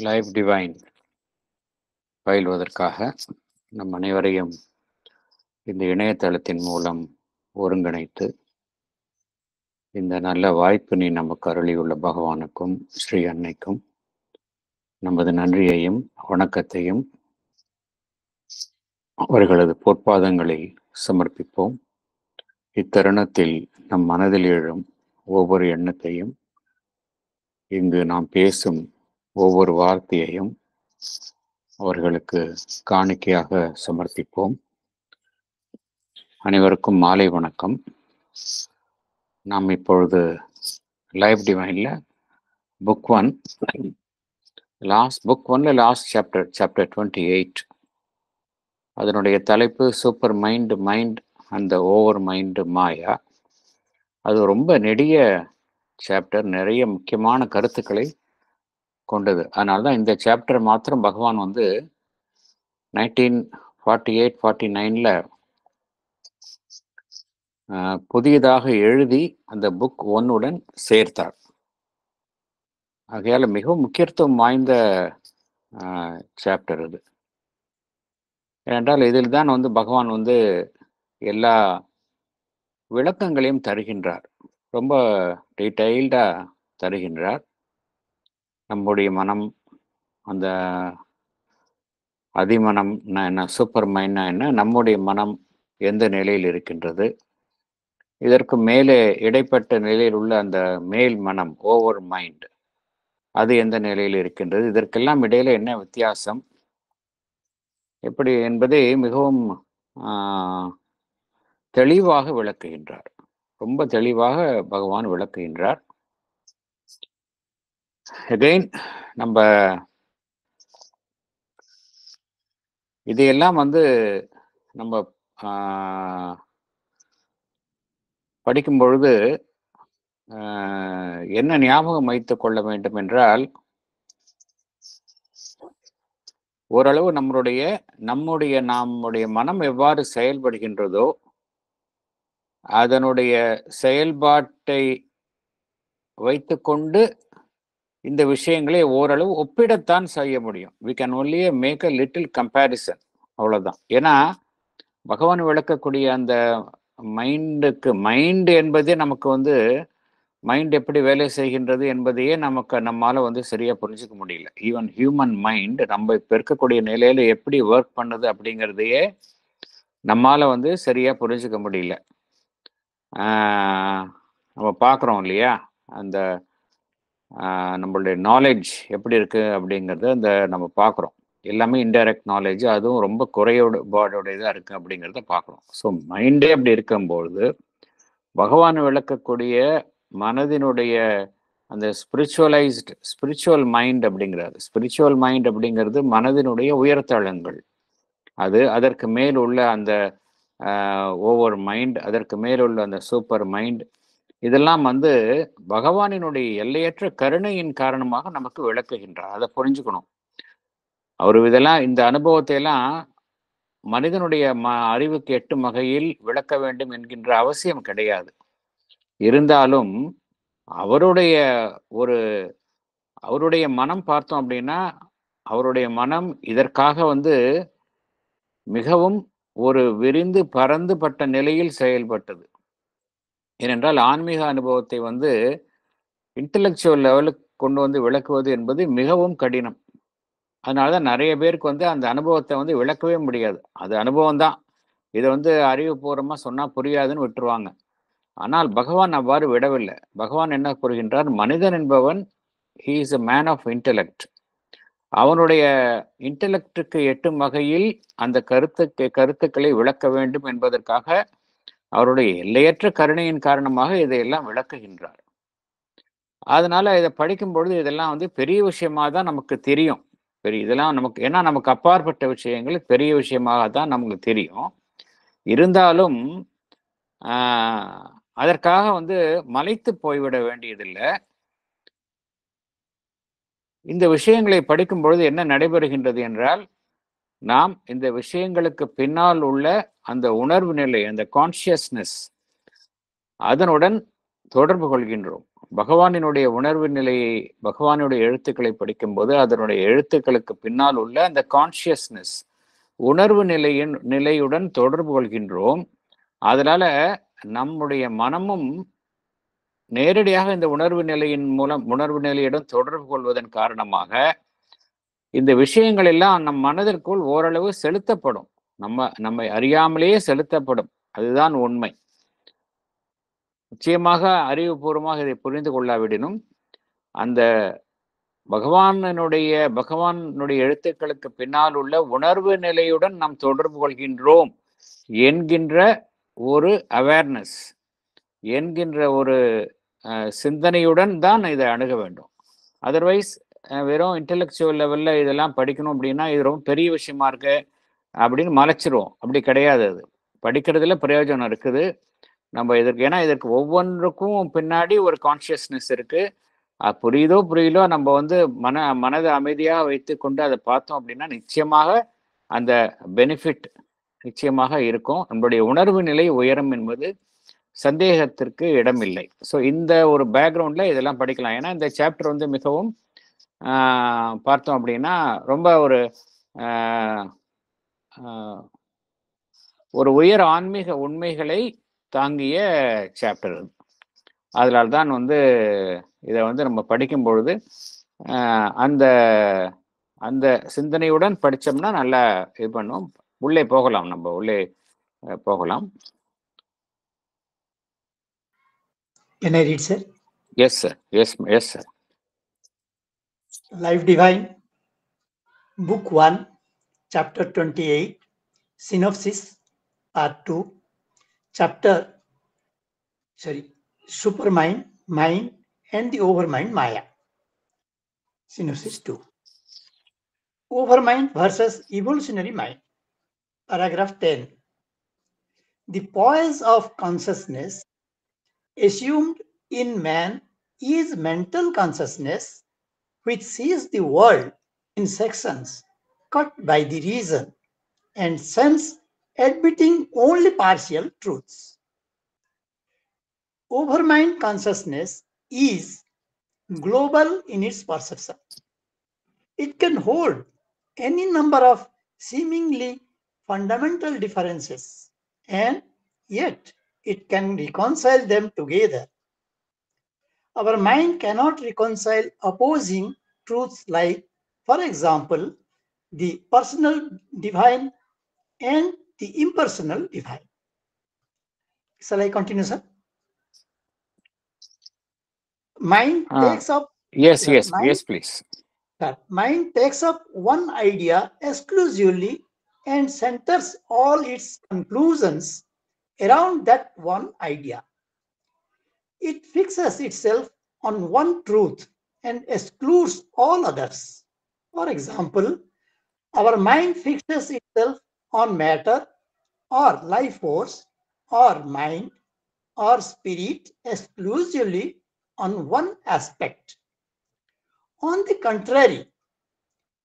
Life divine பயில்வதற்காக நம் அனைவரையும் இந்த இணையதளத்தின் மூலம் ஒருங்கிணைத்து இந்த நல்ல வாய்ப்பினை நமக்கு அருளியுள்ள பகவானுக்கும் ஸ்ரீ அன்னைக்கும் நமது நன்றியையும் வணக்கத்தையும் அவர்களது பொற்பாதங்களை சமர்ப்பிப்போம். இத்தருணத்தில் நம் மனதில் எழும் ஒவ்வொரு எண்ணத்தையும், இங்கு நாம் பேசும் ஒவ்வொரு வார்த்தையையும் அவர்களுக்கு காணிக்கையாக சமர்ப்பிப்போம். அனைவருக்கும் மாலை வணக்கம். நாம் இப்பொழுது லைஃப் டிவைன்ல புக் ஒன்ல லாஸ்ட் சாப்டர் 28. அதனுடைய தலைப்பு சூப்பர் மைண்ட் அந்த ஓவர் மைண்டு மாயா. அது ரொம்ப நெடிய சாப்டர், நிறைய முக்கியமான கருத்துக்களை கொண்டது. அதனால தான் இந்த சாப்டர் மாத்திரம் பகவான் 1948-49 புதியதாக எழுதி அந்த புக் 1 சேர்த்தார். ஆகையால் மிகவும் முக்கியத்துவம் வாய்ந்த சாப்டர் அது. ஏனென்றால் இதில் தான் பகவான் எல்லா விளக்கங்களையும் தருகின்றார். ரொம்ப டீட்டெயில்டாக தருகின்றார். நம்முடைய மனம், அந்த அதிமனம்னா என்ன, சூப்பர் மைண்ட்னா என்ன, நம்முடைய மனம் எந்த நிலையில் இருக்கின்றது, இதற்கு மேலே இடைப்பட்ட நிலையில் உள்ள அந்த மேல் மனம் ஓவர் மைண்ட் அது எந்த நிலையில் இருக்கின்றது, இதற்கெல்லாம் இடையில என்ன வித்தியாசம் எப்படி என்பதை மிகவும் தெளிவாக விளக்குகின்றார். ரொம்ப தெளிவாக பகவான் விளக்குகின்றார். அகைன் நம்ம இதையெல்லாம் நம்ம படிக்கும் பொழுது என்ன ஞாபகம் வைத்துக் கொள்ள வேண்டும் என்றால், ஓரளவு நம்முடைய மனம் எவ்வாறு செயல்படுகின்றதோ அதனுடைய செயல்பாட்டை வைத்துக்கொண்டு இந்த விஷயங்களை ஓரளவு ஒப்பிடத்தான் செய்ய முடியும். we can only make a little comparison, அவ்வளவுதான். ஏன்னா பகவான் விளக்கக்கூடிய அந்த மைண்ட் என்பதே நமக்கு மைண்ட் எப்படி வேலை செய்கின்றது என்பதையே நம்மால சரியா புரிஞ்சுக்க முடியல. ஈவன் ஹியூமன் மைண்ட் நம்ம இப்ப இருக்கக்கூடிய நிலையில எப்படி ஒர்க் பண்ணுது அப்படிங்கிறதையே நம்மால சரியா புரிஞ்சுக்க முடியல. நம்ம பார்க்குறோம் இல்லையா, அந்த நம்மளுடைய நாலேஜ் எப்படி இருக்கு அப்படிங்கிறத நம்ம பார்க்குறோம். எல்லாமே இன்டைரக்ட் நாலேஜ், அதுவும் ரொம்ப குறைபாடோடையதாக இருக்கு அப்படிங்கிறத பார்க்குறோம். ஸோ மைண்டே அப்படி இருக்கும்போது பகவான் விளக்கக்கூடிய மனதினுடைய அந்த ஸ்பிரிச்சுவல் மைண்ட் அப்படிங்கிறது மனதினுடைய உயர்தளங்கள். அதற்கு மேல் உள்ள அந்த ஓவர் மைண்ட், அதற்கு மேல் உள்ள அந்த சூப்பர் மைண்ட், இதெல்லாம் பகவானினுடைய எல்லையற்ற கருணையின் காரணமாக நமக்கு விளக்குகின்றார். அதை புரிஞ்சுக்கணும். இதெல்லாம் இந்த அனுபவத்தை எல்லாம் மனிதனுடைய அறிவுக்கு எட்டும் வகையில் விளக்க வேண்டும் என்கின்ற அவசியம் கிடையாது. இருந்தாலும் அவருடைய மனம் பார்த்தோம் அப்படின்னா, அவருடைய மனம் இதற்காக மிகவும் ஒரு விரிந்து பரந்துபட்ட நிலையில் செயல்பட்டது. ஏனென்றால் ஆன்மீக அனுபவத்தை இன்டலெக்சுவல் லெவலுக்கு கொண்டு விளக்குவது என்பது மிகவும் கடினம். அதனாலதான் நிறைய பேருக்கு அந்த அனுபவத்தை விளக்கவே முடியாது. அது அனுபவம் தான், இதை அறிவுபூர்வமா சொன்னா புரியாதுன்னு விட்டுருவாங்க. ஆனால் பகவான் அவ்வாறு விடவில்லை. பகவான் என்ன கூறுகின்றார், மனிதன் என்பவன் he is a man of intellect. அவனுடைய இன்டெலெக்டுக்கு எட்டும் வகையில் அந்த கருத்துக்களை விளக்க வேண்டும் என்பதற்காக அவருடைய எல்லையற்ற கருணையின் காரணமாக இதையெல்லாம் விளக்குகின்றார். அதனால இதை படிக்கும் பொழுது இதெல்லாம் பெரிய விஷயமா தான் நமக்கு தெரியும். இதெல்லாம் நமக்கு அப்பாற்பட்ட விஷயங்கள் பெரிய விஷயமாக தான் நமக்கு தெரியும். இருந்தாலும் அதற்காக மலைத்து போய்விட வேண்டியதில்லை. இந்த விஷயங்களை படிக்கும் பொழுது என்ன நடைபெறுகின்றது என்றால், நாம் இந்த விஷயங்களுக்கு பின்னால் உள்ள அந்த உணர்வு நிலை, அந்த கான்சியஸ்னஸ், அதனுடன் தொடர்பு கொள்கின்றோம். பகவானினுடைய உணர்வு நிலையை, பகவானுடைய எழுத்துக்களை படிக்கும்போது அதனுடைய எழுத்துக்களுக்கு பின்னால் உள்ள அந்த கான்சியஸ்னஸ், உணர்வு நிலையுடன் தொடர்பு கொள்கின்றோம். அதனால நம்முடைய மனமும் நேரடியாக இந்த உணர்வு நிலையின் மூலம், உணர்வு நிலையுடன் தொடர்பு கொள்வதன் காரணமாக இந்த விஷயங்கள் எல்லாம் நம் மனதிற்குள் ஓரளவு செலுத்தப்படும். நம்மை அறியாமலேயே செலுத்தப்படும். அதுதான் உண்மை. நிச்சயமாக அறிவுபூர்வமாக இதை புரிந்து கொள்ளாவிடனும் அந்த பகவானுடைய எழுத்துக்களுக்கு பின்னால் உள்ள உணர்வு நிலையுடன் நாம் தொடர்பு கொள்கின்றோம் என்கின்ற ஒரு அவேர்னஸ், என்கின்ற ஒரு சிந்தனையுடன் தான் இதை அணுக வேண்டும். அதர்வைஸ் வெறும் இன்டெலெக்சுவல் லெவல்ல இதெல்லாம் படிக்கணும் அப்படின்னா இது ரொம்ப பெரிய விஷயமா இருக்கு அப்படின்னு மலைச்சிருவோம். அப்படி கிடையாது. அது படிக்கிறதுல பிரயோஜனம் இருக்குது. நம்ம இதற்கு ஒவ்வொன்றுக்கும் பின்னாடி ஒரு கான்சியஸ்னஸ் இருக்கு. புரியுதோ நம்ம மனதை அமைதியாக வைத்து கொண்டு அதை பார்த்தோம் அப்படின்னா நிச்சயமாக அந்த பெனிஃபிட் நிச்சயமாக இருக்கும். நம்மளுடைய உணர்வு நிலை உயரும் என்பது சந்தேகத்திற்கு இடமில்லை. ஸோ இந்த ஒரு பேக்ரவுண்ட்ல இதெல்லாம் படிக்கலாம். ஏன்னா இந்த சாப்டர் மிகவும் பார்த்தோம் அப்படின்னா ரொம்ப ஒரு உயர் ஆன்மீக உண்மைகளை தாங்கிய சாப்டர். அதனால்தான் இதை நம்ம படிக்கும் பொழுது அந்த அந்த சிந்தனையுடன் படித்தோம்னா நல்லா இது பண்ணும். உள்ளே போகலாம், நம்ம உள்ளே போகலாம். Can I read, sir? Yes, sir. Yes, sir. Life Divine, Book 1, Chapter 28, Synopsis, Part 2, Supermind, Mind, and the Overmind Maya. Synopsis 2. Overmind versus Evolutionary Mind. Paragraph 10. The poise of consciousness assumed in man is mental consciousness which sees the world in sections cut by the reason and sense admitting only partial truths. Overmind consciousness is global in its perception. It can hold any number of seemingly fundamental differences, and yet it can reconcile them together. Our mind cannot reconcile opposing truths like, for example, the personal divine and the impersonal divine. Shall I continue, sir? Mind takes up... Yes, please. Mind takes up one idea exclusively and centers all its conclusions around that one idea. It fixes itself on one truth and excludes all others. For example, our mind fixes itself on matter or life force or mind or spirit exclusively on one aspect. On the contrary,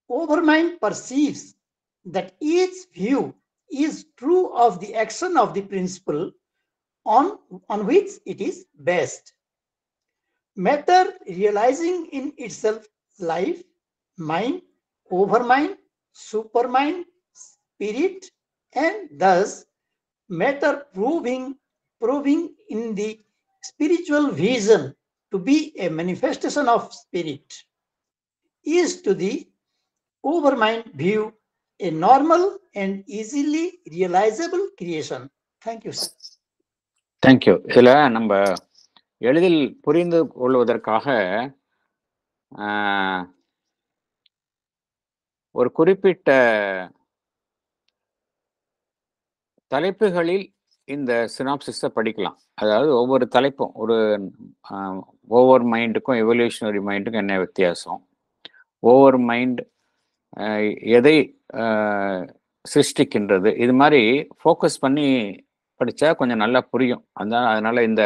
Overmind perceives that each view is true of the action of the principle on which it is based. Matter realizing in itself life, mind, overmind, supermind, spirit, and thus matter proving in the spiritual vision to be a manifestation of spirit, is to the overmind view a normal and easily realizable creation. Thank you, sir. Thank you. இதுல நம்ம எளிதில் புரிந்து கொள்வதற்காக ஒரு குறிப்பிட்ட தலைப்புகளில் இந்த சினாப்சிஸை படிக்கலாம். அதாவது ஒவ்வொரு தலைப்பும் ஒவ்வொரு மைண்டுக்கும் எவல்யூஷனரி மைண்டுக்கும் என்ன வித்தியாசம், ஒவ்வொரு மைண்ட் எதை சிருஷ்டிக்கின்றது, இது மாதிரி ஃபோக்கஸ் பண்ணி படித்தா கொஞ்சம் நல்லா புரியும். அதனால இந்த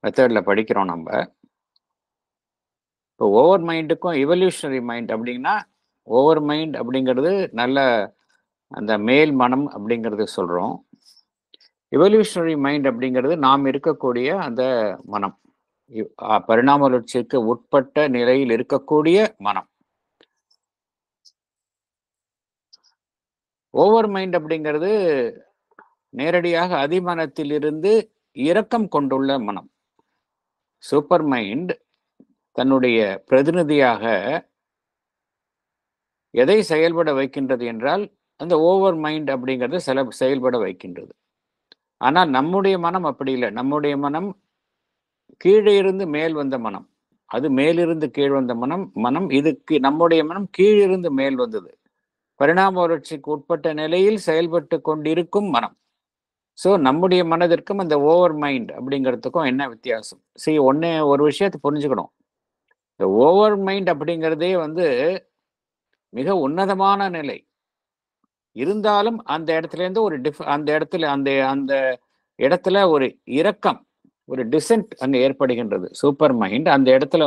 மெத்தடில் படிக்கிறோம் நம்ம. இப்போ ஓவர் மைண்டுக்கும் எவல்யூஷனரி மைண்ட் அப்படின்னா, ஓவர் மைண்ட் அப்படிங்கிறது நல்ல அந்த மேல் மனம் அப்படிங்கிறது சொல்கிறோம். எவல்யூஷனரி மைண்ட் அப்படிங்கிறது நாம் இருக்கக்கூடிய அந்த மனம், பரிணாம வளர்ச்சிக்கு உட்பட்ட நிலையில் இருக்கக்கூடிய மனம். ஓவர் மைண்ட் அப்படிங்கிறது நேரடியாக அதிமனத்திலிருந்து இரக்கம் கொண்டுள்ள மனம். சூப்பர் மைண்ட் தன்னுடைய பிரதிநிதியாக எதை செயல்பட வைக்கின்றது என்றால் அந்த ஓவர் மைண்ட் அப்படிங்கிறது செயல்பட வைக்கின்றது. ஆனால் நம்முடைய மனம் அப்படி இல்லை. நம்முடைய மனம் கீழே இருந்து மேல் வந்த மனம். அது மேலிருந்து கீழ் வந்த மனம். இதுக்கு நம்முடைய மனம் கீழிருந்து மேல் வந்தது. பரிணாம வளர்ச்சிக்கு உட்பட்ட நிலையில் செயல்பட்டு கொண்டிருக்கும் மனம். ஸோ நம்முடைய மனதிற்கும் அந்த ஓவர் மைண்ட் அப்படிங்கிறதுக்கும் என்ன வித்தியாசம்? ஒரு விஷயத்தை புரிஞ்சுக்கணும். இந்த ஓவர் மைண்ட் அப்படிங்கிறதே மிக உன்னதமான நிலை. இருந்தாலும் அந்த இடத்துல இருந்து அந்த இடத்துல ஒரு இரக்கம், ஒரு டிசென்ட் அங்க ஏற்படுகின்றது. சூப்பர் மைண்ட் அந்த இடத்துல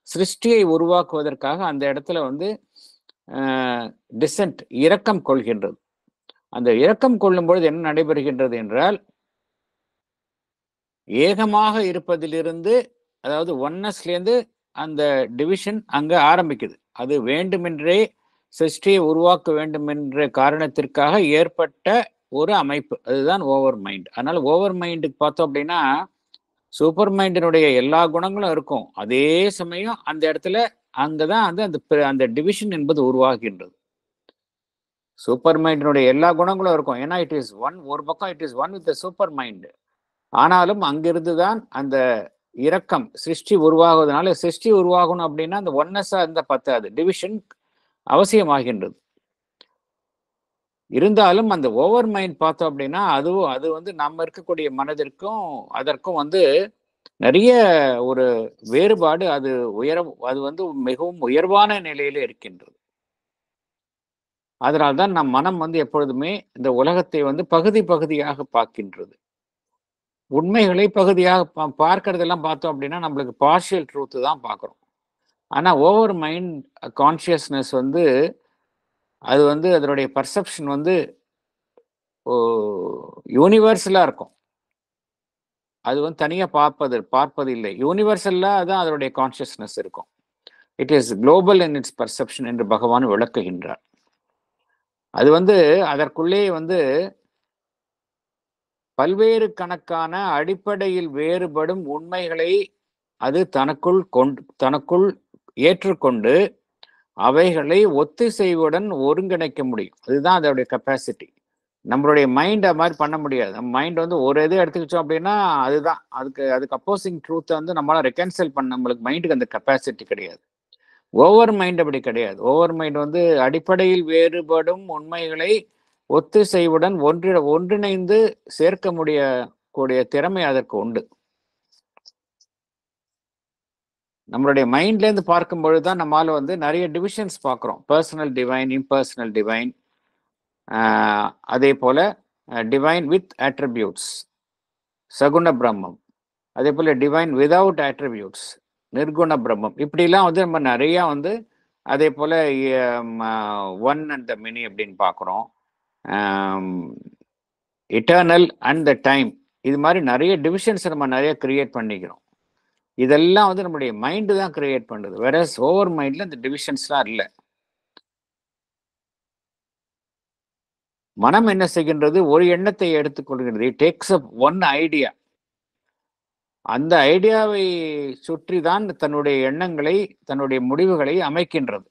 சிருஷ்டியை உருவாக்குவதற்காக அந்த இடத்துல டிசென்ட், இரக்கம் கொள்கின்றது. அந்த இரக்கம் கொள்ளும் பொழுது என்ன நடைபெறுகின்றது என்றால், ஏகமாக இருப்பதிலிருந்து, அதாவது ஒன்னஸ்லேருந்து அந்த டிவிஷன் அங்க ஆரம்பிக்குது. அது வேண்டுமென்றே சிருஷ்டியை உருவாக்க வேண்டும் என்ற காரணத்திற்காக ஏற்பட்ட ஒரு அமைப்பு. அதுதான் ஓவர் மைண்ட். அதனால ஓவர் மைண்டுக்கு பார்த்தோம் அப்படின்னா, சூப்பர் மைண்டினுடைய எல்லா குணங்களும் இருக்கும். அதே சமயம் அந்த இடத்துல அங்கதான் அந்த டிவிஷன் என்பது உருவாகின்றது. சூப்பர் மைண்டினுடைய எல்லா குணங்களும் இருக்கும். ஏன்னா இட் இஸ் ஒன், ஒரு பக்கம் it is one with super mind. ஆனாலும் அங்கிருந்து தான் அந்த இரக்கம், சிருஷ்டி உருவாகுவதனால, சிருஷ்டி உருவாகணும் அப்படின்னா அந்த ஒன்னஸா இருந்தா பத்தாது, டிவிஷன் அவசியமாகின்றது. இருந்தாலும் அந்த ஓவர் மைண்ட் பார்த்தோம் அப்படின்னா அது நம்ம இருக்கக்கூடிய மனதிற்கும் அதற்கும் நிறைய ஒரு வேறுபாடு. அது மிகவும் உயர்வான நிலையில இருக்கின்றது. அதனால்தான் நம் மனம் எப்பொழுதுமே இந்த உலகத்தை பகுதி பகுதியாக பார்க்கின்றது. உண்மைகளை பகுதியாக பார்க்கறதெல்லாம் பார்த்தோம் அப்படின்னா நம்மளுக்கு பார்ஷியல் ட்ரூத் தான் பார்க்குறோம். ஆனா ஓவர் மைண்ட் கான்சியஸ்னஸ் அது அதனுடைய பர்செப்ஷன் யூனிவர்சலா இருக்கும். அது தனியா பார்ப்பது இல்லை. யூனிவர்சல்லா தான் அதனுடைய கான்சியஸ்னஸ் இருக்கும். It is global in it's perception என்று பகவான் விளக்குகின்றார். அது அதற்குள்ளே பல்வேறு கணக்கான அடிப்படையில் வேறுபடும் உண்மைகளை அது தனக்குள் ஏற்றுக்கொண்டு அவைகளை ஒத்திசைவுடன் ஒருங்கிணைக்க முடியும். அதுதான் அதோடைய கெப்பாசிட்டி. நம்மளுடைய மைண்ட் அது மாதிரி பண்ண முடியாது. நம்ம மைண்ட் ஒரு இது எடுத்துக்கிச்சோம் அப்படின்னா அதுதான் அதுக்கு அப்போசிங் ட்ரூத்தை நம்மளால ரெக்கன்சைல் பண்ண நம்மளுக்கு மைண்டுக்கு அந்த கெப்பாசிட்டி கிடையாது. ஓவர் மைண்ட் அப்படி கிடையாது. ஓவர் மைண்ட் அடிப்படையில் வேறுபடும் உண்மைகளை ஒத்திசைவுடன் ஒன்றிணைந்து சேர்க்க கூடிய திறமை அதற்கு உண்டு. நம்மளுடைய மைண்ட்ல இருந்து பார்க்கும் பொழுதுதான் நம்மளால நிறைய டிவிஷன்ஸ் பார்க்கிறோம். பர்சனல் டிவைன், இம்பர்சனல் டிவைன், அதே போல டிவைன் வித் அட்ரிபியூட்ஸ், சகுண பிரம்மம், அதே போல டிவைன் விதவுட் அட்ரிபியூட்ஸ், நிர்குண பிரம்மம். இப்படிலாம் நம்ம நிறைய அதே போல ஒன் அண்ட் த மெனி அப்படின்னு பார்க்குறோம். இட்டர்னல் அண்ட் த டைம், இது மாதிரி நிறைய டிவிஷன்ஸ் நம்ம நிறைய கிரியேட் பண்ணிக்கிறோம். இதெல்லாம் நம்முடைய மைண்டு தான் கிரியேட் பண்ணுது. வேற ஓவர் மைண்ட்ல இந்த டிவிஷன்ஸ்லாம் இல்லை. மனம் என்ன செய்கின்றது? ஒரு எண்ணத்தை எடுத்துக்கொள்கிறது. It takes up one idea. அந்த ஐடியாவை சுற்றி தான் தன்னுடைய எண்ணங்களை, தன்னுடைய முடிவுகளை அமைக்கின்றது.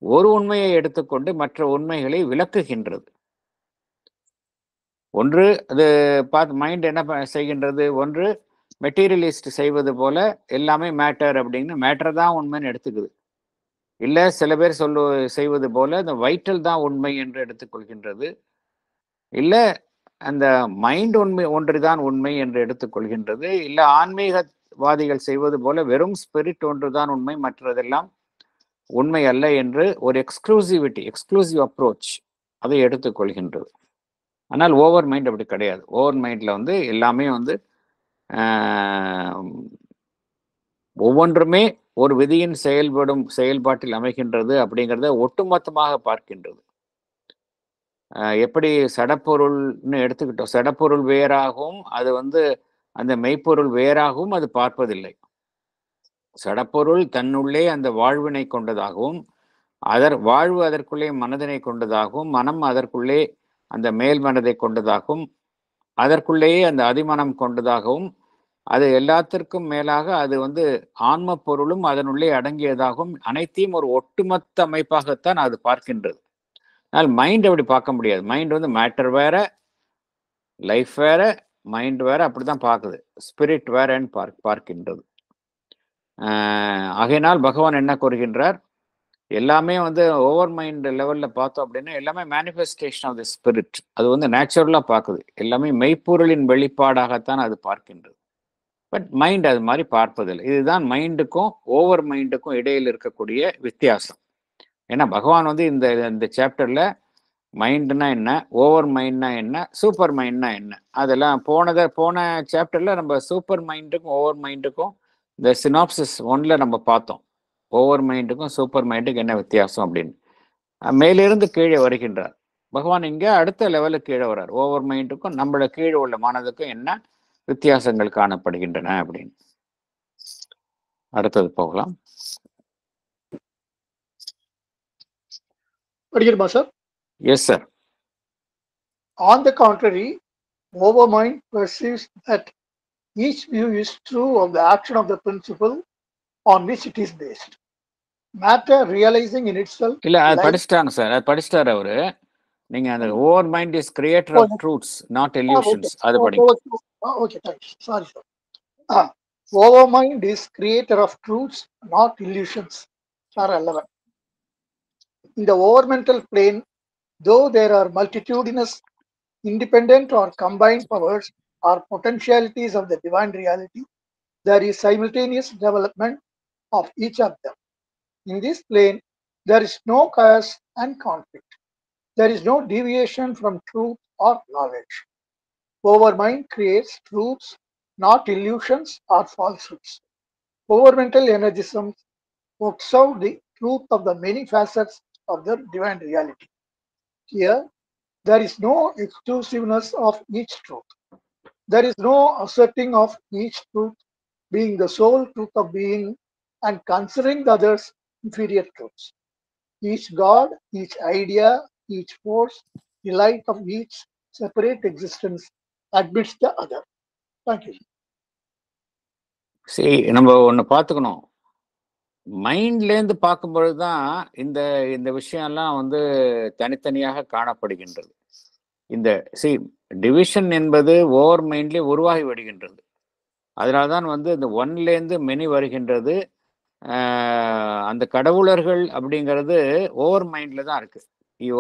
ஒரு உண்மையை எடுத்துக்கொண்டு மற்ற உண்மைகளை விளக்குகின்றது. ஒன்று அது பார்த்து மைண்ட் என்ன செய்கின்றது? ஒன்று மெட்டீரியலிஸ்ட் செய்வது போல எல்லாமே மேட்டர் அப்படின்னு மேட்டர் தான் உண்மைன்னு எடுத்துக்குது. இல்லை சில பேர் செய்வது போல இந்த வைட்டல் தான் உண்மை என்று எடுத்துக்கொள்கின்றது. இல்லை அந்த மைண்ட் ஒன்றுதான் உண்மை என்று எடுத்துக்கொள்கின்றது. இல்லை ஆன்மீகவாதிகள் செய்வது போல வெறும் ஸ்பிரிட் ஒன்றுதான் உண்மை, மற்றதெல்லாம் உண்மை அல்ல என்று ஒரு எக்ஸ்க்ளூசிவ் அப்ரோச் அதை எடுத்துக்கொள்கின்றது. ஆனால் ஓவர் மைண்ட் அப்படி கிடையாது. ஓவர் மைண்ட்ல எல்லாமே ஒவ்வொன்றுமே ஒரு விதியின் செயல்பாட்டில் அமைகின்றது அப்படிங்கிறத ஒட்டுமொத்தமாக பார்க்கின்றது. எப்படி சடப்பொருள்னு எடுத்துக்கிட்டோம், சடப்பொருள் வேறாகவும் அது அந்த மெய்ப்பொருள் வேறாகவும் அது பார்ப்பதில்லை. சடப்பொருள் தன்னுள்ளே அந்த வாழ்வினை கொண்டதாகவும், வாழ்வு அதற்குள்ளே மனதினை கொண்டதாகவும், மனம் அதற்குள்ளே அந்த மேல் மனதை கொண்டதாகவும், அதற்குள்ளேயே அந்த அதிமனம் கொண்டதாகவும், அது எல்லாத்திற்கும் மேலாக அது வந்து ஆன்ம பொருளும் அதனுள்ளே அடங்கியதாகவும், அனைத்தையும் ஒரு ஒட்டுமொத்த அமைப்பாகத்தான் அது பார்க்கின்றது. ஆனால் மைண்ட் அப்படி பார்க்க முடியாது. மைண்ட் வந்து மேட்டர் வேற, லைஃப் வேற, மைண்ட் வேற, அப்படிதான் பார்க்குது. ஸ்பிரிட் வேறன்னு பார்க்கின்றது. ஆகையினால் பகவான் என்ன கூறுகின்றார்? எல்லாமே வந்து ஓவர் மைண்ட் லெவல்ல பார்த்தோம் அப்படின்னா எல்லாமே மேனிஃபெஸ்டேஷன் ஆஃப் த ஸ்பிரிட். அது வந்து நேச்சுரலா பார்க்குது. எல்லாமே மெய்ப்பொருளின் வெளிப்பாடாகத்தான் அது பார்க்கின்றது. பட் மைண்ட் அது மாதிரி பார்ப்பதில்லை. இதுதான் மைண்டுக்கும் ஓவர் மைண்டுக்கும் இடையில் இருக்கக்கூடிய வித்தியாசம். ஏன்னா பகவான் வந்து இந்த இந்த சாப்டர்ல மைண்ட்னா என்ன, ஓவர் மைண்ட்னா என்ன, சூப்பர் மைண்ட்னா என்ன, அதெல்லாம் போன சாப்டர்ல நம்ம சூப்பர் மைண்டுக்கும் ஓவர் மைண்டுக்கும் இந்த சினாப்சிஸ் ஒன்ல நம்ம பார்த்தோம். ஓவர் மைண்டுக்கும் சூப்பர் மைண்டுக்கும் என்ன வித்தியாசம் அப்படின்னு. மேலிருந்து கீழே வருகின்றார் பகவான். இங்க அடுத்த லெவலுக்கு கீழே வர்றார். ஓவர் மைண்டுக்கும் நம்மள கீழே உள்ள மனதுக்கும் என்ன வித்தியாசங்கள் காணப்படுகின்றன அப்படின்னு. அடுத்தது போகலாம். படிக்கிறமா sir? Yes sir. On the contrary, overmind perceives that each view is true of the action of the principle on which it is based. Matter realizing in itself. இல்ல அது படிச்சிட்டாங்க சார். அது படிச்சிட்டாரு அவரு. நீங்க அந்த over mind is creator of truths not illusions. அது படிங்க. Okay, thanks. Sorry sir. Overmind is creator of truths, not illusions. Are relevant. In the overmental plane, though there are multitudinous independent or combined powers or potentialities of the divine reality, there is simultaneous development of each of them. In this plane, there is no chaos and conflict. There is no deviation from truth or knowledge. Overmind creates truths, not illusions or falsehoods. Overmental energism works out the truth of the many facets of the divine reality. Here, there is no exclusiveness of each truth. There is no asserting of each truth being the sole truth of being and considering the others inferior truths. Each God, each idea, each force, the light of each separate existence admits the other. Thank you. சரி, நம்ம ஒன்று பார்த்துக்கணும். மைண்ட்லேருந்து பார்க்கும்பொழுது தான் இந்த இந்த விஷயம்லாம் வந்து தனித்தனியாக காணப்படுகின்றது. இந்த டிவிஷன் என்பது ஓவர் மைண்ட்லேயே உருவாகி வருகின்றது. அதனால தான் வந்து இந்த ஒன்லேருந்து மெனி வருகின்றது. அந்த கடவுளர்கள் அப்படிங்கிறது ஓவர் மைண்டில் தான் இருக்குது.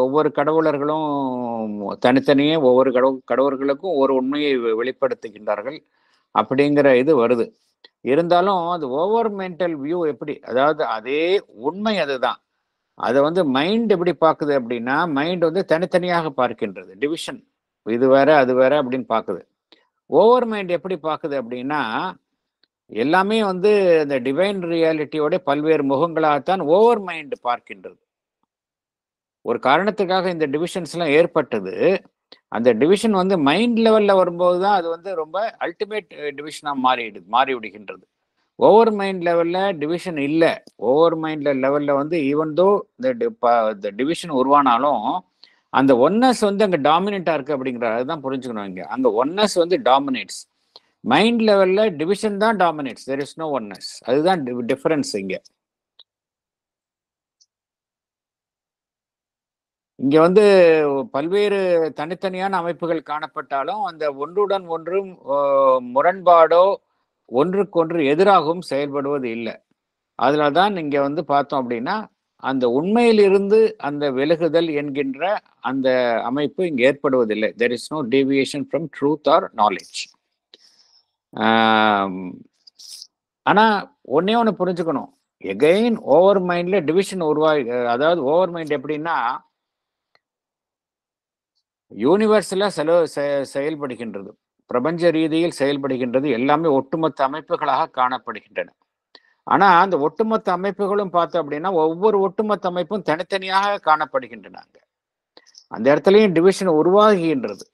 ஒவ்வொரு கடவுளர்களும் தனித்தனியே ஒவ்வொரு கடவுள்களுக்கும் ஒரு உண்மையை வெளிப்படுத்துகின்றார்கள் அப்படிங்கிற இது வருது. இருந்தாலும் அது ஓவர் மென்டல் வியூ எப்படி, அதாவது அதே உண்மை அதுதான். அதை வந்து மைண்ட் எப்படி பார்க்குது அப்படின்னா, மைண்ட் வந்து தனித்தனியாக பார்க்கின்றது. டிவிஷன், இது வேற அது வேற அப்படின்னு பார்க்குது. ஓவர் மைண்ட் எப்படி பார்க்குது அப்படின்னா, எல்லாமே வந்து இந்த டிவைன் ரியாலிட்டியோட பல்வேறு முகங்களாகத்தான் ஓவர் மைண்ட் பார்க்கின்றது. ஒரு காரணத்துக்காக இந்த டிவிஷன்ஸ் எல்லாம் ஏற்பட்டது. அந்த டிவிஷன் வந்து மைண்ட் லெவல்ல வரும்போது தான் அது வந்து ரொம்ப அல்டிமேட் டிவிஷனா மாறி விடுகின்றது. ஓவர் மைண்ட் லெவல்ல டிவிஷன் இல்லை. ஓவர் மைண்ட் லெவல்ல வந்து ஈவன் தோ இந்த டிவிஷன் உருவானாலும் அந்த ஒன்னஸ் வந்து அங்க டாமினேட்டா இருக்கு அப்படிங்கிறார். அதுதான் புரிஞ்சுக்கணும். இங்க அங்க ஒன்னஸ் வந்து டாமினேட்ஸ். மைண்ட் லெவல்ல டிவிஷன் தான் dominates. There is no oneness. அதுதான் டிஃபரன்ஸ். இங்க வந்து பல்வேறு தனித்தனியான அமைப்புகள் காணப்பட்டாலும் அந்த ஒன்றுடன் ஒன்றும் முரண்பாடோ ஒன்றுக்கொன்று எதிராகவும் செயல்படுவது இல்லை. அதனால தான் இங்க வந்து பார்த்தோம் அப்படின்னா அந்த உண்மையிலிருந்து அந்த விலகுதல் என்கின்ற அந்த அமைப்பு இங்க ஏற்படுவதில்லை. There is no deviation from truth or knowledge. ஆனா ஒன்னே ஒன்று புரிஞ்சுக்கணும். எகைன் ஓவர் மைண்ட்ல டிவிஷன் அதாவது ஓவர் மைண்ட் எப்படின்னா யூனிவர்ஸ்ல செயல்படுகின்றது, பிரபஞ்ச ரீதியில் செயல்படுகின்றது, எல்லாமே ஒட்டுமொத்த அமைப்புகளாக காணப்படுகின்றன. ஆனா அந்த ஒட்டுமொத்த அமைப்புகளும் பார்த்தோம் அப்படின்னா ஒவ்வொரு ஒட்டுமொத்த அமைப்பும் தனித்தனியாக காணப்படுகின்றன. அந்த இடத்துலயும் டிவிஷன் உருவாகின்றது.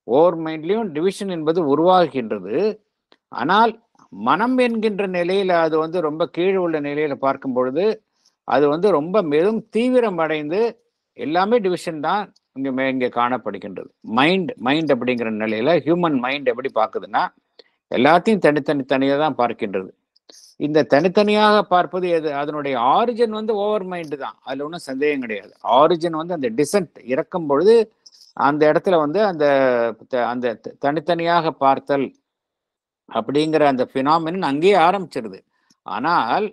ஓவர் மைண்ட்லயும் டிவிஷன் என்பது உருவாகின்றது. ஆனால் மனம் என்கின்ற நிலையில அது வந்து ரொம்ப கீழ் உள்ள நிலையில பார்க்கும் பொழுது அது வந்து ரொம்ப மிகவும் தீவிரம் அடைந்து எல்லாமே டிவிஷன் தான் இங்க காணப்படுகின்றது. மைண்ட் அப்படிங்கிற நிலையில ஹியூமன் மைண்ட் எப்படி பார்க்குதுன்னா எல்லாத்தையும் தனியாக தான் பார்க்கின்றது. இந்த தனித்தனியாக பார்ப்பது எது, அதனுடைய ஆரிஜின் வந்து ஓவர் மைண்டு தான், அதுல ஒன்றும் சந்தேகம் கிடையாது. ஆரிஜின் வந்து அந்த டிசன்ட் இறக்கும் பொழுது அந்த இடத்துல வந்து அந்த அந்த தனித்தனியாக பார்த்தல் அப்படிங்கிற அந்த பினாமினன் அங்கேயே ஆரம்பிச்சிருது. ஆனால்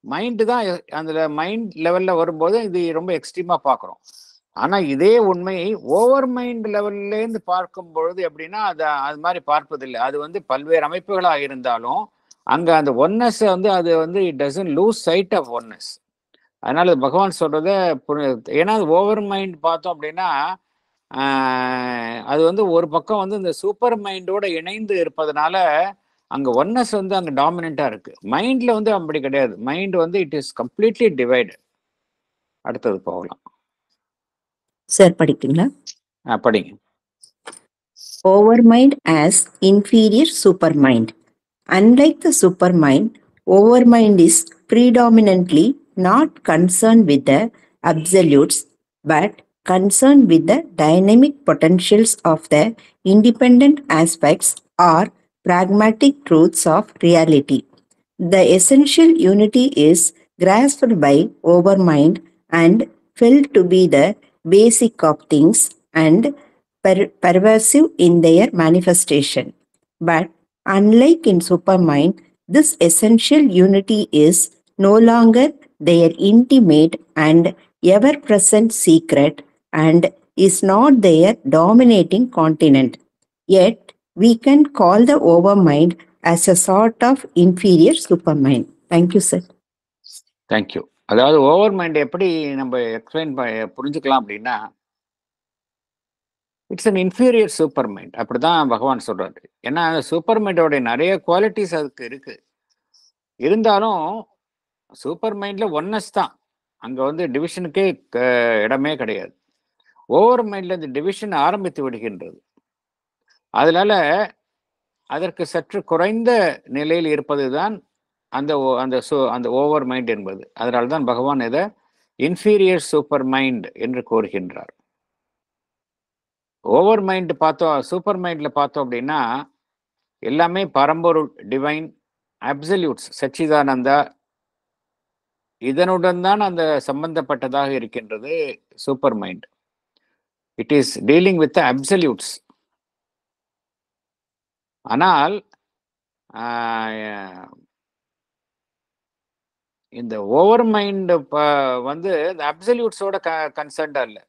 மைண்டு தான் அந்த மைண்ட் லெவல்ல வரும்போது இது ரொம்ப எக்ஸ்ட்ரீமா பார்க்குறோம். ஆனா இதே உண்மையை ஓவர் மைண்ட் லெவல்லேருந்து பார்க்கும் பொழுது எப்படின்னா அது மாதிரி பார்ப்பதில்லை. அது வந்து பல்வேறு அமைப்புகளாக இருந்தாலும் அங்க அந்த ஒன்னஸ் வந்து அது வந்து it doesn't lose sight of oneness. அதனால பகவான் சொல்றத ஏன்னா ஓவர் மைண்ட் பார்த்தோம் அப்படின்னா அது வந்து ஒரு பக்கம் வந்து இந்த சூப்பர் மைண்டோட இணைந்து இருப்பதனால அங்க ஒன்னஸ் வந்து அங்க டாமினண்டா இருக்கு. மைண்ட்ல வந்து அப்படி கிடையாது. மைண்ட் வந்து இட் இஸ் கம்ப்ளீட்லி டிவைடட். அடுத்தது போகலாம் சார். படிக்கிறீங்களா? படிங்க. Overmind as inferior supermind. Unlike the supermind, overmind is predominantly not concerned with the absolutes but concerned with the dynamic potentials of the independent aspects or pragmatic truths of reality. The essential unity is grasped by overmind and felt to be the basic of things and pervasive in their manifestation. But unlike in supermind, this essential unity is no longer their intimate and ever-present secret and is not their dominating continent. Yet, we can call the overmind as a sort of inferior supermind. Thank you, sir. Thank you. அதாவது over mind எப்படி நம்ம explain புரிஞ்சுக்கலாம் அப்படின்னா it's an inferior super mind, அப்படிதான் பகவான் சொல்றாரு. ஏன்னா super மைண்டோடைய நிறைய குவாலிட்டிஸ் அதுக்கு இருக்கு. இருந்தாலும் சூப்பர் மைண்ட்ல ஒன்னஸ் தான், அங்க வந்து டிவிஷனுக்கே இடமே கிடையாது. ஓவர் மைண்ட்ல இந்த டிவிஷன் ஆரம்பித்து விடுகின்றது. அதனால அதற்கு சற்று குறைந்த நிலையில் இருப்பதுதான் அந்த அந்த ஓவர் மைண்ட் என்பது. அதனால்தான் பகவான் இதை இன்ஃபீரியர் சூப்பர் மைண்ட் என்று கூறுகின்றார். ஓவர் மைண்ட் பார்த்தோம், சூப்பர் மைண்ட்ல பார்த்தோம் அப்படின்னா எல்லாமே பரம்பொருள், டிவைன், அப்சல்யூட்ஸ், சச்சிதானந்தா, இதனுடன் தான் அந்த சம்பந்தப்பட்டதாக இருக்கின்றது super mind. It is dealing with absolutes. ஆனால் இந்த ஓவர் மைண்ட் வந்து இந்த அப்சல்யூட்ஸோட கன்சர்ன்டா இல்லை.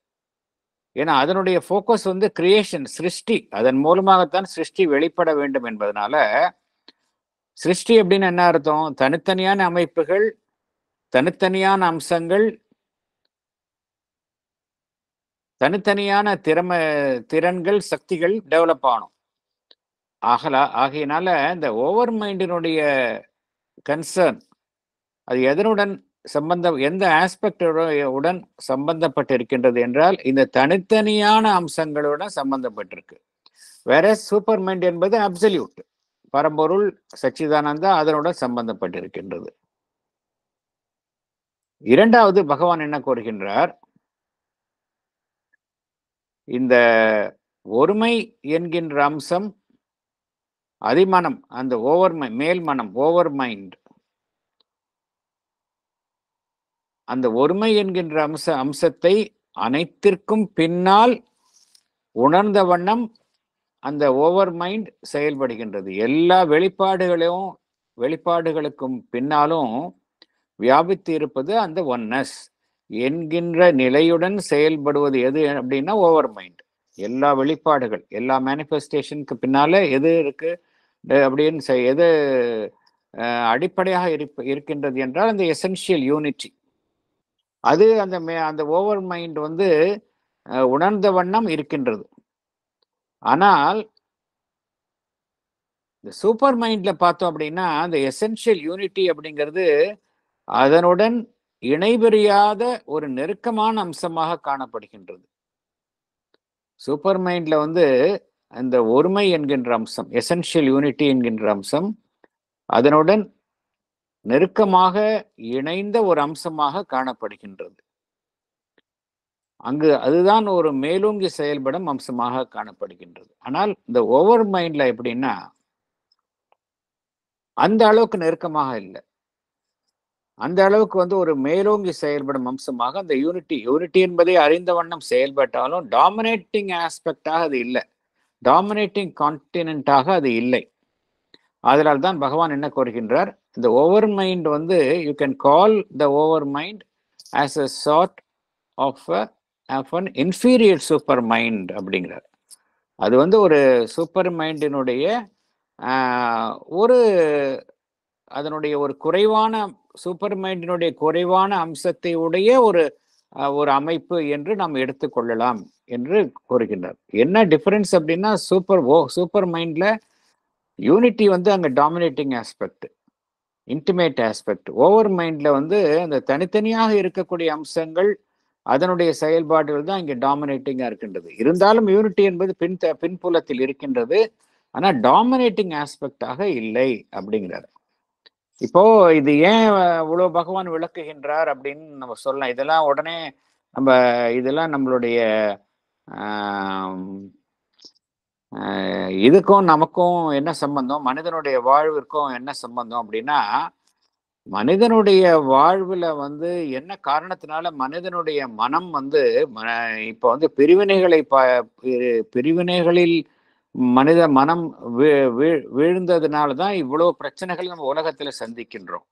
ஏன்னா அதனுடைய ஃபோக்கஸ் வந்து கிரியேஷன், சிருஷ்டி. அதன் மூலமாகத்தான் சிருஷ்டி வெளிப்பட வேண்டும் என்பதனால சிருஷ்டி அப்படின்னு என்ன அர்த்தம்? தனித்தனியான அமைப்புகள், தனித்தனியான அம்சங்கள், தனித்தனியான திறன்கள், சக்திகள் டெவலப் ஆகணும். ஆகையினால இந்த ஓவர் மைண்டினுடைய கன்சர்ன் அது எதனுடன் எந்த ஆஸ்பெக்ட் உடன் சம்பந்தப்பட்டு இருக்கின்றது என்றால் இந்த தனித்தனியான அம்சங்களுடன் சம்பந்தப்பட்டிருக்கு. வேற சூப்பர் மைண்ட் என்பது அப்சல்யூட், பரம்பொருள், சச்சிதானந்தா, அதனுடன் சம்பந்தப்பட்டிருக்கின்றது. இரண்டாவது பகவான் என்ன கூறுகின்றார்? இந்த ஒருமை என்கின்ற அம்சம், அதிமனம், அந்த மேல் மனம், ஓவர் மைண்ட், அந்த ஒருமை என்கின்ற அம்சத்தை அனைத்திற்கும் பின்னால் உணர்ந்த வண்ணம் அந்த ஓவர் மைண்ட் செயல்படுகின்றது. எல்லா வெளிப்பாடுகளுக்கும் பின்னாலும் வியாபித்து இருப்பது அந்த ஒன்னஸ் என்கின்ற நிலையுடன் செயல்படுவது எது அப்படின்னா ஓவர் மைண்ட். எல்லா வெளிப்பாடுகள், எல்லா மேனிஃபெஸ்டேஷனுக்கு பின்னால எது இருக்கு அப்படின்னு எது அடிப்படையாக இருக்கின்றது என்றால் அந்த எசென்ஷியல் யூனிட்டி. அது அந்த ஓவர் மைண்ட் வந்து உணர்ந்த வண்ணம் இருக்கின்றது. ஆனால் இந்த சூப்பர் மைண்ட்ல பார்த்தோம் அப்படின்னா அந்த எசென்ஷியல் யூனிட்டி அப்படிங்கிறது அதனுடன் இணைபிரியாத ஒரு நெருக்கமான அம்சமாக காணப்படுகின்றது. சூப்பர் மைண்ட்ல வந்து அந்த ஒருமை என்கின்ற அம்சம், எசென்ஷியல் யூனிட்டி என்கின்ற அம்சம் அதனுடன் நெருக்கமாக இணைந்த ஒரு அம்சமாக காணப்படுகின்றது. அங்கு அதுதான் ஒரு மேலோங்கி செயல்படும் அம்சமாக காணப்படுகின்றது. ஆனால் இந்த ஓவர் மைண்ட்ல எப்படின்னா அந்த அளவுக்கு நெருக்கமாக இல்லை. அந்த அளவுக்கு வந்து ஒரு மேலோங்கி செயல்படும் அம்சமாக அந்த யூனிட்டி என்பதை அறிந்த வண்ணம் செயல்பட்டாலும் டாமினேட்டிங் ஆஸ்பெக்டாக அது இல்லை, டாமினேட்டிங் கான்டினென்ட்டாக அது இல்லை. அதனால் தான் பகவான் என்ன கூறுகின்றார், இந்த ஓவர் மைண்ட் வந்து you can call the over mind as a sort of an inferior supermind அப்படிங்கிறார். அது வந்து ஒரு சூப்பர் மைண்டினுடைய ஒரு அதனுடைய ஒரு குறைவான சூப்பர் மைண்டினுடைய குறைவான அம்சத்தை உடைய ஒரு அமைப்பு என்று நாம் எடுத்துக்கொள்ளலாம் என்று கூறுகின்றார். என்ன டிஃபரன்ஸ் அப்படின்னா சூப்பர் மைண்ட்ல யூனிட்டி வந்து அங்க dominating aspect, intimate aspect. Over மைண்ட்ல வந்து அந்த தனித்தனியாக இருக்கக்கூடிய அம்சங்கள் அதனுடைய செயல்பாடுகள் தான் இங்கே டாமினேட்டிங்கா இருக்கின்றது. இருந்தாலும் யூனிட்டி என்பது பின்புலத்தில் இருக்கின்றது, ஆனா டாமினேட்டிங் ஆஸ்பெக்டாக இல்லை அப்படிங்கிறார். இப்போ இது ஏன் இவ்வளவு பகவான் விளக்குகின்றார் அப்படின்னு நம்ம சொல்லலாம். இதெல்லாம் உடனே இதெல்லாம் நம்மளுடைய இதுக்கும் நமக்கும் என்ன சம்பந்தம், மனிதனுடைய வாழ்விற்கும் என்ன சம்பந்தம் அப்படின்னா, மனிதனுடைய வாழ்வுல வந்து என்ன காரணத்தினால மனிதனுடைய மனம் வந்து இப்போ வந்து பிரிவினைகளில் மனித மனம் வீழ்ந்ததுனாலதான் இவ்வளவு பிரச்சனைகள் நம்ம உலகத்துல சந்திக்கின்றோம்.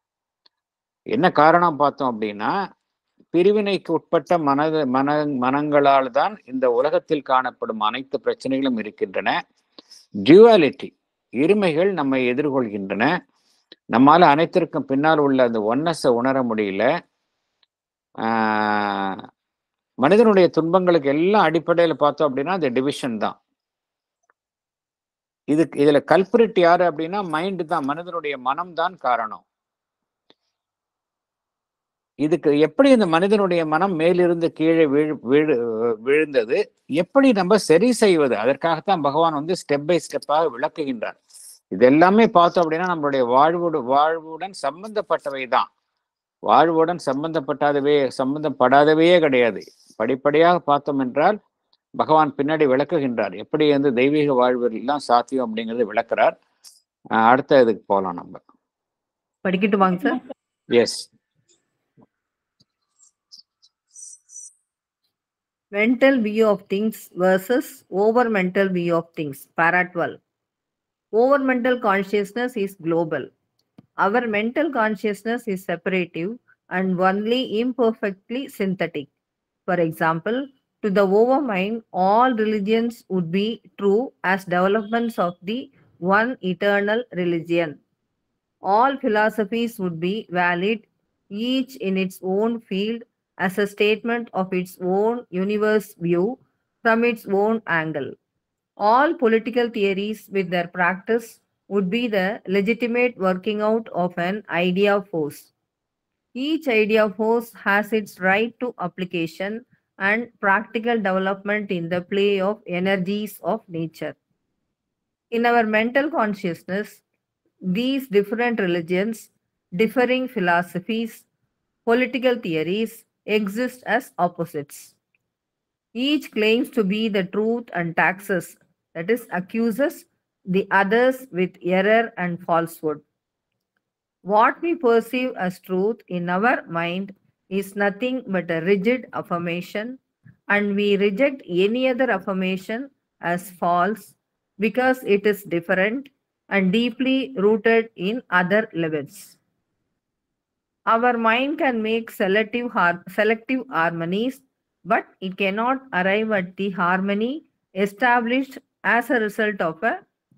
என்ன காரணம் பார்த்தோம் அப்படின்னா, பிரிவினைக்கு உட்பட்ட மனங்களால் தான் இந்த உலகத்தில் காணப்படும் அனைத்து பிரச்சனைகளும் இருக்கின்றன. டியூவாலிட்டி, இருமைகள் நம்மை எதிர்கொள்கின்றன. நம்மால அனைத்திற்கும் பின்னால் உள்ள அந்த ஒன்னஸை உணர முடியல. மனிதனுடைய துன்பங்களுக்கு எல்லாம் அடிப்படையில் பார்த்தோம் அப்படின்னா அந்த டிவிஷன் தான். இதுல கல்பிரிட் யாரு அப்படின்னா மைண்ட் தான், மனிதனுடைய மனம் தான் காரணம். இதுக்கு எப்படி இந்த மனிதனுடைய மனம் மேலிருந்து கீழே விழுந்தது, எப்படி நம்ம சரி செய்வது, அதற்காகத்தான் பகவான் வந்து ஸ்டெப் பை ஸ்டெப்பாக விளக்குகின்றார். இது எல்லாமே பார்த்தோம் அப்படின்னா நம்மளுடைய வாழ்வுடன் சம்பந்தப்பட்டவை தான். வாழ்வுடன் சம்பந்தப்படாதவையே கிடையாது. படிப்படியாக பார்த்தோம் என்றால் பகவான் பின்னாடி விளக்குகின்றார், எப்படி வந்து தெய்வீக வாழ்வில் எல்லாம் சாத்தியம் அப்படிங்கிறது விளக்குறார். அடுத்த இதுக்கு போகலாம். நம்ம படிக்கட்டுமாங்க sir? Yes. Mental view of things versus over mental view of things. Para 12. Over mental consciousness is global. Our mental consciousness is separative and only imperfectly synthetic. For example, to the over mind, all religions would be true as developments of the one eternal religion. All philosophies would be valid, each in its own field, as a statement of its own universe view from its own angle. All political theories with their practice would be the legitimate working out of an idea force. Each idea force has its right to application and practical development in the play of energies of nature. In our mental consciousness, these different religions, differing philosophies, political theories exist as opposites. Each claims to be the truth and taxes, that is, accuses the others with error and falsehood. What we perceive as truth in our mind is nothing but a rigid affirmation, and we reject any other affirmation as false because it is different and deeply rooted in other levels. Our mind can make selective harmonies, but it cannot arrive at the harmony established as a result of a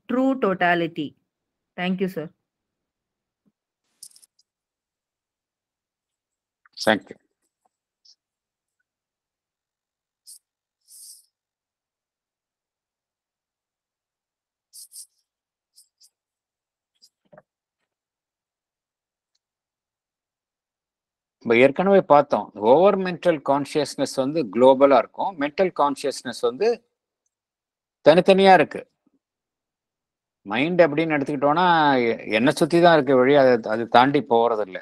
true totality. Thank you, sir. Thank you. நம்ம ஏற்கனவே பார்த்தோம், over mental consciousness வந்து குளோபலா இருக்கும், mental consciousness வந்து தனித்தனியா இருக்கு. Mind அப்படின்னு எடுத்துக்கிட்டோம்னா என்னை சுத்தி தான் இருக்கு வழி, அது தாண்டி போறது இல்லை.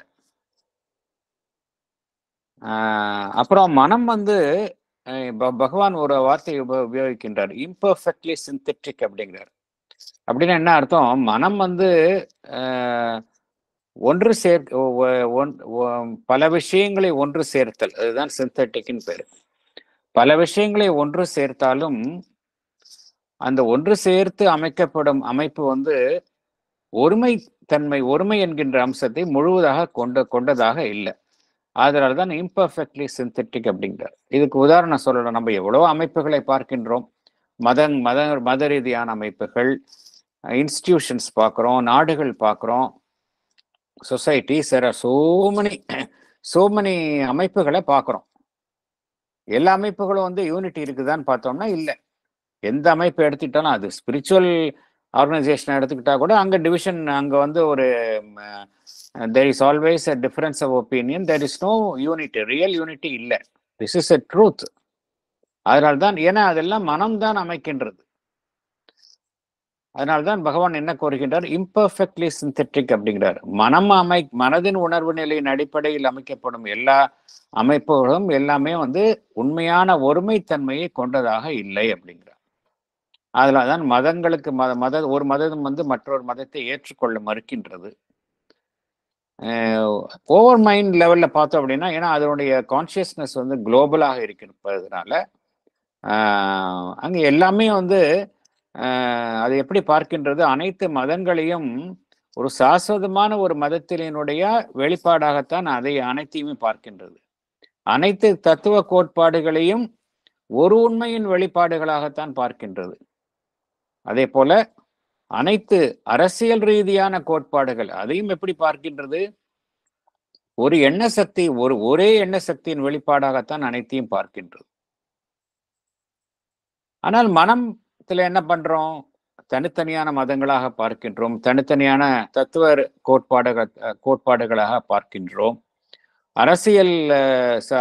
அப்புறம் மனம் வந்து பகவான் ஒரு வார்த்தையை உபயோகிக்கின்றார், இம்பர்ஃபெக்ட்லி சிந்தெட்டிக் அப்படிங்கிறார். அப்படின்னா என்ன அர்த்தம்? மனம் வந்து ஒன்று பல விஷயங்களை ஒன்று சேர்த்தல், அதுதான் சிந்தெட்டிக்னு பேரு. பல விஷயங்களை ஒன்று சேர்த்தாலும் அந்த ஒன்று சேர்த்து அமைக்கப்படும் அமைப்பு வந்து ஒருமை என்கின்ற அம்சத்தை முழுவதாக கொண்டதாக இல்லை. அதனால்தான் இம்பர்ஃபெக்ட்லி சிந்தெட்டிக் அப்படிங்கிறார். இதுக்கு உதாரணம் சொல்லலாம். நம்ம எவ்வளவோ அமைப்புகளை பார்க்கின்றோம். மத ரீதியான அமைப்புகள், இன்ஸ்டிடியூஷன்ஸ் பார்க்குறோம், நாடுகள் பார்க்குறோம், சொசைட்டி, சோ மெனி அமைப்புகளை பார்க்குறோம். எல்லா அமைப்புகளும் வந்து யூனிட்டி இருக்குதான்னு பார்த்தோம்னா இல்லை. எந்த அமைப்பு எடுத்துக்கிட்டாலும், அது ஸ்பிரிச்சுவல் ஆர்கனைசேஷன் எடுத்துக்கிட்டா கூட அங்கே டிவிஷன், அங்கே வந்து ஒரு there is always a difference of opinion, there is no unity, real unity இல்லை. This is a truth. அதனால்தான், ஏன்னா அதெல்லாம் மனம்தான் அமைக்கின்றது. அதனால்தான் பகவான் என்ன கோருகின்றார்? இம்பர்ஃபெக்ட்லி சிந்தெட்டிக் அப்படிங்கிறார். மனதின் உணர்வு நிலையின் அடிப்படையில் அமைக்கப்படும் எல்லா அமைப்புகளும் எல்லாமே வந்து உண்மையான ஒருமைத்தன்மையை கொண்டதாக இல்லை அப்படிங்கிறார். அதனால்தான் மதங்களுக்கு ஒரு மதம் வந்து மற்றொரு மதத்தை ஏற்றுக்கொள்ள மறுக்கின்றது. ஓவர் மைண்ட் லெவல்ல பார்த்தோம் அப்படின்னா, ஏன்னா அதனுடைய கான்சியஸ்னஸ் வந்து குளோபலாக இருப்பதுனால அங்கே எல்லாமே வந்து அது எப்படி பார்க்கின்றது? அனைத்து மதங்களையும் ஒரு சாஸ்வதமான ஒரு மதத்தினுடைய வெளிப்பாடாகத்தான் அதை அனைத்தையுமே பார்க்கின்றது. அனைத்து தத்துவ கோட்பாடுகளையும் ஒரு உண்மையின் வெளிப்பாடுகளாகத்தான் பார்க்கின்றது. அதே போல அனைத்து அரசியல் ரீதியான கோட்பாடுகள் அதையும் எப்படி பார்க்கின்றது? ஒரு எண்ண சக்தி, ஒரே எண்ண சக்தியின் வெளிப்பாடாகத்தான் அனைத்தையும் பார்க்கின்றது. ஆனால் மனத்துல என்ன பண்றோம்? தனித்தனியான மதங்களாக பார்க்கின்றோம், தனித்தனியான தத்துவ கோட்பாடுகளாக பார்க்கின்றோம்.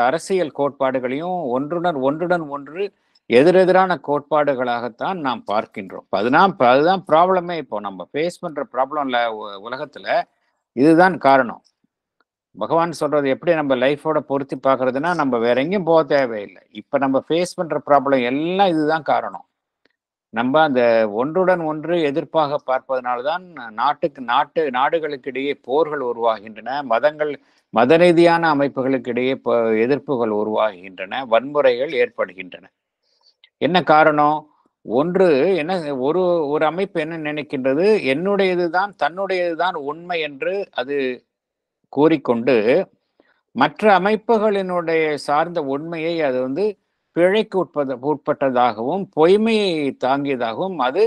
அரசியல் கோட்பாடுகளையும் ஒன்றுடன் ஒன்று எதிரெதிரான கோட்பாடுகளாகத்தான் நாம் பார்க்கின்றோம். அதுதான் ப்ராப்ளமே. இப்போ நம்ம ஃபேஸ் பண்ற ப்ராப்ளம்ல உலகத்துல இதுதான் காரணம். பகவான் சொல்றது எப்படி நம்ம லைஃபோட பொருத்தி பார்க்கறதுன்னா, நம்ம வேற எங்கேயும் போக தேவையில்லை. இப்ப நம்ம ஃபேஸ் பண்ற ப்ராப்ளம் எல்லாம் இதுதான் காரணம். நம்ம அந்த ஒன்றுடன் ஒன்று எதிர்ப்பாக பார்ப்பதனால்தான் நாடுகளுக்கு இடையே போர்கள் உருவாகின்றன, மத ரீதியான அமைப்புகளுக்கு இடையே எதிர்ப்புகள் உருவாகின்றன, வன்முறைகள் ஏற்படுகின்றன. என்ன காரணம்? ஒரு அமைப்பு என்ன நினைக்கின்றது? தன்னுடையதுதான் உண்மை என்று அது கூறிக்கொண்டு மற்ற அமைப்புகளினுடைய சார்ந்த உண்மையை அது வந்து பிழைக்கு உட்பட்டதாகவும் பொய்மையை தாங்கியதாகவும் அது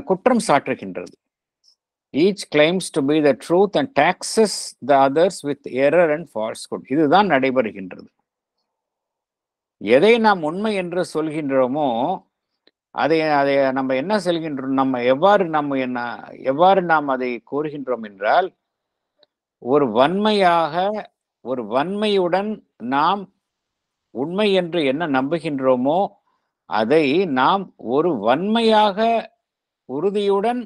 குற்றம் சாட்டுகின்றது. Each claims to be the truth and taxes the others with error and falsehood. இதுதான் நடைபெறுகின்றது. எதை நாம் உண்மை என்று சொல்கின்றோமோ அதை நம்ம என்ன சொல்கின்றோம்? எவ்வாறு நாம் அதை கூறுகின்றோம் என்றால், ஒரு வன்மையுடன் நாம் உண்மை என்று என்ன நம்புகின்றோமோ அதை நாம் ஒரு வன்மையாக உறுதியுடன்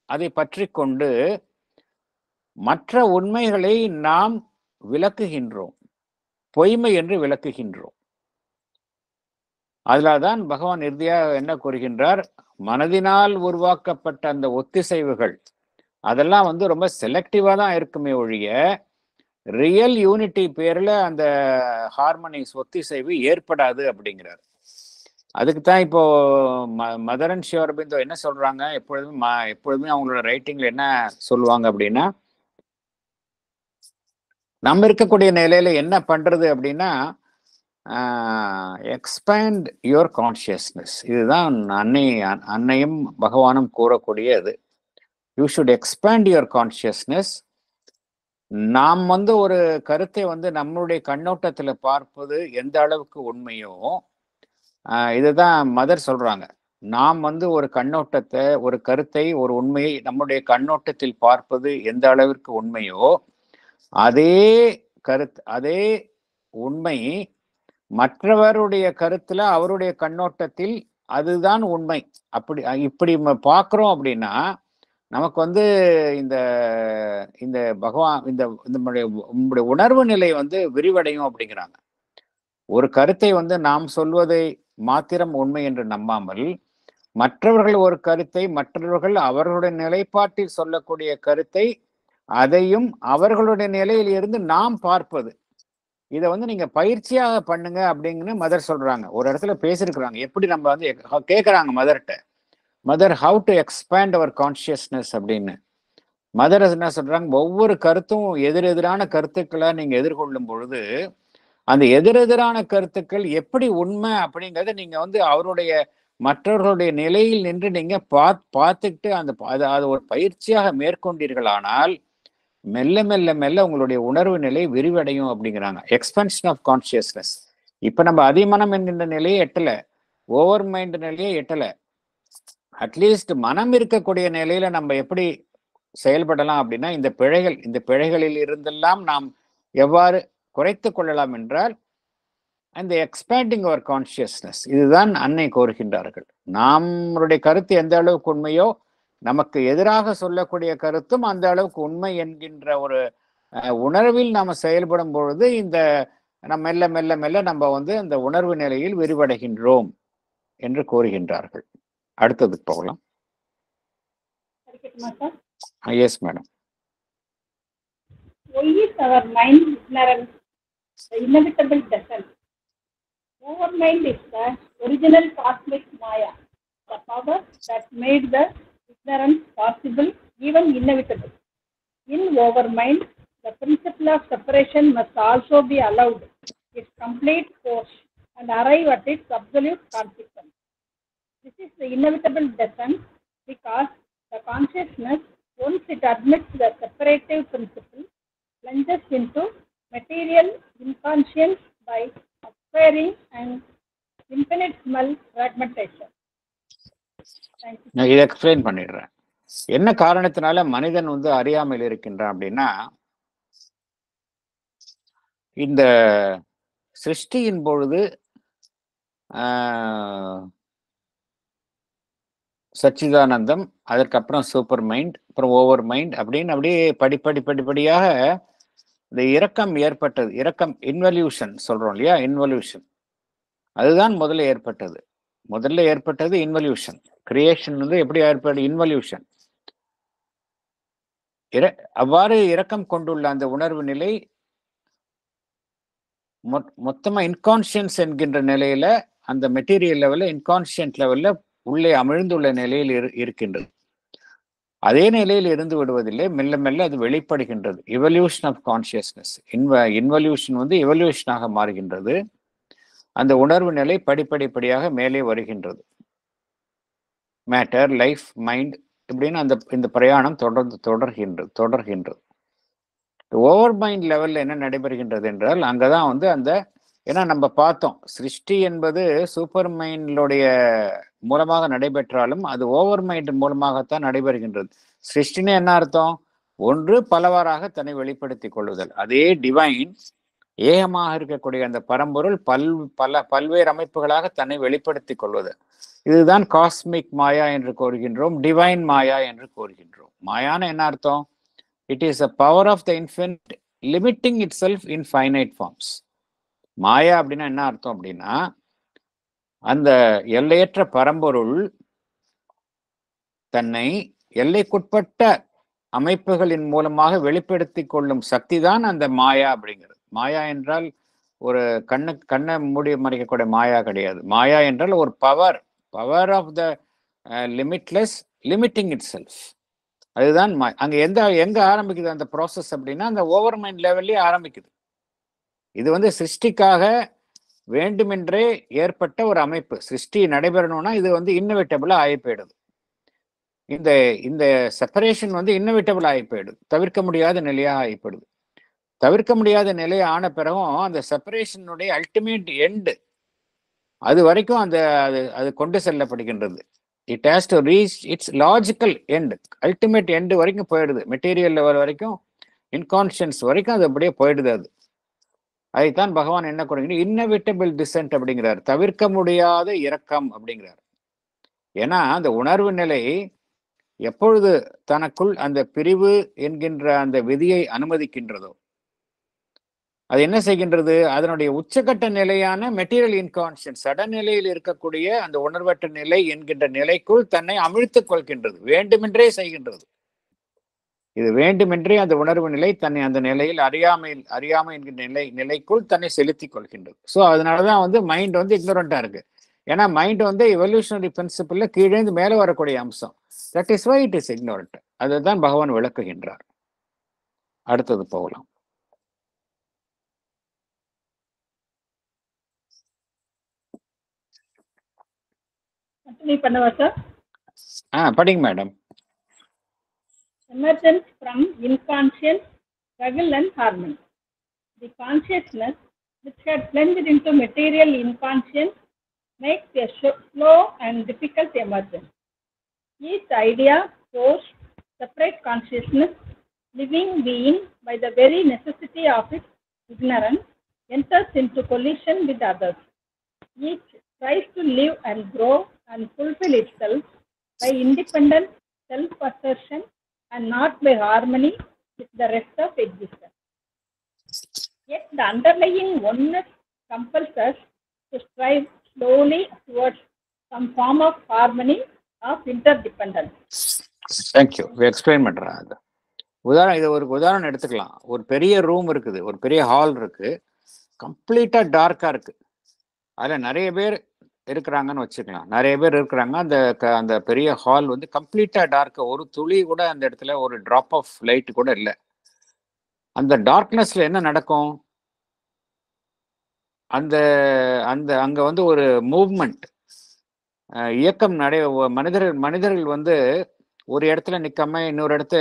அதை பற்றி கொண்டு மற்ற உண்மைகளை நாம் விளக்குகின்றோம், பொய்மை என்று விளக்குகின்றோம். அதனால்தான் பகவான் இறுதியாக என்ன கூறுகின்றார்? மனதினால் உருவாக்கப்பட்ட அந்த ஒத்திசைவுகள் அதெல்லாம் வந்து ரொம்ப செலக்டிவா தான் இருக்குமே ஒழிய ரியல் யூனிட்டி பேர்ல அந்த ஹார்மனிஸ் ஒத்திசைவு ஏற்படாது அப்படிங்கிறார். அதுக்கு தான் இப்போ மதர் அண்ட் ஸ்ரீ அரபிந்தோ என்ன சொல்றாங்க? எப்பொழுதுமே அவங்களோட ரைட்டிங்ல என்ன சொல்லுவாங்க அப்படின்னா, நம்ம இருக்கக்கூடிய நிலையில என்ன பண்றது அப்படின்னா, எக்ஸ்பேண்ட் யுவர் கான்சியஸ்னஸ். இதுதான் அன்னையும் பகவானும் கூறக்கூடியது. You should expand your consciousness. நாம் வந்து ஒரு கருத்தை வந்து நம்மளுடைய கண்ணோட்டத்துல பார்ப்பது எந்த அளவுக்கு உண்மையோ, இதுதான் மதர் சொல்றாங்க. நாம் வந்து ஒரு கருத்தை, ஒரு உண்மையை நம்முடைய கண்ணோட்டத்தில் பார்ப்பது எந்த அளவிற்கு உண்மையோ அதே உண்மை மற்றவருடைய கருத்துல, அவருடைய கண்ணோட்டத்தில் அதுதான் உண்மை. அப்படி இப்படி பார்க்குறோம் அப்படின்னா நமக்கு வந்து இந்த இந்த பகவான் இந்த நம்முடைய உணர்வு நிலை வந்து விரிவடையும் அப்படிங்கிறாங்க. ஒரு கருத்தை வந்து நாம் சொல்வதை மாத்திரம் உண்மை என்று நம்பாமல், மற்றவர்கள் ஒரு கருத்தை, மற்றவர்கள் அவர்களுடைய நிலைப்பாட்டில் சொல்லக்கூடிய கருத்தை, அதையும் அவர்களுடைய நிலையில் இருந்து நாம் பார்ப்பது. இதை வந்து நீங்க பயிற்சியாக பண்ணுங்க அப்படிங்கன்னு மதர் சொல்றாங்க. ஒரு இடத்துல பேசியிருக்கிறாங்க. எப்படி நம்ம வந்து கேட்குறாங்க மதர்கிட்ட, mother how to expand our consciousness அப்படின்னு. மதர் என்ன சொல்றாங்க, ஒவ்வொரு கருத்தும் எதிரெதிரான கருத்துக்களை நீங்க எதிர்கொள்ளும் பொழுது அந்த எதிரெதிரான கருத்துக்கள் எப்படி உண்மை அப்படிங்கிறத நீங்க வந்து அவருடைய மற்றவர்களுடைய நிலையில் நின்று நீங்க பார்த்துக்கிட்டு அது ஒரு பயிற்சியாக மேற்கொண்டீர்களானால் மெல்ல மெல்ல மெல்ல உங்களுடைய உணர்வு நிலை விரிவடையும் அப்படிங்கிறாங்க. Expansion of consciousness. இப்ப நம்ம அதிமனம் என்கின்ற நிலையை எட்டல, ஓவர் மைண்ட் நிலையை எட்டல. அட்லீஸ்ட் மனம் இருக்கக்கூடிய நிலையில நம்ம எப்படி செயல்படலாம் அப்படின்னா, இந்த பிழைகளில் இருந்தெல்லாம் நாம் எவ்வாறு குறைத்து கொள்ளலாம் என்றால் அந்த எக்ஸ்பேண்டிங் அவர் கான்சியஸ்னஸ். இதுதான் அன்னை கோருகின்றார்கள். நம்மளுடைய கருத்து எந்த அளவுக்கு உண்மையோ நமக்கு எதிராக சொல்லக்கூடிய கருத்தும் அந்த அளவுக்கு உண்மை என்கின்ற ஒரு உணர்வில் நாம செயல்படும் பொழுது நம்ம மெல்ல மெல்ல மெல்ல நம்ம வந்து அந்த உணர்வு நிலையில் விரிவடைகின்றோம் என்று கோருகின்றார்கள். அடுத்ததுக்கு போகலாம். Yes madam. Why is our mind ignorant? The inevitable descent. Overmind is the original cosmic Maya, the power that made the ignorance possible, even inevitable. In overmind, the principle of separation must also be allowed its complete force and arrive at its absolute consequence. This is the inevitable descent because the consciousness, once it admits the separative principle, plunges into material inconscience by acquiring an infinitesimal fragmentation. நான் இதை explain பண்ணிடுறேன். என்ன காரணத்தினால மனிதன் வந்து அறியாமல் இருக்கின்றான் அப்படின்னா, இந்த சிருஷ்டியின் பொழுது சச்சிதானந்தம், அதற்கப்புறம் சூப்பர் மைண்ட், அப்புறம் ஓவர் மைண்ட் அப்படின்னு அப்படியே படிப்படியாக இந்த இறக்கம் ஏற்பட்டது. இறக்கம் இன்வல்யூஷன் சொல்றோம் இல்லையா, இன்வல்யூஷன். அதுதான் முதல்ல ஏற்பட்டது இன்வல்யூஷன். கிரியேஷன் வந்து எப்படி ஏற்படுது, இன்வல்யூஷன். அவ்வாறு இரக்கம் கொண்டுள்ள அந்த உணர்வு நிலை மொத்தமா இன்கான்சியன்ஸ் என்கின்ற நிலையில, அந்த மெட்டீரியல் லெவல்ல, இன்கான்சியன்ட் லெவல்ல உள்ளே அமிழ்ந்துள்ள நிலையில் இருக்கின்றது. அதே நிலையில் இருந்து விடுவதில்லை, மெல்ல மெல்ல அது வெளிப்படுகின்றது. Evolution of consciousness. இன்வல்யூஷன் வந்து இவல்யூஷனாக மாறுகின்றது. அந்த உணர்வு நிலை படிப்படியாக மேலே வருகின்றது. மேட்டர், லைஃப், மைண்ட் இப்படின்னு இந்த பிரயாணம் தொடர்கின்றது. ஓவர் மைண்ட் லெவல்ல என்ன நடைபெறுகின்றது என்றால், அங்கதான் வந்து ஏன்னா நம்ம பார்த்தோம், சிருஷ்டி என்பது சூப்பர் மைண்டோடைய மூலமாக நடைபெற்றாலும் அது ஓவர் மைண்ட் மூலமாகத்தான் நடைபெறுகின்றது. சிருஷ்டின்னு என்ன அர்த்தம்? ஒன்று பலவாறாக தன்னை வெளிப்படுத்திக் கொள்ளுதல். அதே டிவைன் ஏகமாக இருக்கக்கூடிய அந்த பரம்பொருள் பல்வேறு அமைப்புகளாக தன்னை வெளிப்படுத்திக் கொள்வது. இதுதான் காஸ்மிக் மாயா என்று கூறுகின்றோம், டிவைன் மாயா என்று கூறுகின்றோம். மாயான என்ன அர்த்தம்? It is a power of the infinite limiting itself in finite forms. Maya அப்படின்னா என்ன அர்த்தம் அப்படின்னா, அந்த எல்லையற்ற பரம்பொருள் தன்னை எல்லைக்குட்பட்ட அமைப்புகளின் மூலமாக வெளிப்படுத்தி கொள்ளும் சக்தி தான் அந்த மாயா அப்படிங்கிறது. மாயா என்றால் ஒரு கண்ணை மூடி மறைக்கக்கூடிய மாயா கிடையாது. மாயா என்றால் ஒரு power of the limitless limiting itself. அதுதான் அங்க எங்க ஆரம்பிக்குது அந்த ப்ராசஸ் அப்படின்னா, அந்த ஓவர் மைண்ட் லெவல்லே ஆரம்பிக்குது. இது வந்து சிருஷ்டிக்காக வேண்டுமென்றே ஏற்பட்ட ஒரு அமைப்பு. சிருஷ்டி நடைபெறணும்னா இது வந்து இன்னோவேட்டபிளா ஆகி போயிடுது. இந்த செப்பரேஷன் வந்து இன்னோவேட்டபிள் ஆகி போயிடுது, தவிர்க்க முடியாத நிலையாக ஆகிப்படுது. தவிர்க்க முடியாத நிலை ஆன பிறகும் அந்த செப்பரேஷனுடைய அல்டிமேட் எண்டு அது வரைக்கும் அது கொண்டு செல்லப்படுகின்றது. It has to reach its logical end. Ultimate end வரைக்கும் போயிடுது. மெட்டீரியல் லெவல் வரைக்கும், இன்கான்ஷியன்ஸ் வரைக்கும் அது அப்படியே போயிடுது. அதைத்தான் பகவான் என்ன கூறுகிறார்? இன்னோவேட்டபிள் டிசென்ட் அப்படிங்கிறார். தவிர்க்க முடியாத இரக்கம் அப்படிங்கிறார். ஏன்னா அந்த உணர்வு நிலை எப்பொழுது தனக்குள் அந்த பிரிவு என்கின்ற அந்த விதியை அனுமதிக்கின்றதோ அது என்ன செய்கின்றது? அதனுடைய உச்சகட்ட நிலையான மெட்டீரியல் இன்கான்ஷியன்ஸ் சட நிலையில் இருக்கக்கூடிய அந்த உணர்வற்ற நிலை என்கின்ற நிலைக்குள் தன்னை அமிழ்த்துக் கொள்கின்றது, வேண்டுமென்றே செய்கின்றது. இது வேண்டுமென்றே அந்த உணர்வு நிலை தன்னை அந்த நிலையில் அறியாமை என்கின்ற நிலைக்குள் தன்னை செலுத்திக் கொள்கின்றது. ஸோ அதனாலதான் வந்து மைண்ட் வந்து இக்னோரண்டா இருக்கு. ஏன்னா மைண்ட் வந்து எவல்யூஷனரி பிரின்சிபிள்ல கீழேந்து மேலே வரக்கூடிய அம்சம். That is why it is ignorant. அதுதான் பகவான் விளக்குகின்றார். அடுத்தது போகலாம். பண்ணவா சார்? படிங்க madam. Emergence from inconscience, struggle and harmony. The consciousness which had plunged into material inconscience makes a slow and difficult emergence. Each idea, force, separate consciousness, living being by the very necessity of its ignorance, enters into collision with others. Each tries to live and grow and fulfill itself by independent self-assertion and not by harmony with the rest of existence. Yet the underlying oneness compels us to strive slowly towards some form of harmony of interdependence. Thank you. Explain பண்றேன். இது ஒரு உதாரணம் எடுத்துக்கலாம். ஒரு பெரிய room இருக்குது, ஒரு பெரிய ஹால் இருக்கு, கம்ப்ளீட்டா டார்க்கா இருக்கு. அதுல நிறைய பேர் இருக்கிறாங்கன்னு வச்சுக்கலாம். நிறைய பேர் இருக்கிறாங்க. அந்த பெரிய ஹால் வந்து கம்ப்ளீட்டா டார்க், ஒரு துளி கூட அந்த இடத்துல ஒரு டிராப் ஆஃப் லைட் கூட இல்லை. அந்த டார்க்னஸ்ல என்ன நடக்கும்? அந்த அந்த அங்க வந்து ஒரு மூவ்மெண்ட், இயக்கம் மனிதர்கள் வந்து ஒரு இடத்துல நிக்காம இன்னொரு இடத்த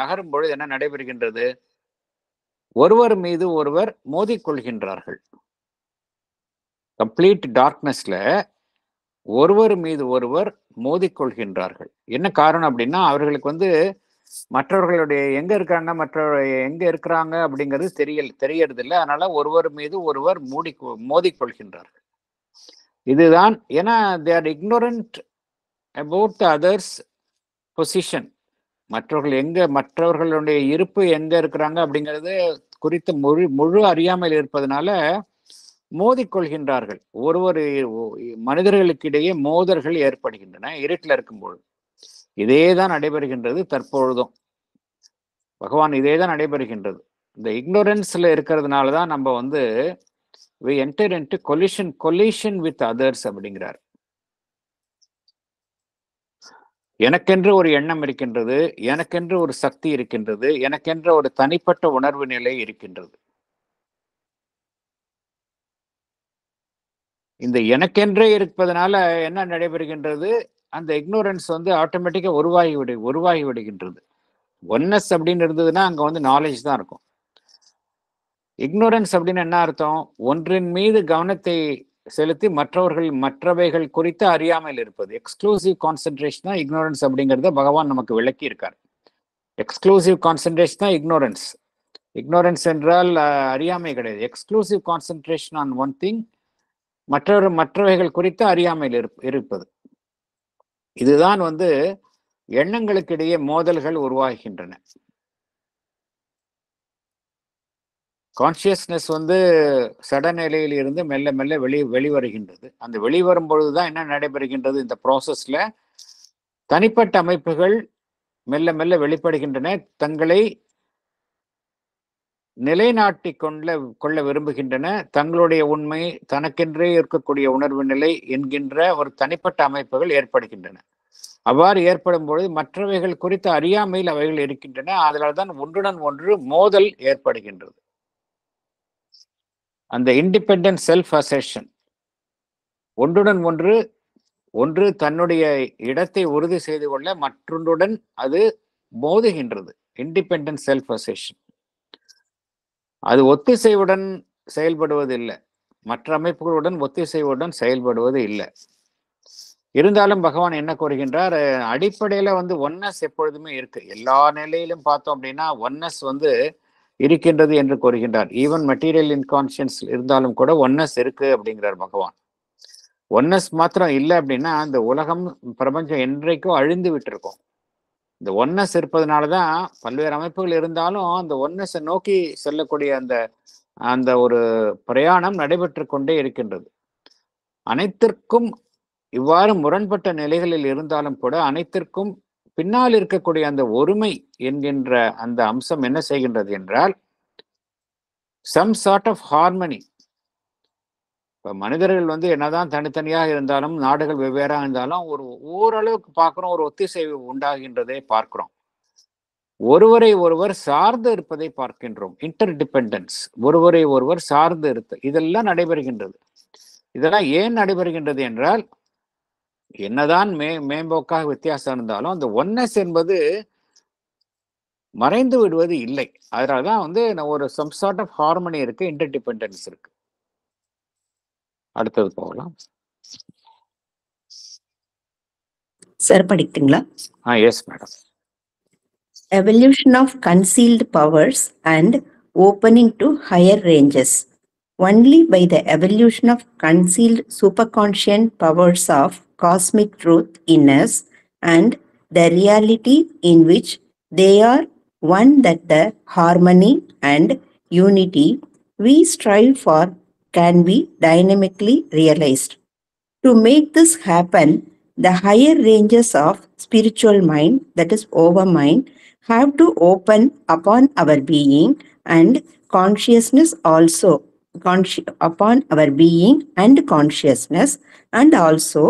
நகரும் பொழுது என்ன நடைபெறுகின்றது? ஒருவர் மீது ஒருவர் மோதிக்கொள்கின்றார்கள். கம்ப்ளீட் டார்க்னஸ்ல ஒருவர் மீது ஒருவர் மோதிக்கொள்கின்றார்கள். என்ன காரணம் அப்படின்னா, அவர்களுக்கு வந்து மற்றவர்களுடைய எங்க இருக்கிறாங்க அப்படிங்கிறது தெரியறது இல்லை. அதனால ஒருவர் மீது ஒருவர் மோதிக்கொள்கின்றார்கள். இதுதான். ஏன்னா they are ignorant about the others position. மற்றவர்களுடைய இருப்பு எங்க இருக்கிறாங்க அப்படிங்கிறது குறித்த முழு அறியாமையில் இருப்பதனால மோதிக்கொள்கின்றார்கள். மனிதர்களுக்கிடையே மோதல்கள் ஏற்படுகின்றன இருட்டில் இருக்கும்போது. இதேதான் நடைபெறுகின்றது தற்பொழுதும். பகவான் இதேதான் நடைபெறுகின்றது. இந்த இக்னோரன்ஸ்ல இருக்கிறதுனாலதான் நம்ம வந்து we enter into collision with others அப்படிங்கிறார். எனக்கென்று ஒரு எண்ணம் இருக்கின்றது, எனக்கென்று ஒரு சக்தி இருக்கின்றது, எனக்கென்ற ஒரு தனிப்பட்ட உணர்வு நிலை இருக்கின்றது. இந்த எனக்கென்றே இருப்பதனால என்ன நடைபெறுகின்றது? அந்த இக்னோரன்ஸ் வந்து ஆட்டோமேட்டிக்கா உருவாகி விடுகின்றது. ஒன்னஸ் அப்படின்னு இருந்ததுன்னா அங்க வந்து நாலேஜ் தான் இருக்கும். இக்னோரன்ஸ் அப்படின்னு என்ன அர்த்தம்? ஒன்றின் மீது கவனத்தை செலுத்தி மற்றவைகள் குறித்து அறியாமல் இருப்பது. எக்ஸ்க்ளூசிவ் கான்சென்ட்ரேஷன் தான் இக்னோரன்ஸ் அப்படிங்கிறத பகவான் நமக்கு விளக்கி இருக்கார். எக்ஸ்க்ளூசிவ் கான்சென்ட்ரேஷன் தான் இக்னோரன்ஸ். இக்னோரன்ஸ் என்றால் அறியாமை கிடையாது. Exclusive concentration on one thing, மற்றவைகள் குறித்து அறியாமையில் இருப்பது. இதுதான் வந்து எண்ணங்களுக்கிடையே மோதல்கள் உருவாகின்றன. கான்சியஸ்னஸ் வந்து சடநிலையில் இருந்து மெல்ல மெல்ல வெளிவருகின்றது. அந்த வெளிவரும் பொழுதுதான் என்ன நடைபெறுகின்றது? இந்த ப்ராசஸ்ல தனிப்பட்ட அமைப்புகள் மெல்ல மெல்ல வெளிப்படுகின்றன. தங்களை நிலைநாட்டி கொள்ள விரும்புகின்றன. தங்களுடைய உண்மை, தனக்கென்றே இருக்கக்கூடிய உணர்வு நிலை என்கின்ற ஒரு தனிப்பட்ட அமைப்புகள் ஏற்படுகின்றன. அவ்வாறு ஏற்படும் பொழுது மற்றவைகள் குறித்த அறியாமையில் அவைகள் இருக்கின்றன. அதனால்தான் ஒன்றுடன் ஒன்று மோதல் ஏற்படுகின்றது. அந்த இண்டிபெண்டன்ட் செல்ஃப் அசெஷன், ஒன்றுடன் ஒன்று தன்னுடைய இடத்தை உறுதி செய்து கொள்ள மற்றொன்றுடன் அது மோதுகின்றது. Independent self assertion. அது ஒத்திசைவுடன் செயல்படுவது இல்லை, மற்ற அமைப்புகளுடன் ஒத்திசைவுடன் செயல்படுவது இல்லை. இருந்தாலும் பகவான் என்ன கூறுகின்றார்? அடிப்படையில வந்து ஒன்னஸ் எப்பொழுதுமே இருக்கு. எல்லா நிலையிலும் பார்த்தோம் அப்படின்னா ஒன்னஸ் வந்து இருக்கின்றது என்று கூறுகின்றார். ஈவன் மெட்டீரியல் இன்கான்ஷியன்ஸ் இருந்தாலும் கூட ஒன்னஸ் இருக்கு அப்படிங்கிறார் பகவான். ஒன்னஸ் மாத்திரம் இல்லை அப்படின்னா அந்த உலகம் பிரபஞ்சம் என்றைக்கோ அழிந்து விட்டுருக்கும். இந்த ஒன்னஸ் இருப்பதனாலதான் பல்வேறு அமைப்புகள் இருந்தாலும் அந்த ஒன்னஸை நோக்கி செல்லக்கூடிய அந்த அந்த ஒரு பிரயாணம் நடைபெற்று கொண்டே இருக்கின்றது. அனைத்திற்கும் இவ்வாறு முரண்பட்ட நிலைகளில் இருந்தாலும் கூட அனைத்திற்கும் பின்னால் இருக்கக்கூடிய அந்த ஒருமை என்கின்ற அந்த அம்சம் என்ன செய்கின்றது என்றால் சம் சார்ட் ஆஃப் ஹார்மனி. இப்ப மனிதர்கள் வந்து என்னதான் தனித்தனியாக இருந்தாலும், நாடுகள் வெவ்வேறாக இருந்தாலும் ஒரு ஓரளவுக்கு பார்க்கிறோம், ஒரு ஒத்திசைவு உண்டாகின்றதை பார்க்கிறோம். ஒருவரை ஒருவர் சார்ந்து இருப்பதை பார்க்கின்றோம். இன்டர் டிபெண்டன்ஸ், ஒருவரை ஒருவர் சார்ந்து இருத்த இதெல்லாம் நடைபெறுகின்றது. இதெல்லாம் ஏன் நடைபெறுகின்றது என்றால் என்னதான் மேம்போக்காக வித்தியாசம் இருந்தாலும் அந்த ஒன்னஸ் என்பது மறைந்து விடுவது இல்லை. அதனாலதான் வந்து ஒரு சம் சார்ட் ஆஃப் ஹார்மனி இருக்கு, இன்டர் டிபெண்டன்ஸ் இருக்கு. அடுத்தது போகலாம். சார் படிக்கிறீங்களா? Yes madam. Evolution of concealed powers and opening to higher ranges. Only by the evolution of concealed superconscient powers of cosmic truth in us and the reality in which they are one, that the harmony and unity we strive for can be dynamically realized. To make this happen, the higher ranges of spiritual mind, that is overmind, have to open upon our being and consciousness also, upon our being and consciousness, and also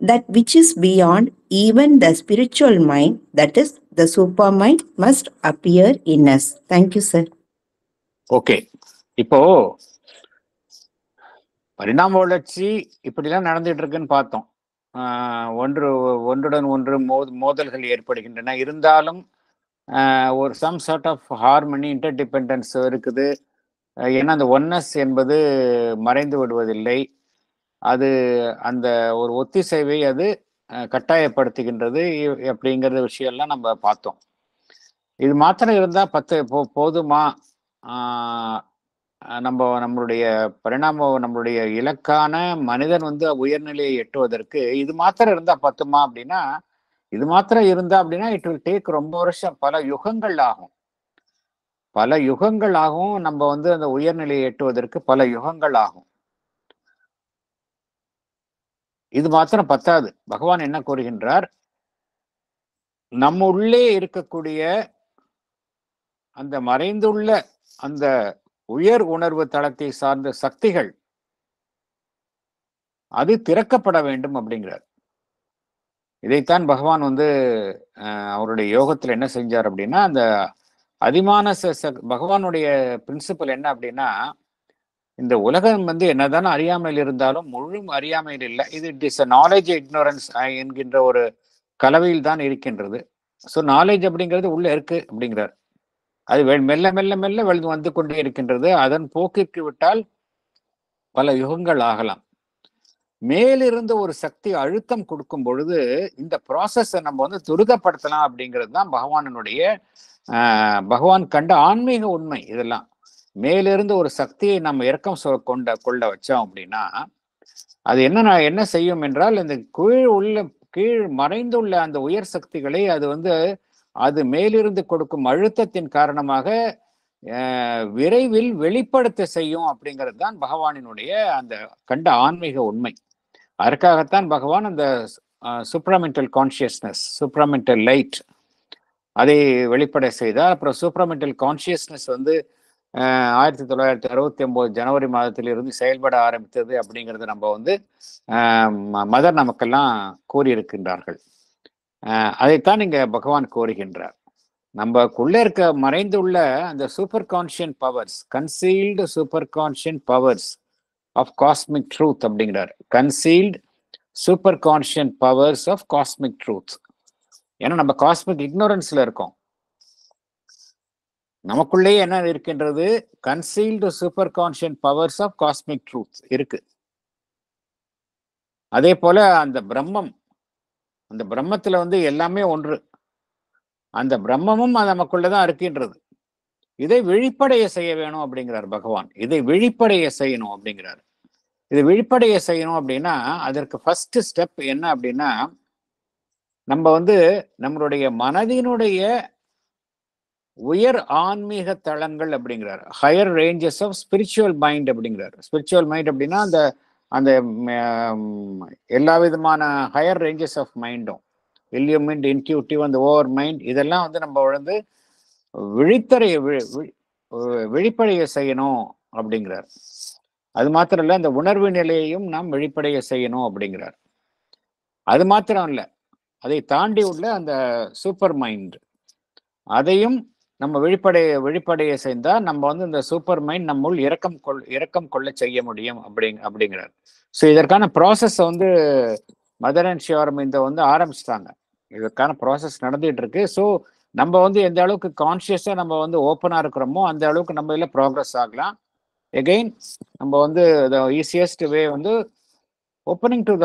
that which is beyond even the spiritual mind, that is the supermind, must appear in us. Thank you, sir. Okay, இப்போ பரிணாம வளர்ச்சி இப்படிலாம் நடந்துட்டு இருக்குன்னு பார்த்தோம். ஒன்றுடன் ஒன்று மோதல்கள் ஏற்படுகின்றன. இருந்தாலும் ஒரு some sort of harmony, interdependence இருக்குது. ஏன்னா அந்த ஒன்னஸ் என்பது மறைந்து விடுவதில்லை. அது அந்த ஒரு ஒத்திசைவை அது கட்டாயப்படுத்துகின்றது அப்படிங்கிற விஷயம்லாம் நம்ம பார்த்தோம். இது மாத்திரம் இருந்தா போதுமா? நம்மளுடைய நம்மளுடைய இலக்கான மனிதன் வந்து உயர்நிலையை எட்டுவதற்கு இது மாத்திரம் இருந்தா பத்துமா அப்படின்னா, இது மாத்திரம் இருந்தா அப்படின்னா இட் வில் டேக் ரொம்ப வருஷம், பல யுகங்கள் ஆகும். நம்ம வந்து அந்த உயர்நிலையை எட்டுவதற்கு பல யுகங்கள் ஆகும். இது மாத்திரம் பத்தாது. பகவான் என்ன கூறுகின்றார்? நம்ம உள்ளே இருக்கக்கூடிய அந்த மறைந்துள்ள அந்த உயர் உணர்வு தளத்தை சார்ந்த சக்திகள் அது திறக்கப்பட வேண்டும் அப்படிங்கிறார். இதைத்தான் பகவான் வந்து அவருடைய யோகத்துல என்ன செஞ்சார் அப்படின்னா, அந்த அதிமான பகவானுடைய பிரின்சிபல் என்ன அப்படின்னா, இந்த உலகம் வந்து என்னதானே அறியாமையில் இருந்தாலும் முழு அறியாமையில் இல்லை. இது இட் இஸ் நாலேஜ் இக்னோரன்ஸ் என்கின்ற ஒரு கலவையில் தான் இருக்கின்றது. ஸோ நாலேஜ் அப்படிங்கிறது உள்ள இருக்கு அப்படிங்கிறார். அது மெல்ல மெல்ல மெல்ல வந்து கொண்டே இருக்கின்றது. அதன் போக்கிற்கு விட்டால் பல யுகங்கள் ஆகலாம். மேலிருந்து ஒரு சக்தி அழுத்தம் கொடுக்கும் பொழுது இந்த ப்ராசஸை நம்ம வந்து துரிதப்படுத்தலாம் அப்படிங்கிறது தான் பகவான் கண்ட ஆன்மீக உண்மை. இதெல்லாம் மேலிருந்து ஒரு சக்தியை நம்ம இறக்கம் கொள்ள வச்சோம் அப்படின்னா அது என்ன செய்யும் என்றால், இந்த கீழ் மறைந்துள்ள அந்த உயர் சக்திகளை அது வந்து அது மேலிருந்து கொடுக்கும் அழுத்தத்தின் காரணமாக விரைவில் வெளிப்படுத்த செய்யும் அப்படிங்கிறது தான் பகவானினுடைய அந்த கண்ட ஆன்மீக உண்மை. அதற்காகத்தான் பகவான் அந்த சூப்ராமெண்டல் கான்சியஸ்னஸ், சூப்ராமெண்டல் லைட் அதை வெளிப்பட செய்தார். அப்புறம் சூப்ராமெண்டல் கான்சியஸ்னஸ் வந்து 1969 ஜனவரி மாதத்திலிருந்து செயல்பட ஆரம்பித்தது அப்படிங்கிறது நம்ம வந்து மதர் நமக்கெல்லாம் கூறியிருக்கின்றார்கள். அதைத்தான் இங்க பகவான் கோருகின்றார். நம்மக்குள்ள இருக்க மறைந்துள்ள அந்த super conscient powers, concealed super conscient powers of cosmic truth அப்படிங்கிறார். Concealed super conscient powers of cosmic truth. ஏன்னா நம்ம காஸ்மிக் இக்னோரன்ஸ்ல இருக்கோம். நமக்குள்ளேயே என்ன இருக்கின்றது? Concealed super conscient powers of cosmic truth இருக்கு. அதே போல அந்த பிரம்மத்துல வந்து எல்லாமே ஒன்று. அந்த பிரம்மமும் நமக்குள்ளதான் இருக்கின்றது. இதை விழிப்படைய செய்ய வேணும் அப்படிங்கிறார் பகவான். இதை விழிப்படைய செய்யணும் அப்படிங்கிறார். இது விழிப்படைய செய்யணும் அப்படின்னா அதற்கு ஃபர்ஸ்ட் ஸ்டெப் என்ன அப்படின்னா, நம்ம வந்து நம்மளுடைய மனதினுடைய உயர் ஆன்மீக தளங்கள் அப்படிங்கிறார். Higher ranges of spiritual mind அப்படிங்கிறார். ஸ்பிரிச்சுவல் மைண்ட் அப்படின்னா அந்த அந்த எல்லா விதமான ஹையர் ரேஞ்சஸ் ஆஃப் மைண்டும், இல்யூமின்ட், இன்ட்யூட்டிவ், அந்த ஓவர் மைண்ட், இதெல்லாம் வந்து நம்ம வந்து விழிப்படைய செய்யணும் அப்படிங்கிறார். அது மாத்திரம் இல்ல, அந்த உணர்வு நிலையையும் நாம் விழிப்படைய செய்யணும் அப்படிங்கிறார். அது மாத்திரம் இல்ல, அதை தாண்டி உள்ள அந்த சூப்பர் மைண்ட், அதையும் நம்ம விழிப்படைய செய்தா நம்ம வந்து இந்த சூப்பர் மைண்ட் நம்முள் இரக்கம் கொள்ள செய்ய முடியும் அப்படிங்கிறார். ஸோ இதற்கான ப்ராசஸ் வந்து மதர் அண்ட் சிவரமிந்த வந்து ஆரம்பிச்சிட்டாங்க. இதற்கான ப்ராசஸ் நடந்துட்டு இருக்கு. ஸோ நம்ம வந்து எந்த அளவுக்கு கான்சியஸா நம்ம வந்து ஓப்பனா இருக்கிறோமோ அந்த அளவுக்கு நம்ம இதில் ப்ராக்ரஸ் ஆகலாம். எகெயின் நம்ம வந்து ஈஸியஸ்ட் வே வந்து ஓப்பனிங் டு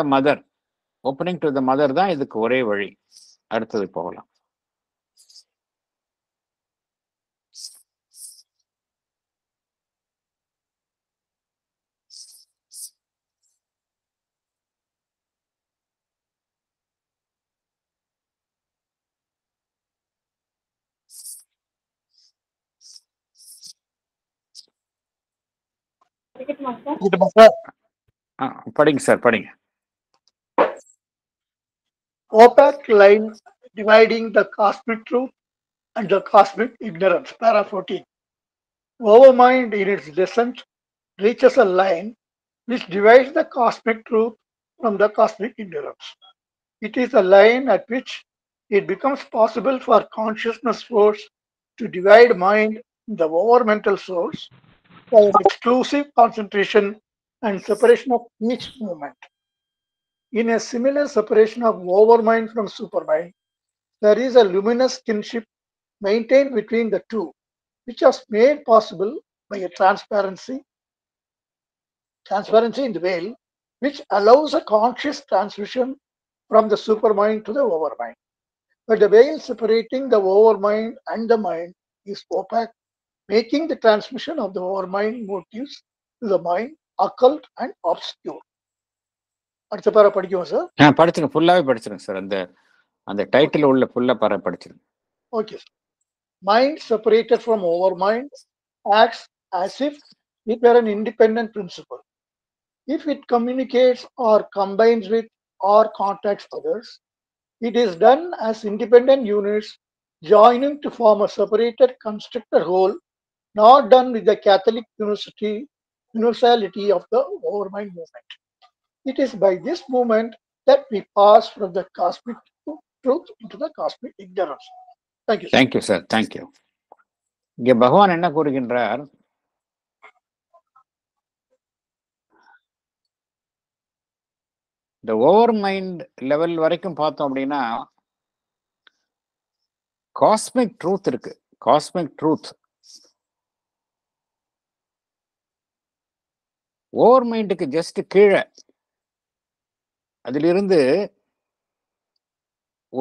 த மதர் தான் இதுக்கு ஒரே வழி. அடுத்தது போகலாம். படிங்க சார், படிங்க. Opaque line dividing the cosmic truth and the cosmic ignorance. Para 14. Overmind in its descent reaches a line which divides the cosmic truth from the cosmic ignorance. It is a line at which it becomes possible for consciousness force to divide mind in the overmental source by an exclusive concentration and separation of each movement. In a similar separation of overmind from supermind, there is a luminous kinship maintained between the two, which was made possible by a transparency in the veil, which allows a conscious transmission from the supermind to the overmind. But the veil separating the overmind and the mind is opaque, making the transmission of the overmind motives to the mind occult and obscure. அடுத்த பாரா படிக்குவோம் sir. படிச்சிருங்க, ஃபுல்லாவே படிச்சிருங்க sir. அந்த title உள்ள ஃபுல்லா படிச்சிருங்க. Okay sir. Mind separated from overmind acts as if it were an independent principle. If it communicates or combines with or contacts others, it is done as independent units joining to form a separated constructed whole, not done with the Catholic universality of the overmind movement. It is by this movement that we pass from the cosmic truth into the cosmic ignorance. Thank you, sir. Thank you, sir. Thank you. இங்கே பகவான் என்ன கூறுகின்றார்? இந்த over mind level வரைக்கும் பார்த்தோம் அப்படின்னா cosmic truth இருக்கு. Cosmic truth over மைண்டுக்கு ஜஸ்ட் கீழே, அதிலிருந்து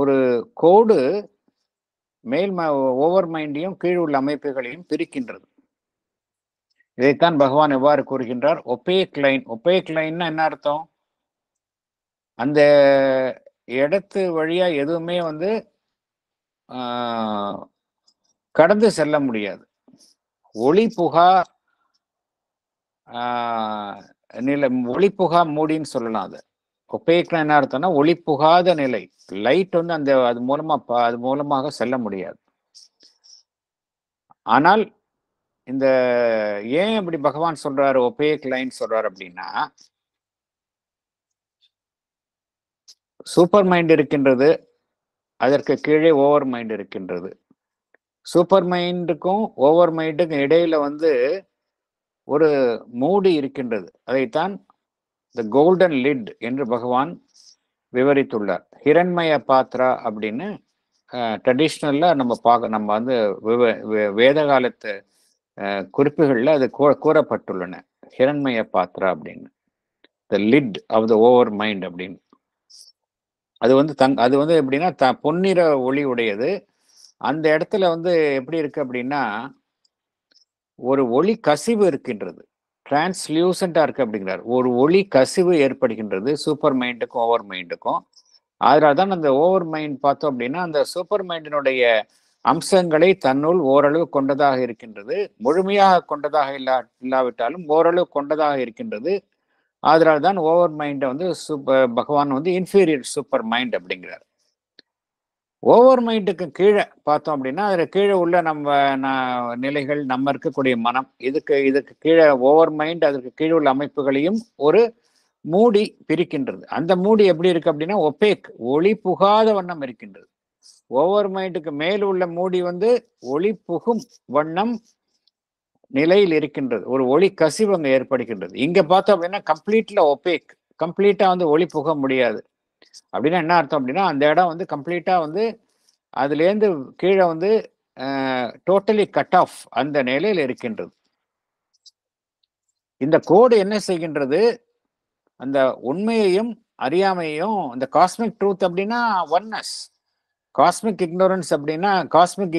ஒரு கோடு மேல் ஓவர் மைண்டையும் கீழ் உள்ள அமைப்புகளையும் பிரிக்கின்றது. இதைத்தான் பகவான் எவ்வாறு கூறுகின்றார்? Opaque line. ஒப்பேக் லைன்னா என்ன அர்த்தம்? அந்த இடத்து வழியா எதுவுமே வந்து கடந்து செல்ல முடியாது. ஒளி புகா ஒளிப்புகா மூடின்னு சொல்லலாம். அது ஒப்பேக்னா என்ன அர்த்தம்னா ஒளி புகாத நிலை. லைட் வந்து அது மூலமாக செல்ல முடியாது. ஆனால் இந்த ஏன் அப்படி பகவான் சொல்றாரு ஒப்பேக் லைன் சொல்றாரு அப்படின்னா, சூப்பர் மைண்ட் இருக்கின்றது, அதற்கு கீழே ஓவர் மைண்ட் இருக்கின்றது. சூப்பர் மைண்டுக்கும் ஓவர் மைண்டுக்கும் இடையில வந்து ஒரு மூடி இருக்கின்றது. அதைத்தான் த கோல்டன் லிட் என்று பகவான் விவரித்துள்ளார். ஹிரண்மய பாத்ரா அப்படின்னு ட்ரெடிஷ்னல்ல நம்ம வந்து வேத காலத்து குறிப்புகள்ல அது கூறப்பட்டுள்ளன. ஹிரண்மய பாத்ரா அப்படின்னு, the lid of the over mind அப்படின்னு. அது வந்து எப்படின்னா பொன்னிற ஒளி உடையது. அந்த இடத்துல வந்து எப்படி இருக்கு அப்படின்னா ஒரு ஒளி கசிவு இருக்கின்றது. டிரான்ஸ்லியூசண்டா இருக்கு அப்படிங்கிறார். ஒரு ஒளி கசிவு ஏற்படுகின்றது சூப்பர் மைண்டுக்கும் ஓவர் மைண்டுக்கும். அதனால தான் அந்த ஓவர் மைண்ட் பார்த்தோம் அப்படின்னா அந்த சூப்பர் மைண்டினுடைய அம்சங்களை தன்னுள் ஓரளவு கொண்டதாக இருக்கின்றது. முழுமையாக கொண்டதாக இல்லாவிட்டாலும் ஓரளவு கொண்டதாக இருக்கின்றது. அதனால தான் ஓவர் மைண்டை வந்து பகவான் வந்து இன்ஃபீரியர் சூப்பர் மைண்ட் அப்படிங்கிறார். ஓவர் மைண்டுக்கு கீழே பார்த்தோம் அப்படின்னா அதில் கீழே உள்ள நம்ம நிலைகள், நம்ம இருக்கக்கூடிய மனம், இதுக்கு கீழே ஓவர் மைண்ட், அதற்கு கீழே உள்ள அமைப்புகளையும் ஒரு மூடி பிரிக்கின்றது. அந்த மூடி எப்படி இருக்கு அப்படின்னா ஒபேக், ஒளி புகாத வண்ணம் இருக்கின்றது. ஓவர் மைண்டுக்கு மேல் உள்ள மூடி வந்து ஒளி புகும் வண்ணம் நிலையில் இருக்கின்றது. ஒரு ஒளி கசிவு அங்கே ஏற்படுகின்றது. இங்க பார்த்தோம் அப்படின்னா கம்ப்ளீட்ல ஒபேக், கம்ப்ளீட்டா வந்து ஒளி புக முடியாது. அப்படின்னா என்ன அர்த்தம் அப்படின்னா அந்த இடம் வந்து கம்ப்ளீட்டா வந்து அதுலேருந்து கீழே வந்து டோட்டலி கட் ஆஃப் அந்த நிலையில் இருக்கின்றது. இந்த கோடு என்ன செய்கின்றது? அந்த உண்மையையும் அறியாமையையும், இந்த காஸ்மிக் ட்ரூத் அப்படின்னா ஒன்னஸ், காஸ்மிக் இக்னோரன்ஸ் அப்படின்னா காஸ்மிக்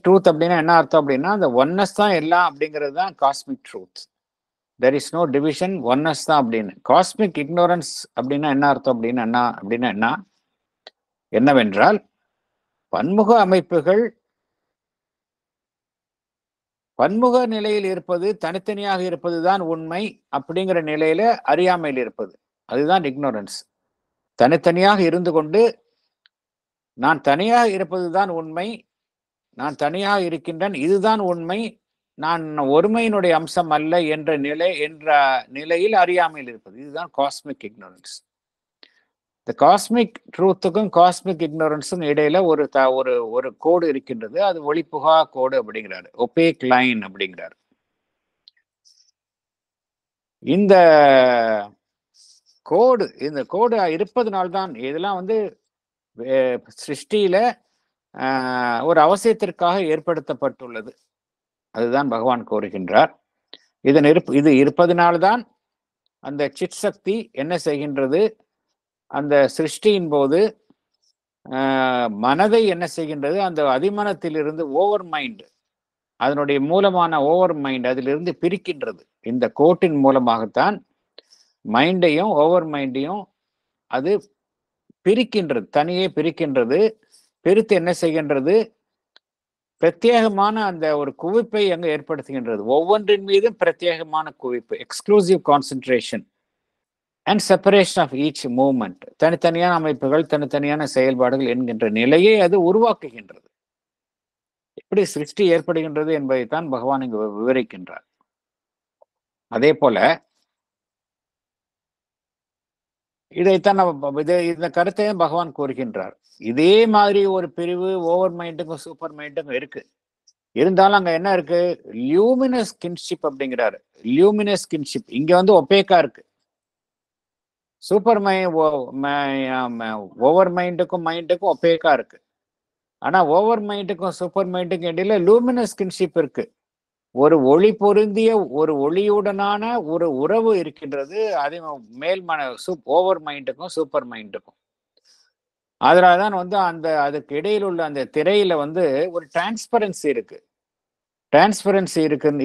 ட்ரூத் அப்படின்னா என்ன அர்த்தம் அப்படின்னா அந்த ஒன்னஸ் தான் எல்லாம் அப்படிங்கிறது தான் cosmic truth. There is no division, oneness தான் அப்படின்னு. காஸ்மிக் இக்னோரன்ஸ் அப்படின்னா என்ன அர்த்தம் அப்படின்னா என்னவென்றால் பன்முக அமைப்புகள் பன்முக நிலையில் இருப்பது, தனித்தனியாக இருப்பது தான் உண்மை அப்படிங்கிற நிலையில அறியாமையில் இருப்பது, அதுதான் இக்னோரன்ஸ். தனித்தனியாக இருந்து கொண்டு நான் தனியாக இருப்பது தான் உண்மை, நான் தனியாக இருக்கின்றேன், இதுதான் உண்மை, நான் ஒருமையினுடைய அம்சம் அல்ல என்ற நிலையில் அறியாமையில் இருப்பது, இதுதான் காஸ்மிக் இக்னோரன்ஸ். இந்த காஸ்மிக் ட்ரூத்துக்கும் காஸ்மிக் இக்னோரன்ஸும் இடையில ஒரு கோடு இருக்கின்றது. அது ஒளிப்புகா கோடு அப்படிங்கிறாரு, ஒபேக் லைன் அப்படிங்கிறாரு. இந்த கோடு இருப்பதனால்தான் இதெல்லாம் வந்து சிருஷ்டியில ஒரு அவசியத்திற்காக ஏற்படுத்தப்பட்டுள்ளது. அதுதான் பகவான் கூறுகின்றார். இது இருப்பதனால்தான் அந்த சித் சக்தி என்ன செய்கின்றது? அந்த சிருஷ்டியின் போது மனதை என்ன செய்கின்றது? அந்த அதிமனத்திலிருந்து ஓவர் மைண்ட், அதனுடைய மூலமான ஓவர் மைண்ட் அதிலிருந்து பிரிக்கின்றது. இந்த கோட்டின் மூலமாகத்தான் மைண்டையும் ஓவர் மைண்டையும் அது பிரிக்கின்றது, தனியே பிரிக்கின்றது. பிரித்து என்ன செய்கின்றது? பிரத்யேகமான அந்த ஒரு குவிப்பை அங்கு ஏற்படுத்துகின்றது. ஒவ்வொன்றின் மீதும் பிரத்யேகமான குவிப்பு, exclusive concentration and separation of each movement, தனித்தனியான அமைப்புகள், தனித்தனியான செயல்பாடுகள் என்கின்ற நிலையை அது உருவாக்குகின்றது. எப்படி சிருஷ்டி ஏற்படுகின்றது என்பதைத்தான் பகவான் இங்கு விவரிக்கின்றார். அதே போல இதைத்தான் இந்த கருத்தையும் பகவான் கூறுகின்றார். இதே மாதிரி ஒரு பிரிவு ஓவர் மைண்டுக்கும் சூப்பர் மைண்டுக்கும் இருக்கு. இருந்தாலும் அங்க என்ன இருக்கு? லியூமினஸ் கின்ஷிப் அப்படிங்கிறாரு. லியூமினஸ் கின்ஷிப் இங்க வந்து ஒபேக்கா இருக்கு. ஓவர் மைண்டுக்கும் மைண்டுக்கும் ஒபேக்கா இருக்கு. ஆனா ஓவர் மைண்டுக்கும் சூப்பர் மைண்டுக்கும் இடையில லூமினஸ் கின்ஷிப் இருக்கு. ஒரு ஒளி பொருந்திய ஒரு ஒளியுடனான ஒரு உறவு இருக்கின்றது. அதே மேல் ஓவர் மைண்டுக்கும் சூப்பர் மைண்டுக்கும். அதனாலதான் வந்து அதுக்கு இடையில் உள்ள அந்த திரையில வந்து ஒரு டிரான்ஸ்பரன்சி இருக்கு.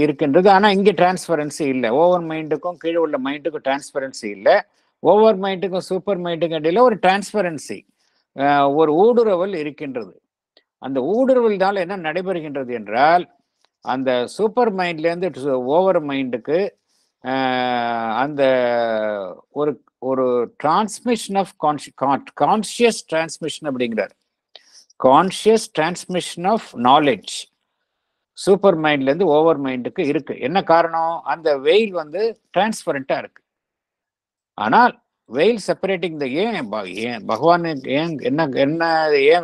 இருக்கின்றது. ஆனா இங்க டிரான்ஸ்பரன்சி இல்லை. ஓவர் மைண்டுக்கும் கீழே உள்ள மைண்டுக்கும் டிரான்ஸ்பரன்சி இல்லை. ஓவர் மைண்டுக்கும் சூப்பர் மைண்டுக்கும் இடையில ஒரு டிரான்ஸ்பரன்சி, ஒரு ஊடுருவல் இருக்கின்றது. அந்த ஊடுருவல்னால என்ன நடைபெறுகின்றது என்றால் அந்த சூப்பர் மைண்ட்லேருந்து ஓவர் மைண்டுக்கு அந்த ஒரு டிரான்ஸ்மிஷன் ஆஃப் கான்ஷியஸ் டிரான்ஸ்மிஷன் அப்படிங்கிறார். Conscious transmission of knowledge super மைண்ட்லேருந்து ஓவர் மைண்டுக்கு இருக்கு. என்ன காரணம்? அந்த வெயில் வந்து டிரான்ஸ்பரண்டா இருக்கு. ஆனால் வெயில் செப்பரேட்டிங் ஏன் பகவான் ஏன்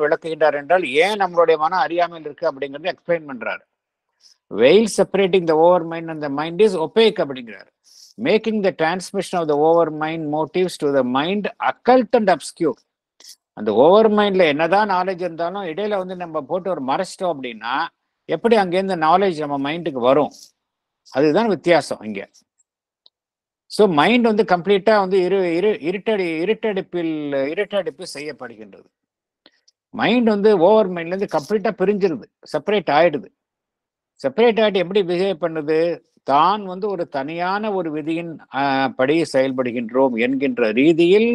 விளக்குகின்றார் என்றால் ஏன் நம்மளுடைய மனம் அறியாமல் இருக்கு அப்படிங்கறது எக்ஸ்பிளைன் பண்றாரு. Veil separating the over mind and the mind is opaque அப்படிங்கிறார். Making the transmission of the over mind motives to the mind occult and obscure. அந்த ஓவர் மைண்ட்ல என்னதான் நாலேஜ் இருந்தாலும் இடையில வந்து நம்ம போட்டு ஒரு மறைச்சிட்டோம் அப்படின்னா எப்படி அங்கேருந்து நாலேஜ் நம்ம மைண்டுக்கு வரும்? அதுதான் வித்தியாசம் இங்க. ஸோ மைண்ட் வந்து கம்ப்ளீட்டா வந்து இருட்டடிப்பு செய்யப்படுகின்றது. மைண்ட் வந்து ஓவர் மைண்ட்ல இருந்து கம்ப்ளீட்டா பிரிஞ்சிருது, செப்பரேட் ஆயிடுது. செப்பரேட் ஆகிட்டு எப்படி பிஹேவ் பண்ணுது? தான் வந்து ஒரு தனியான ஒரு விதியின் படி செயல்படுகின்றோம் என்கின்ற ரீதியில்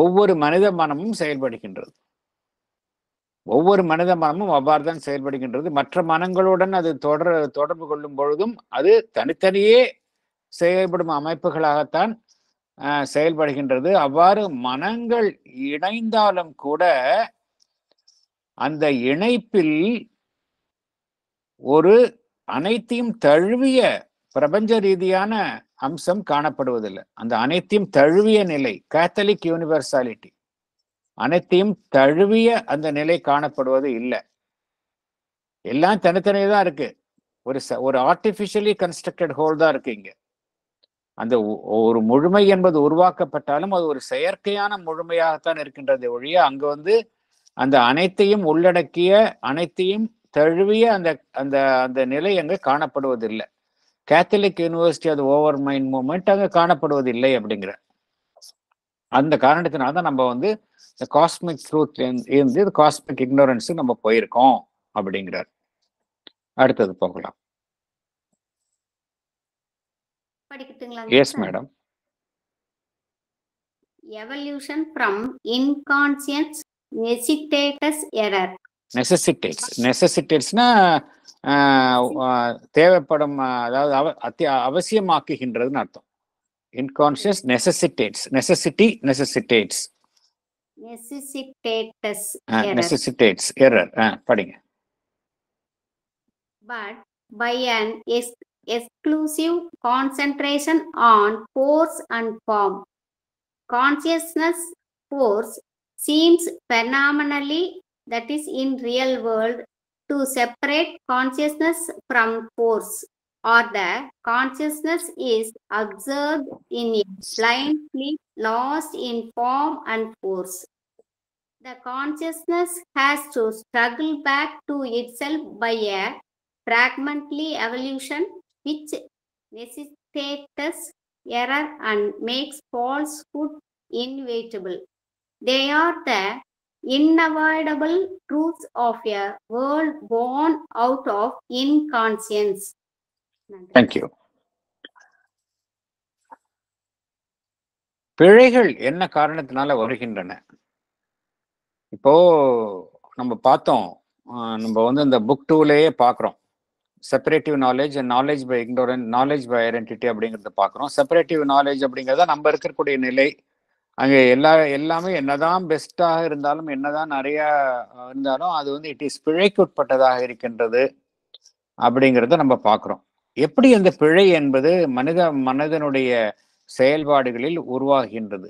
ஒவ்வொரு மனித மனமும் செயல்படுகின்றது. ஒவ்வொரு மனித மனமும் அவ்வாறு தான் செயல்படுகின்றது. மற்ற மனங்களுடன் அது தொடர்பு கொள்ளும் பொழுதும் அது தனித்தனியே செயல்படும் அமைப்புகளாகத்தான் செயல்படுகின்றது. அவ்வாறு மனங்கள் இணைந்தாலும் கூட அந்த இணைப்பில் ஒரு அனைத்தையும் தழுவிய பிரபஞ்ச ரீதியான அம்சம் காணப்படுவதில்லை. அந்த அனைத்தையும் தழுவிய நிலை, கேத்தலிக் யூனிவர்சாலிட்டி, அனைத்தையும் தழுவிய அந்த நிலை காணப்படுவது இல்லை. எல்லாம் தனித்தனியே தான் இருக்கு. ஒரு ஆர்டிபிஷியலி கன்ஸ்ட்ரக்டட் ஹோல் தான் இருக்கு இங்க. அந்த ஒரு முழுமை என்பது உருவாக்கப்பட்டாலும் அது ஒரு செயற்கையான முழுமையாகத்தான் இருக்கின்றது ஒழிய அங்க வந்து அந்த அனைத்தையும் உள்ளடக்கிய, அனைத்தையும் தழுவிய அந்த அந்த அந்த நிலை அங்க காணப்படுவதில்லை. கேத்தலிக் யூனிவர்சிட்டி அது ஓவர் மைண்ட் மூவ்மெண்ட் அங்க காணப்படுவதில்லை அப்படிங்கிற அந்த காரணத்தினால்தான் நம்ம வந்து இந்த காஸ்மிக் ட்ரூத் இருந்து காஸ்மிக் இக்னோரன்ஸ் நம்ம போயிருக்கோம் அப்படிங்கிறார். அடுத்தது போகலாம். Yes madam. Evolution from inconscient necessitates error. நெசசிட்டேட்ஸ்னா தேவைப்படும், அதாவது அவசியமாக்குகின்றதுன்னு அர்த்தம். Inconscient necessitates, necessitates error. படிங்க. But by an exclusive concentration on force and form, consciousness force seems phenomenally, that is in real world, to separate consciousness from force, or the consciousness is observed in a blind fleet lost in form and force. The consciousness has to struggle back to itself by a fragmentary evolution, which necessitates error and makes falsehood inevitable. They are the unavoidable truths of a world born out of inconscience. Thank you. பிழைகள் என்ன காரணத்தினால வருகின்றன? இப்போ நம்ம பார்த்தோம், நம்ம வந்து இந்த புக் 2லயே பார்க்குறோம். Separative knowledge and knowledge by ignorance, knowledge by identity அப்படிங்கிறத பார்க்குறோம். செப்பரேட்டிவ் நாலேஜ் அப்படிங்கிறத நம்ம இருக்கக்கூடிய நிலை. அங்கே எல்லாமே என்னதான் பெஸ்ட்டாக இருந்தாலும், என்னதான் நிறைய இருந்தாலும் அது வந்து இட் இஸ் பிழைக்கு உட்பட்டதாக இருக்கின்றது அப்படிங்கிறத நம்ம பார்க்குறோம். எப்படி அந்த பிழை என்பது மனிதனுடைய செயல்பாடுகளில் உருவாகின்றது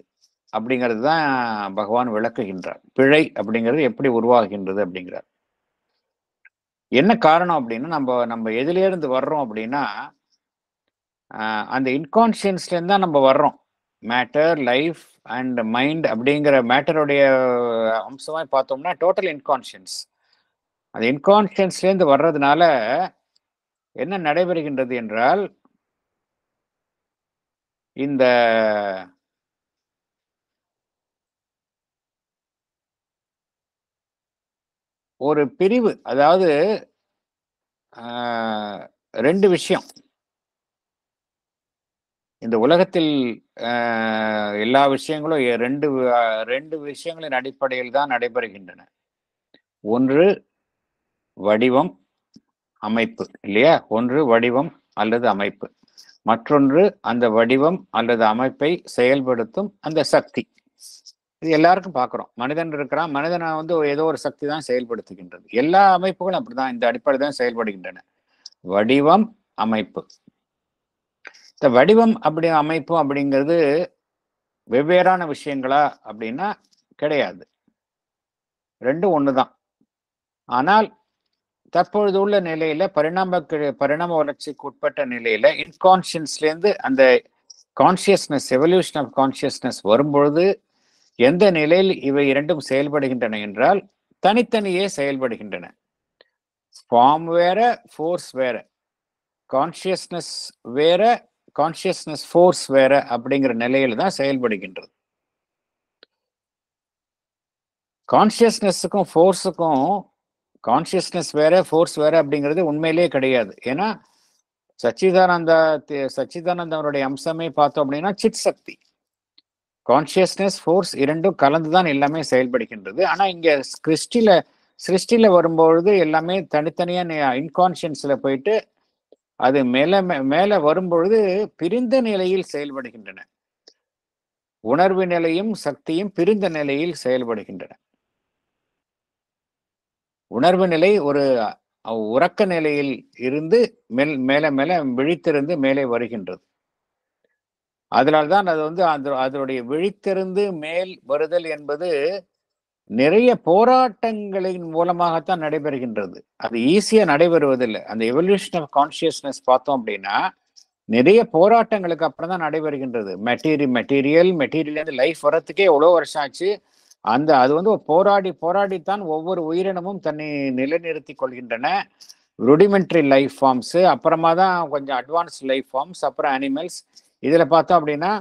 அப்படிங்கிறது தான் பகவான் விளக்குகின்றார். பிழை அப்படிங்கிறது எப்படி உருவாகின்றது அப்படிங்கிறார். என்ன காரணம் அப்படின்னா, நம்ம எதிலிருந்து வர்றோம் அப்படின்னா அந்த இன்கான்சியன்ஸ்லேருந்து தான் நம்ம வர்றோம். மேட்டர், லைஃப் அண்ட் மைண்ட் அப்படிங்கிற மேட்டருடைய அம்சமாக பார்த்தோம்னா டோட்டல் இன்கான்சியன்ஸ். அந்த இன்கான்சியன்ஸ்லேருந்து வர்றதுனால என்ன நடைபெறுகின்றது என்றால், இந்த ஒரு பிரிவு, அதாவது ரெண்டு விஷயம் இந்த உலகத்தில் எல்லா விஷயங்களும் ரெண்டு விஷயங்களின் அடிப்படையில் தான் நடைபெறுகின்றன. ஒன்று வடிவம், அமைப்பு, இல்லையா? ஒன்று வடிவம் அல்லது அமைப்பு, மற்றொன்று அந்த வடிவம் அல்லது அமைப்பை செயல்படுத்தும் அந்த சக்தி. இது எல்லாருக்கும் பார்க்குறோம். மனிதன் இருக்கிறான், மனிதனை வந்து ஏதோ ஒரு சக்தி தான் செயல்படுத்துகின்றது. எல்லா அமைப்புகளும் அப்படிதான் இந்த அடிப்படையில் தான் செயல்படுகின்றன. வடிவம், அமைப்பு. இந்த வடிவம் அப்படி அமைப்பு அப்படிங்கிறது வெவ்வேறான விஷயங்களா அப்படின்னா கிடையாது, ரெண்டும் ஒண்ணுதான். ஆனால் தற்பொழுது உள்ள நிலையில பரிணாம வளர்ச்சிக்கு உட்பட்ட நிலையில இன்கான்சியன்ஸ்லேருந்து அந்த கான்சியஸ்னஸ், எவல்யூஷன் ஆஃப் கான்சியஸ்னஸ் வரும்பொழுது எந்த நிலையில் இவை இரண்டும் செயல்படுகின்றன என்றால் தனித்தனியே செயல்படுகின்றன. ஃபார்ம் வேற, ஃபோர்ஸ் வேற, கான்சியஸ்னஸ் வேற, கான்சியஸ்னஸ் ஃபோர்ஸ் வேற அப்படிங்கிற நிலையில தான் செயல்படுகின்றது. கான்சியஸ்னஸுக்கும் ஃபோர்ஸுக்கும் கான்சியஸ்னஸ் வேற, ஃபோர்ஸ் வேற அப்படிங்கிறது உண்மையிலே கிடையாது. ஏன்னா சச்சிதானந்தவனுடைய அம்சமே பார்த்தோம் அப்படின்னா சித் சக்தி, கான்சியஸ்னஸ், ஃபோர்ஸ் இரண்டும் கலந்துதான் எல்லாமே செயல்படுகின்றது. ஆனா இங்க சிருஷ்டில வரும்பொழுது எல்லாமே தனித்தனியா இன்கான்சியன்ஸ்ல போயிட்டு அது மேல வரும்பொழுது பிரிந்த நிலையில் செயல்படுகின்றன. உணர்வு நிலையும் சக்தியும் பிரிந்த நிலையில் செயல்படுகின்றன. உணர்வு நிலை ஒரு உறக்க நிலையில் இருந்து மேல விழித்திருந்து மேலே வருகின்றது. அதனால்தான் அது வந்து அதனுடைய விழித்திருந்து மேல் வருதல் என்பது நிறைய போராட்டங்களின் மூலமாகத்தான் நடைபெறுகின்றது. அது ஈஸியா நடைபெறுவதில்லை. அந்த எவல்யூஷன் ஆஃப் கான்சியஸ்னஸ் பார்த்தோம் அப்படின்னா நிறைய போராட்டங்களுக்கு அப்புறம் தான் நடைபெறுகின்றது. மெட்டீரியல் லைஃப் வரத்துக்கே எவ்வளோ வருஷம் ஆச்சு. அது வந்து போராடித்தான் ஒவ்வொரு உயிரினமும் தன்னை நிலைநிறுத்தி கொள்கின்றன. ருடிமெண்ட்ரி லைஃப் ஃபார்ம்ஸ், அப்புறமா தான் கொஞ்சம் அட்வான்ஸ்ட் லைஃப் ஃபார்ம்ஸ், அப்புறம் அனிமல்ஸ். இதுல பார்த்தோம் அப்படின்னா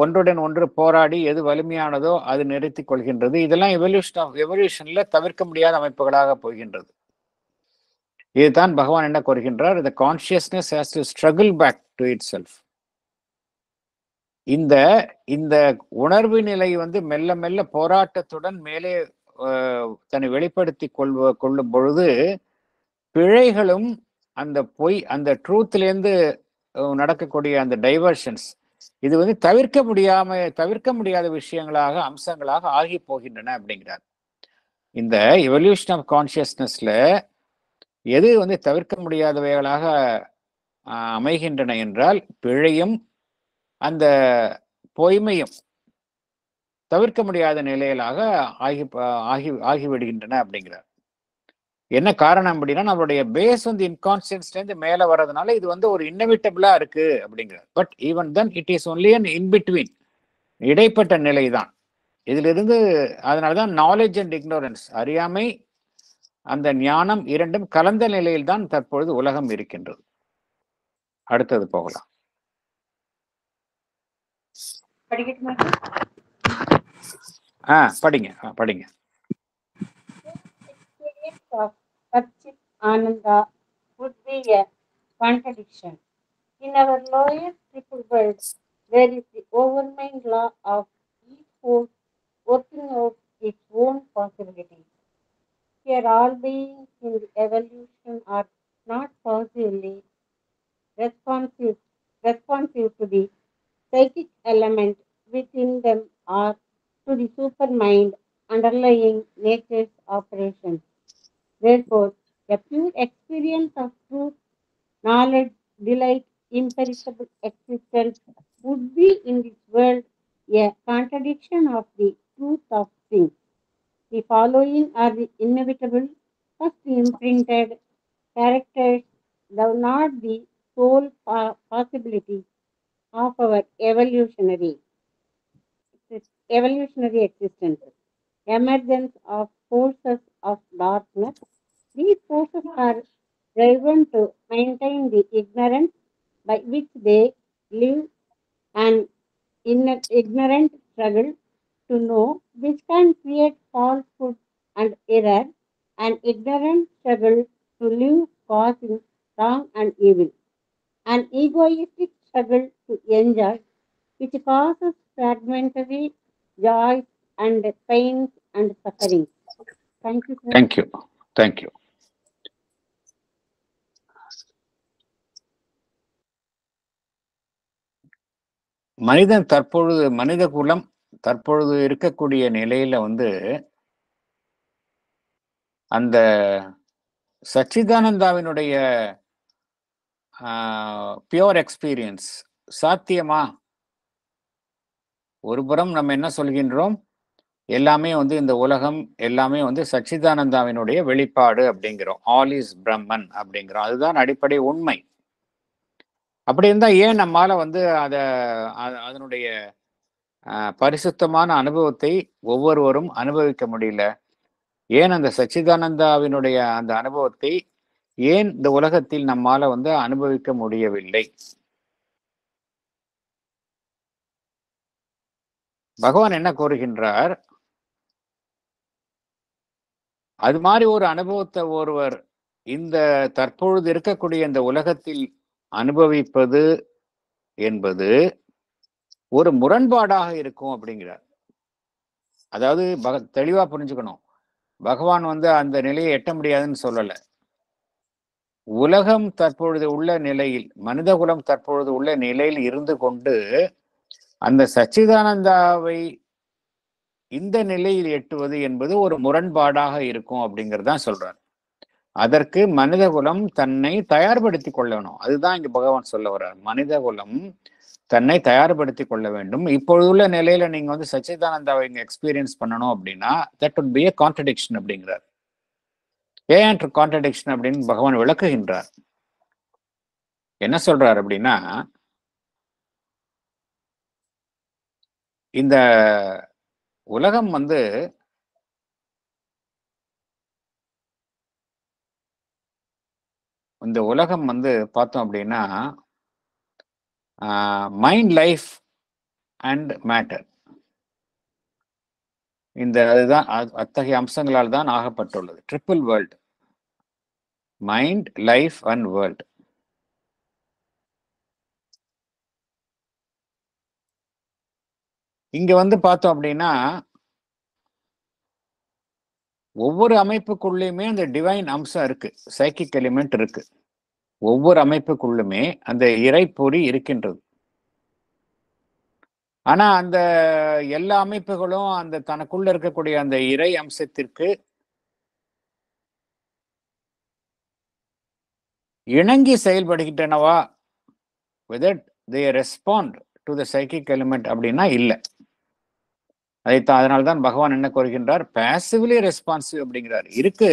ஒன்றுடன் ஒன்று போராடி எது வலிமையானதோ அது நிறுத்தி கொள்கின்றது. இதெல்லாம் எவல்யூஷன்ல தவிர்க்க முடியாத அமைப்புகளாக போகின்றது. இதுதான் பகவான் என்ன கூறுகின்றார், the consciousness has to struggle back to itself. இந்த உணர்வு நிலை வந்து மெல்ல மெல்ல போராட்டத்துடன் மேலே தன்னை வெளிப்படுத்தி கொள்ளும் பொழுது பிழைகளும் அந்த ட்ரூத்லேருந்து நடக்கக்கூடிய அந்த டைவர்ஷன்ஸ் இது வந்து தவிர்க்க முடியாத விஷயங்களாக அம்சங்களாக ஆகி போகின்றன அப்படிங்கிறார். இந்த எவல்யூஷன் ஆஃப் கான்சியஸ்னஸ்ல எது வந்து தவிர்க்க முடியாதவைகளாக அமைகின்றன என்றால் பிழையும் அந்த பொய்மையும் தவிர்க்க முடியாத நிலைகளாக ஆகிவிடுகின்றன அப்படிங்கிறார். என்ன காரணம் அப்படின்னா நம்மளுடைய பேஸ் வந்து இன்கான்சியன்ஸ்லேருந்து மேலே வர்றதுனால இது வந்து ஒரு இன்னவிட்டபிளா இருக்கு அப்படிங்கிறார். But even then it is only an in between, இடைப்பட்ட நிலை தான் இதிலிருந்து. அதனால்தான் நாலேஜ் அண்ட் இக்னோரன்ஸ், அறியாமை அந்த ஞானம் இரண்டும் கலந்த நிலையில் தான் தற்பொழுது உலகம் இருக்கின்றது. அடுத்தது போகலாம். படிங்க. Of Satchit Ananda would be a contradiction. In our lower triple world, there is the overwhelming law of each force working out its own possibilities. Here, all beings in the evolution are not possibly responsive to the psychic element within them or to the supermind underlying nature's operations. Therefore, a pure experience of truth, knowledge, delight, imperishable existence would be in this world a contradiction of the truth of things. The following are the inevitable, first imprinted characters, though not the sole possibility of our evolutionary existence. Emergence of forces of darkness. These forces are driven to maintain the ignorance by which they live, an ignorant struggle to know, which can create falsehood and error, an ignorant struggle to live causing wrong and evil, an egoistic struggle to enjoy, which causes fragmentary joys and pains and suffering. Thank you, sir. Thank you. மனித குலம் தற்பொழுது இருக்கக்கூடிய நிலையில வந்து அந்த சச்சிதானந்தாவினுடைய pure experience சாத்தியமா? ஒருபுறம் நம்ம என்ன சொல்கின்றோம், எல்லாமே வந்து இந்த உலகம் எல்லாமே வந்து சச்சிதானந்தாவினுடைய வெளிப்பாடு அப்படிங்கிறோம். ஆல் இஸ் பிரம்மன் அப்படிங்கிறோம். அதுதான் அடிப்படை உண்மை. அப்படி இருந்தா ஏன் நம்மால வந்து அதனுடைய பரிசுத்தமான அனுபவத்தை ஒவ்வொருவரும் அனுபவிக்க முடியல? ஏன் அந்த சச்சிதானந்தாவினுடைய அந்த அனுபவத்தை ஏன் இந்த உலகத்தில் நம்மால வந்து அனுபவிக்க முடியவில்லை? பகவான் என்ன கூறுகின்றார், அது மாதிரி ஒரு அனுபவத்தை ஒருவர் இந்த தற்பொழுது இருக்கக்கூடிய இந்த உலகத்தில் அனுபவிப்பது என்பது ஒரு முரண்பாடாக இருக்கும் அப்படிங்கிறார். அதாவது தெளிவா புரிஞ்சுக்கணும், பகவான் அந்த நிலையை எட்ட முடியாதுன்னு சொல்லல. உலகம் தற்பொழுது உள்ள நிலையில், மனித குலம் தற்பொழுது உள்ள நிலையில் இருந்து கொண்டு அந்த சச்சிதானந்தாவை இந்த நிலையில் எட்டுவது என்பது ஒரு முரண்பாடாக இருக்கும் அப்படிங்கிறதான் சொல்றார். அதற்கு மனித குலம் தன்னை தயார்படுத்தி கொள்ளணும். அதுதான் இங்க பகவான் சொல்ல வர்றார். மனித குலம் தன்னை தயார்படுத்தி கொள்ள வேண்டும். இப்பொழுதுள்ள நிலையில நீங்க சச்சிதானந்தாவை இங்க எக்ஸ்பீரியன்ஸ் பண்ணணும் அப்படின்னா that would be a contradiction அப்படிங்கிறார். ஏன் கான்ட்ரடிக்ஷன் அப்படின்னு பகவான் விளக்குகின்றார். என்ன சொல்றார் அப்படின்னா, இந்த உலகம் இந்த உலகம் பார்த்தோம் அப்படின்னா மைண்ட், லைஃப் அண்ட் மேட்டர், அதுதான் அத்தகைய அம்சங்களால் தான் ஆகப்பட்டுள்ளது. Triple world, mind, life and world. இங்க பார்த்தோம் அப்படின்னா ஒவ்வொரு அமைப்புக்குள்ளேயுமே அந்த டிவைன் அம்சம் இருக்கு, சைக்கிக் எலிமெண்ட் இருக்கு. ஒவ்வொரு அமைப்புக்குள்ளுமே அந்த இறைப்பொறி இருக்கின்றது. ஆனா அந்த எல்லா அமைப்புகளும் அந்த தனக்குள்ள இருக்கக்கூடிய அந்த இறை அம்சத்திற்கு இணங்கி செயல்படுகின்றனவா, whether they respond to the psychic element அப்படின்னா இல்லை. அதைத்தான் அதனால்தான் பகவான் என்ன கூறுகின்றார், பாசிவ்லி ரெஸ்பான்சிவ் அப்படிங்கிறார். இருக்கு,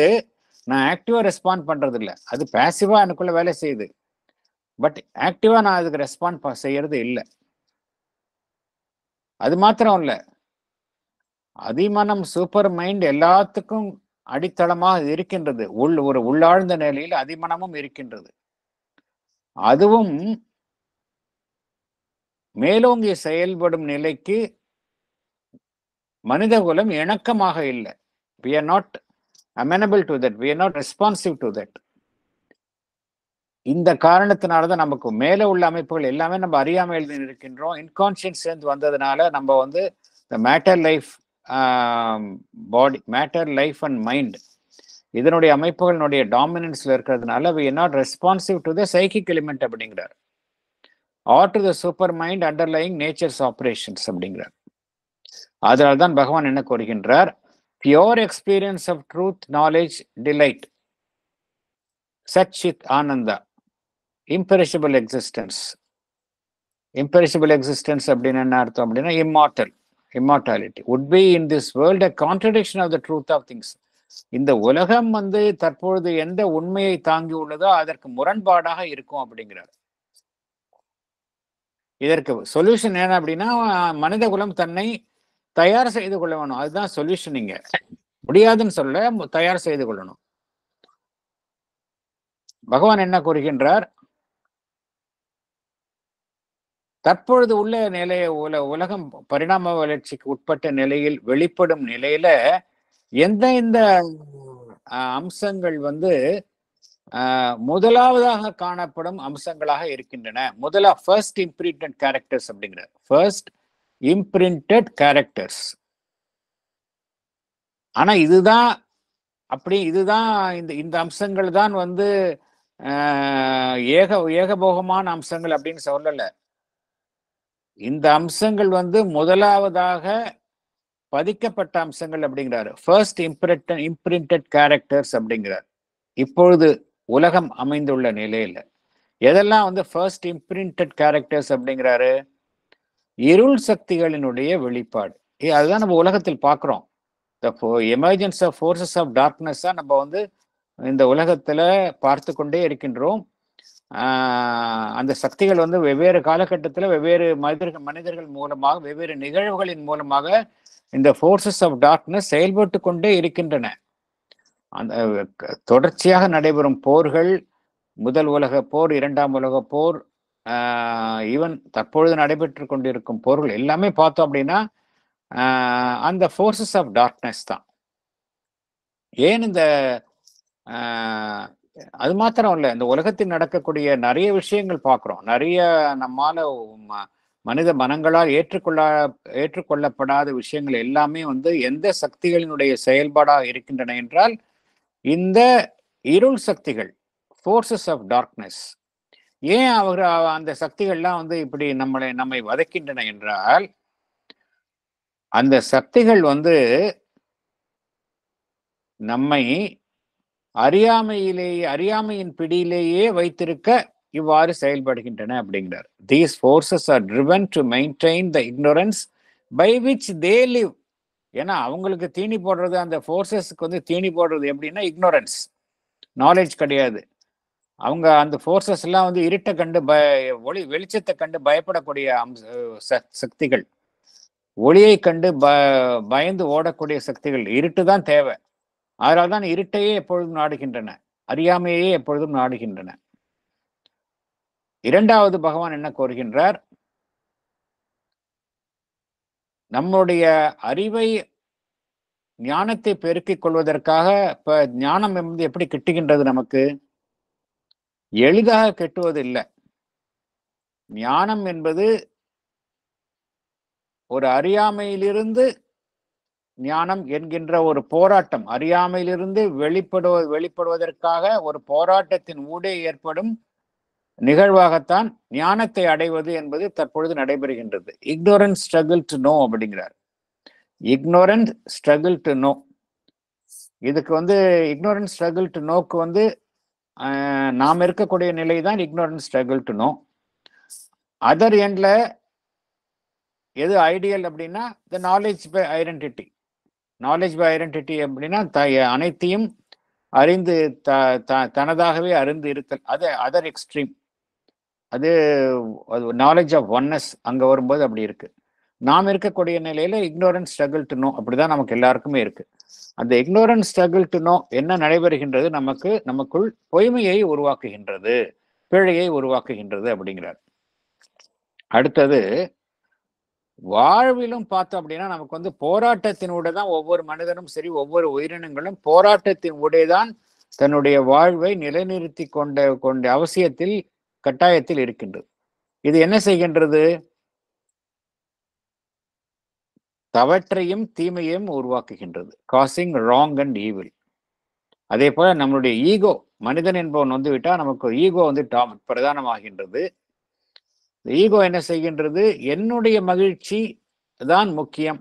நான் ஆக்டிவா ரெஸ்பாண்ட் பண்றது இல்லை, அது பாசிவா எனக்குள்ள வேலை செய்யுது. பட் ஆக்டிவா நான் அதுக்கு ரெஸ்பாண்ட் செய்யறது இல்லை. அது மாத்திரம் இல்ல, அதிமனம் சூப்பர் மைண்ட் எல்லாத்துக்கும் அடித்தளமாக இருக்கின்றது. ஒரு உள்ளாழ்ந்த நிலையில் அதிமனமும் இருக்கின்றது. அதுவும் மேலோங்கி செயல்படும் நிலைக்கு மனித குலம் இணக்கமாக இல்லை. We are not amenable to that. We are not responsive to that. இந்த காரணத்தினாலதான் நமக்கு மேல உள்ள அமைப்புகள் எல்லாமே நம்ம அறியாமையில் இருக்கின்றோம். இன்கான்சியன்ஸ் சேர்ந்து வந்ததுனால நம்ம இந்த matter, life, body, matter, life and mind இதனுடைய அமைப்புகளுடைய டாமினன்ஸ்ல இருக்கிறதுனால we are not responsive to the psychic element அப்படிங்கிறார். or to the super mind underlying nature's operations அப்படிங்கிறார். அதனால்தான் பகவான் என்ன கூறுகின்றார், pure experience of truth, knowledge, delight, Satchit Ananda, imperishable existence. Imperishable existence அப்படின்னா என்ன அர்த்தம் அப்படின்னா immortality would be in this world a contradiction of the truth of things. இந்த உலகம் தற்பொழுது எந்த உண்மையை தாங்கி உள்ளதோ அதற்கு முரண்பாடாக இருக்கும் அப்படிங்கிறார். இதற்கு சொல்யூஷன் என்ன அப்படின்னா, மனித குலம் தன்னை தயார் செய்து கொள்ள வேணும். அதுதான் சொல்யூஷன். இங்க முடியாதுன்னு சொல்ல, தயார் செய்து கொள்ளணும். பகவான் என்ன கூறுகின்றார், தற்பொழுது உள்ள நிலைய உலகம் பரிணாம வளர்ச்சிக்கு உட்பட்ட நிலையில் வெளிப்படும் நிலையில எந்த அம்சங்கள் முதலாவதாக காணப்படும் அம்சங்களாக இருக்கின்றன. ஃபர்ஸ்ட் இம்பிரிண்டட் கேரக்டர்ஸ் அப்படிங்கிற ஃபர்ஸ்ட் இம்பிரிண்டட் கேரக்டர்ஸ். ஆனா இதுதான் இந்த அம்சங்கள் தான் ஏகபோகமான அம்சங்கள் அப்படின்னு சொல்லல. இந்த அம்சங்கள் முதலாவதாக பதிக்கப்பட்ட அம்சங்கள் அப்படிங்கிறாரு. ஃபர்ஸ்ட் இம்பிரிண்டட் கேரக்டர்ஸ் அப்படிங்கிறார். இப்பொழுது உலகம் அமைந்துள்ள நிலையில எதெல்லாம் ஃபர்ஸ்ட் இம்பிரிண்டட் கேரக்டர்ஸ் அப்படிங்கிறாரு, இருள் சக்திகளினுடைய வெளிப்பாடு. அதுதான் நம்ம உலகத்தில் பார்க்கிறோம். Emergence of forces of darkness தான் நம்ம இந்த உலகத்துல பார்த்து கொண்டே இருக்கின்றோம். அந்த சக்திகள் வெவ்வேறு காலகட்டத்தில் வெவ்வேறு மனிதர்கள் மூலமாக, வெவ்வேறு நிகழ்வுகளின் மூலமாக இந்த ஃபோர்ஸஸ் ஆஃப் டார்க்னஸ் செயல்பட்டு கொண்டே இருக்கின்றன. அந்த தொடர்ச்சியாக நடைபெறும் போர்கள், முதல் உலக போர், இரண்டாம் உலக போர், ஈவன் தற்பொழுது நடைபெற்று கொண்டிருக்கும் போர்கள் எல்லாமே பார்த்தோம் அப்படின்னா அந்த ஃபோர்ஸஸ் ஆஃப் டார்க்னஸ் தான். ஏன் இந்த அது மாத்திரம் இல்ல, இந்த உலகத்தில் நடக்கக்கூடிய நிறைய விஷயங்கள் பார்க்கிறோம். நிறைய நம்மால மனித மனங்களால் ஏற்றுக்கொள்ளப்படாத விஷயங்கள் எல்லாமே வந்து எந்த சக்திகளினுடைய செயல்பாடாக இருக்கின்றன என்றால், இந்த இருள் சக்திகள், ஃபோர்ஸஸ் ஆஃப் டார்க்னஸ். ஏன் அந்த சக்திகள்லாம் வந்து இப்படி நம்மை வதைக்கின்றன என்றால், அந்த சக்திகள் வந்து நம்மை அறியாமையின் பிடியிலேயே வைத்திருக்க இவ்வாறு செயல்படுகின்றன அப்படிங்கிறார். These forces are driven to maintain the ignorance by which they live. ஏன்னா அவங்களுக்கு தீனி போடுறது, அந்த ஃபோர்ஸஸ்க்கு வந்து தீனி போடுறது எப்படின்னா இக்னோரன்ஸ், நாலேஜ் கிடையாது. அவங்க அந்த ஃபோர்ஸஸ் எல்லாம் வந்து இருட்டை கண்டு வெளிச்சத்தை கண்டு பயப்படக்கூடிய சக்திகள், ஒளியை கண்டு பயந்து ஓடக்கூடிய சக்திகள். இருட்டு தான் தேவை. அதனால தான் இருட்டையே எப்பொழுதும் நாடுகின்றன, அறியாமையே எப்பொழுதும் நாடுகின்றன. இரண்டாவது பகவான் என்ன கோருகின்றார்? நம்முடைய அறிவை, ஞானத்தை பெருக்கிக் கொள்வதற்காக இப்ப ஞானம் என்பது எப்படி கிட்டுகின்றது? நமக்கு எளிதாக கெட்டுவது இல்லை. ஞானம் என்பது ஒரு அறியாமையிலிருந்து ஞானம் என்கின்ற ஒரு போராட்டம், அறியாமையிலிருந்து வெளிப்படுவதற்காக ஒரு போராட்டத்தின் ஊடே ஏற்படும் நிகழ்வாகத்தான் ஞானத்தை அடைவது என்பது தற்பொழுது நடைபெறுகின்றது. இக்னோரன்ஸ் ஸ்ட்ரகிள் டு நோ அப்படிங்கிறார். Ignorance struggle to no. இதுக்கு வந்து இக்னோரன்ஸ் ஸ்ட்ரகிள் டு நோக்கு வந்து நாம் இருக்கக்கூடிய நிலை தான் ignorance struggle to know. Other எண்ட்ல எது ஐடியல் அப்படின்னா the knowledge by identity. Knowledge by identity அப்படின்னா அனைத்தையும் அறிந்து தனதாகவே அறிந்து இருத்தல். அது அதர் எக்ஸ்ட்ரீம். அது நாலேஜ் ஆஃப் ஒன்னஸ் அங்க வரும்போது அப்படி இருக்கு. நாம் இருக்கக்கூடிய நிலையில இக்னோரன்ஸ் ஸ்ட்ரகிள் டு நோ அப்படிதான் நமக்கு எல்லாருக்குமே இருக்கு. அந்த இக்னோரன்ஸ் ஸ்ட்ரகிள் டு நோ என்ன நடைபெறுகின்றது? நமக்குள் பொய்மையை உருவாக்குகின்றது, பிழையை உருவாக்குகின்றது அப்படிங்கிறார். அடுத்தது, வாழ்விலும் பார்த்தோம் அப்படின்னா நமக்கு வந்து போராட்டத்தினூட தான் ஒவ்வொரு மனிதனும் சரி, ஒவ்வொரு உயிரினங்களும் போராட்டத்தின் ஊடேதான் தன்னுடைய வாழ்வை நிலைநிறுத்தி கொண்ட அவசியத்தில், கட்டாயத்தில் இருக்கின்றது. இது என்ன செய்கின்றது? தவற்றையும் தீமையையும் உருவாக்குகின்றது, காசிங் ராங் அண்ட் ஈவில். அதே போல நம்மளுடைய ஈகோ, மனிதன் என்பவன் வந்து விட்டா நமக்கு ஈகோ வந்து பிரதானமாகின்றது. ஈகோ என்ன செய்கின்றது? என்னுடைய மகிழ்ச்சி தான் முக்கியம்,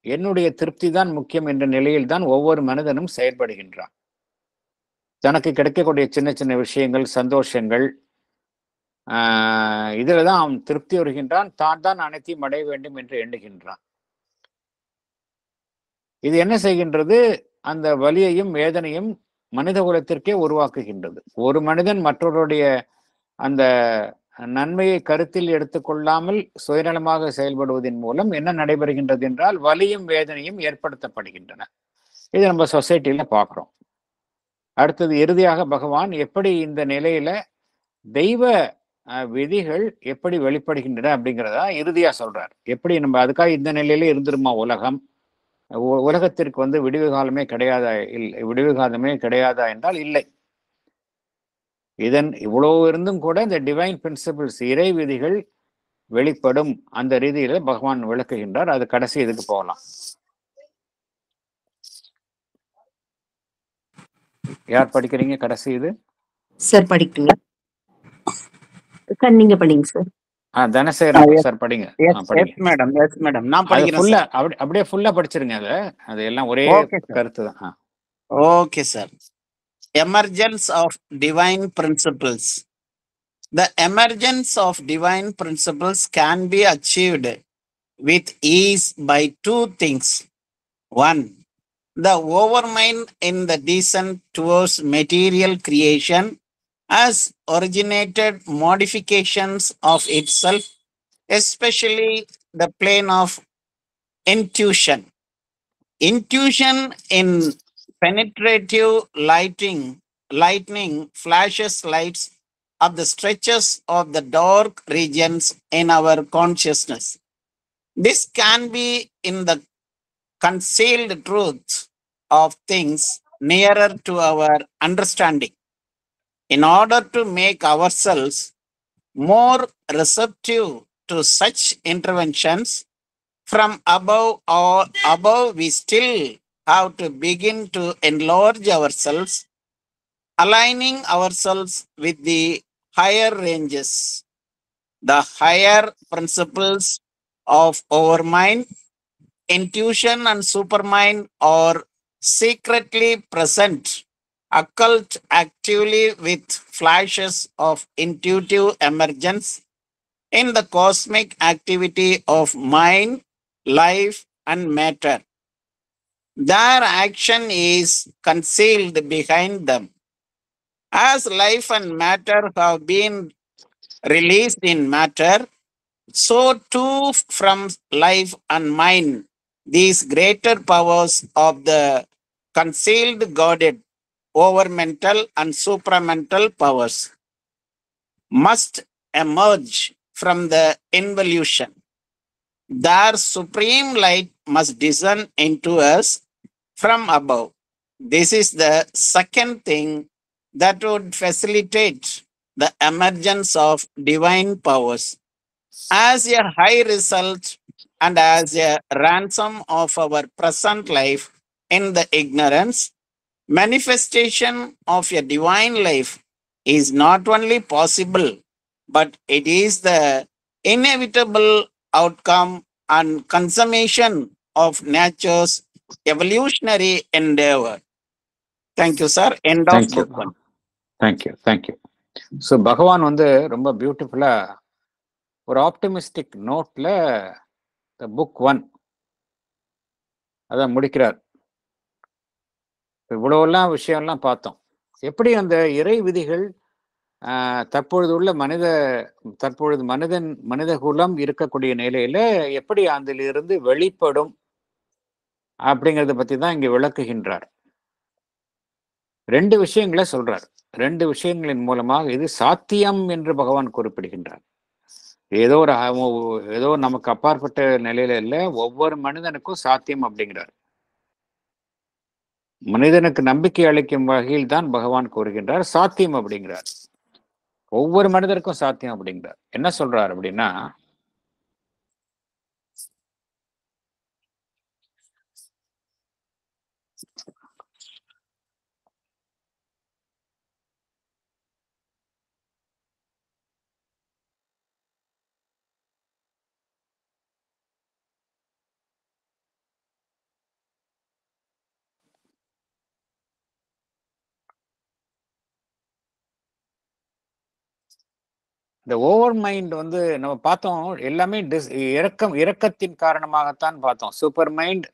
என்னுடைய திருப்தி தான் முக்கியம் என்ற நிலையில் தான் ஒவ்வொரு மனிதனும் செயல்படுகின்றான். தனக்கு கிடைக்கக்கூடிய சின்ன சின்ன விஷயங்கள், சந்தோஷங்கள், இதுல தான் அவன் திருப்தி வருகின்றான். தான் அனைத்தையும் அடைய வேண்டும் என்று எண்ணுகின்றான். இது என்ன செய்கின்றது? அந்த வலியையும் வேதனையும் மனித குலத்திற்கே உருவாக்குகின்றது. ஒரு மனிதன் மற்றவருடைய அந்த நன்மையை கருத்தில் எடுத்துக்கொள்ளாமல் சுயநலமாக செயல்படுவதன் மூலம் என்ன நடைபெறுகின்றது என்றால் வலியும் வேதனையும் ஏற்படுத்தப்படுகின்றன. இது நம்ம சொசைட்டில பார்க்கிறோம். அடுத்தது, இறுதியாக பகவான் எப்படி இந்த நிலையில தெய்வ விதிகள் எப்படி வெளிப்படுகின்றன அப்படிங்கிறதா இறுதியா சொல்றார். எப்படி நம்ம அதுக்காக இந்த நிலையில இருந்துருமா உலகத்திற்கு வந்து விடிவு காலமே கிடையாதா என்றால் இல்லை. இதன் இவ்வளவு இருந்தும் கூட இந்த டிவைன் பிரின்சிபிள்ஸ், இறை விதிகள் வெளிப்படும். அந்த ரீதியில பகவான் விளக்குகின்றார். அது கடைசி இதுக்கு போகலாம். யார் படிக்கிறீங்க கடைசி இது? சார் படிக்கிறீங்க? சார் நீங்க படிங்க சார். தனசேகரன் சார் படிங்க. மேடம் நான் படிக்கிறேன். அப்படியே ஃபுல்லா படிச்சிருங்க. அது எல்லாம் ஒரே கருத்து தான். Okay sir. Emergence of divine principles. The emergence of divine principles can be achieved with ease by two things. One, the overmind in the descent towards material creation has originated modifications of itself, especially the plane of intuition. Intuition in penetrative lightning flashes lights of the stretches of the dark regions in our consciousness. This can be in the concealed truth of things nearer to our understanding. in order to make ourselves more receptive to such interventions from above or above, we still have to begin to enlarge ourselves, aligning ourselves with the higher ranges. The higher principles of overmind, intuition, and supermind are secretly present, occult actively with flashes of intuitive emergence in the cosmic activity of mind, life, and matter. Their action is concealed behind them. As life and matter have been released in matter, so too from life and mind, these greater powers of the concealed guarded over mental and supramental powers must emerge from the involution. Their supreme light must descend into us from above. This is the second thing that would facilitate the emergence of divine powers. As a high result and as a ransom of our present life in the ignorance, manifestation of a divine life is not only possible, but it is the inevitable outcome and consummation of nature's evolutionary endeavor. Thank you, sir. End of thank you book 1. Thank you. So பகவான் வந்து ரொம்ப பியூட்டிஃபுல்லா ஒரு optimistic நோட்ல book 1 அதை முடிக்கிறார். இவ்வளவுலாம் விஷயம்லாம் பார்த்தோம். எப்படி அந்த இறை விதிகள் தற்பொழுது உள்ள மனித குலம் இருக்கக்கூடிய நிலையில எப்படி அதிலிருந்து வெளிப்படும் அப்படிங்கறத பத்தி தான் இங்க விளக்குகின்றார். 2 விஷயங்களை சொல்றார். 2 விஷயங்களின் மூலமாக இது சாத்தியம் என்று பகவான் குறிப்பிடுகின்றார். ஏதோ நமக்கு அப்பாற்பட்ட நிலையில இல்ல, ஒவ்வொரு மனிதனுக்கும் சாத்தியம் அப்படிங்கிறார். மனிதனுக்கு நம்பிக்கை அளிக்கும் வகையில் தான் பகவான் கூறுகின்றார் சாத்தியம் அப்படிங்கிறார். ஒவ்வொரு மனிதருக்கும் சாத்தியம் அப்படிங்கிறார். என்ன சொல்றார் அப்படின்னா, இந்த ஓவர் மைண்ட் வந்து நம்ம பார்த்தோம் எல்லாமே இரக்கத்தின் காரணமாகத்தான் பார்த்தோம். சூப்பர் மைண்ட்,